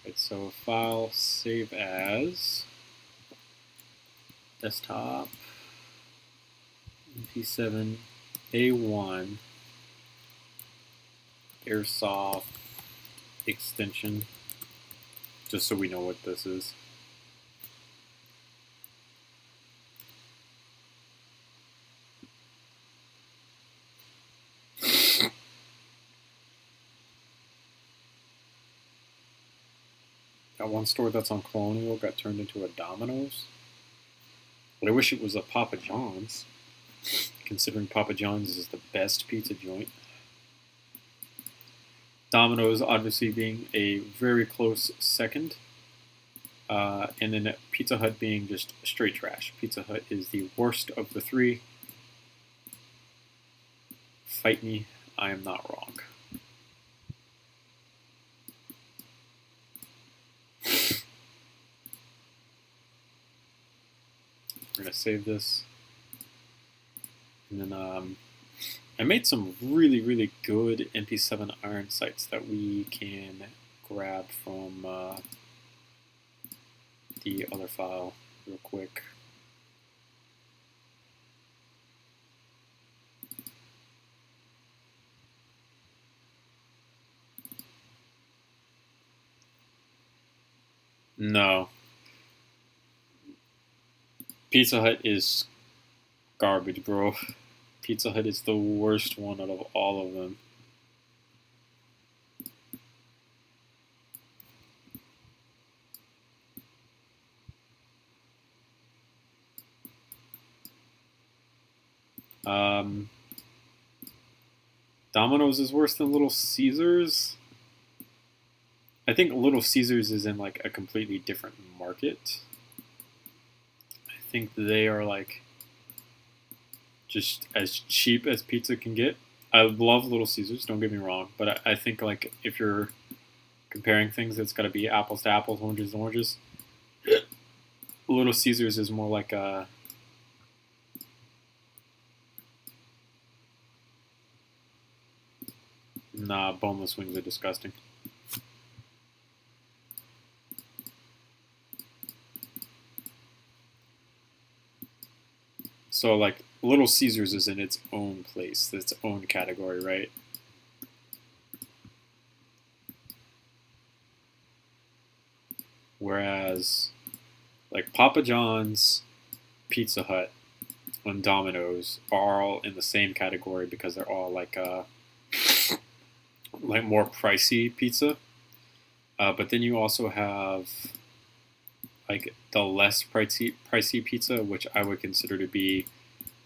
A: Alright, so file, save as, desktop, Mp7 A1, airsoft extension, just so we know what this is. That one store that's on Colonial got turned into a Domino's. But I wish it was a Papa John's, considering Papa John's is the best pizza joint. Domino's obviously being a very close second. And then Pizza Hut being just straight trash. Pizza Hut is the worst of the three. Fight me, I am not wrong. We're going to save this. And then I made some really good Mp7 Iron Sights that we can grab from the other file real quick. No. Pizza Hut is garbage, bro. Pizza Hut is the worst one out of all of them. Domino's is worse than Little Caesars. I think Little Caesars is in like a completely different market. I think they are like just as cheap as pizza can get. I love Little Caesars, don't get me wrong, but I think like if you're comparing things, it's got to be apples to apples, oranges to oranges. Little Caesars is more like a nah, boneless wings are disgusting. So like Little Caesars is in its own place, its own category, right? Whereas like Papa John's, Pizza Hut, and Domino's are all in the same category because they're all like more pricey pizza. But then you also have like the less pricey pizza, which I would consider to be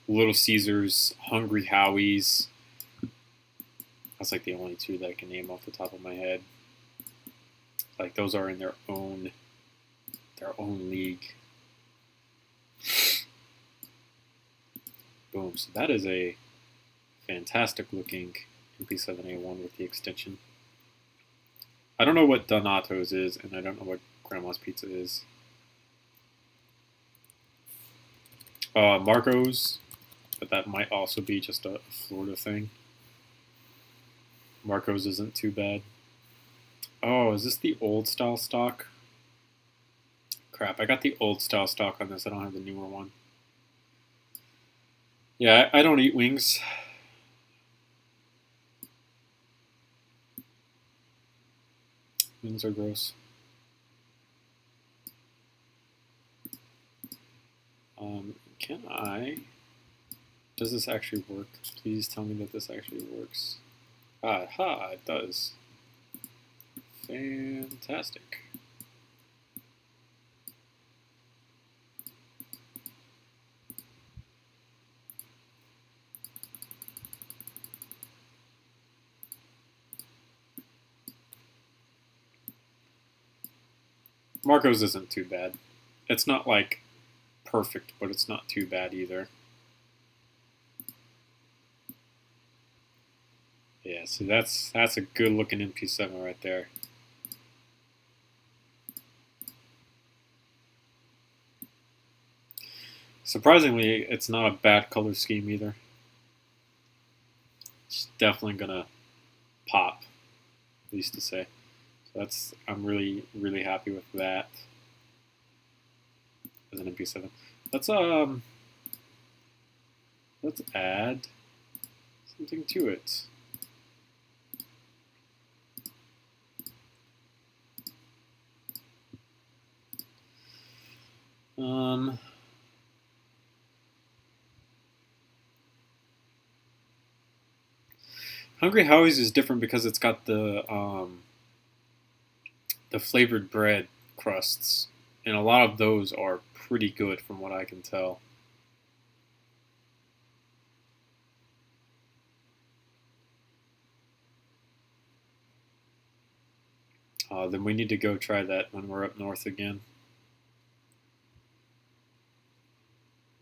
A: Little Caesars, Hungry Howie's. That's like the only two that I can name off the top of my head. Like those are in their own league. Boom. So that is a fantastic looking Mp7A1 with the extension. I don't know what Donato's is, and I don't know what Grandma's Pizza is. Marco's, but that might also be just a Florida thing. Marco's isn't too bad. Oh, is this the old style stock? Crap, I got the old style stock on this. I don't have the newer one. Yeah, I don't eat wings. Wings are gross. Can I? Does this actually work? Please tell me that this actually works. Aha, it does. Fantastic. Marco's isn't too bad. It's not like perfect, but it's not too bad either. Yeah, so that's a good looking Mp7 right there. Surprisingly, it's not a bad color scheme either. It's definitely gonna pop, at least to say. So I'm really happy with that as an Mp7. Let's add something to it. Hungry Howie's is different because it's got the flavored bread crusts, and a lot of those are pretty good from what I can tell. Then we need to go try that when we're up north again,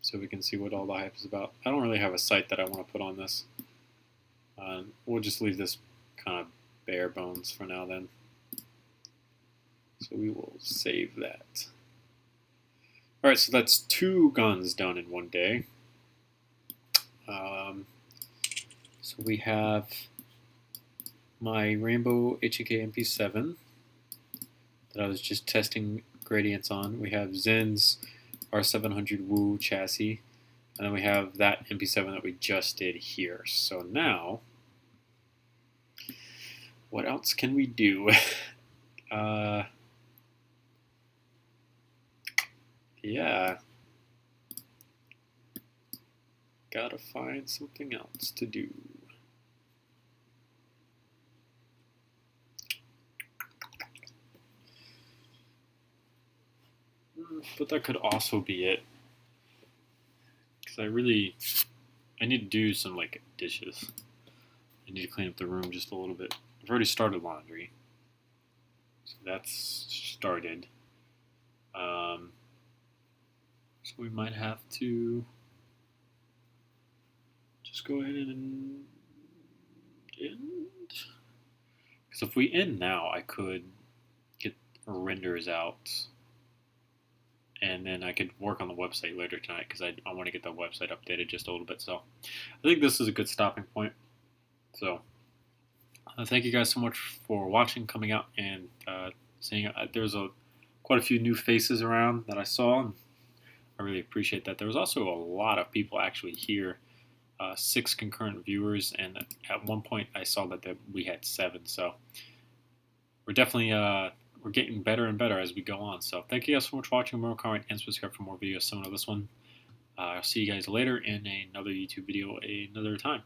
A: so we can see what all the hype is about. I don't really have a sight that I want to put on this. We'll just leave this kind of bare bones for now then. So we will save that. Alright, so that's 2 guns done in one day. So we have my Rainbow H&K Mp7 that I was just testing gradients on. We have Zen's R700 Woo chassis. And then we have that Mp7 that we just did here. So now, what else can we do? Yeah. Gotta find something else to do. But that could also be it. Because I need to do some like dishes. I need to clean up the room just a little bit. I've already started laundry. So that's started. So we might have to just go ahead and end. Because if we end now, I could get renders out. And then I could work on the website later tonight because I want to get the website updated just a little bit. So I think this is a good stopping point. So thank you guys so much for watching, coming out, and seeing. There's quite a few new faces around that I saw. And I really appreciate that. There was also a lot of people actually here, 6 concurrent viewers, and at one point I saw that we had 7. So we're definitely we're getting better and better as we go on. So thank you guys so much for watching. Remember, comment, and subscribe for more videos similar to this one. I'll see you guys later in another YouTube video another time.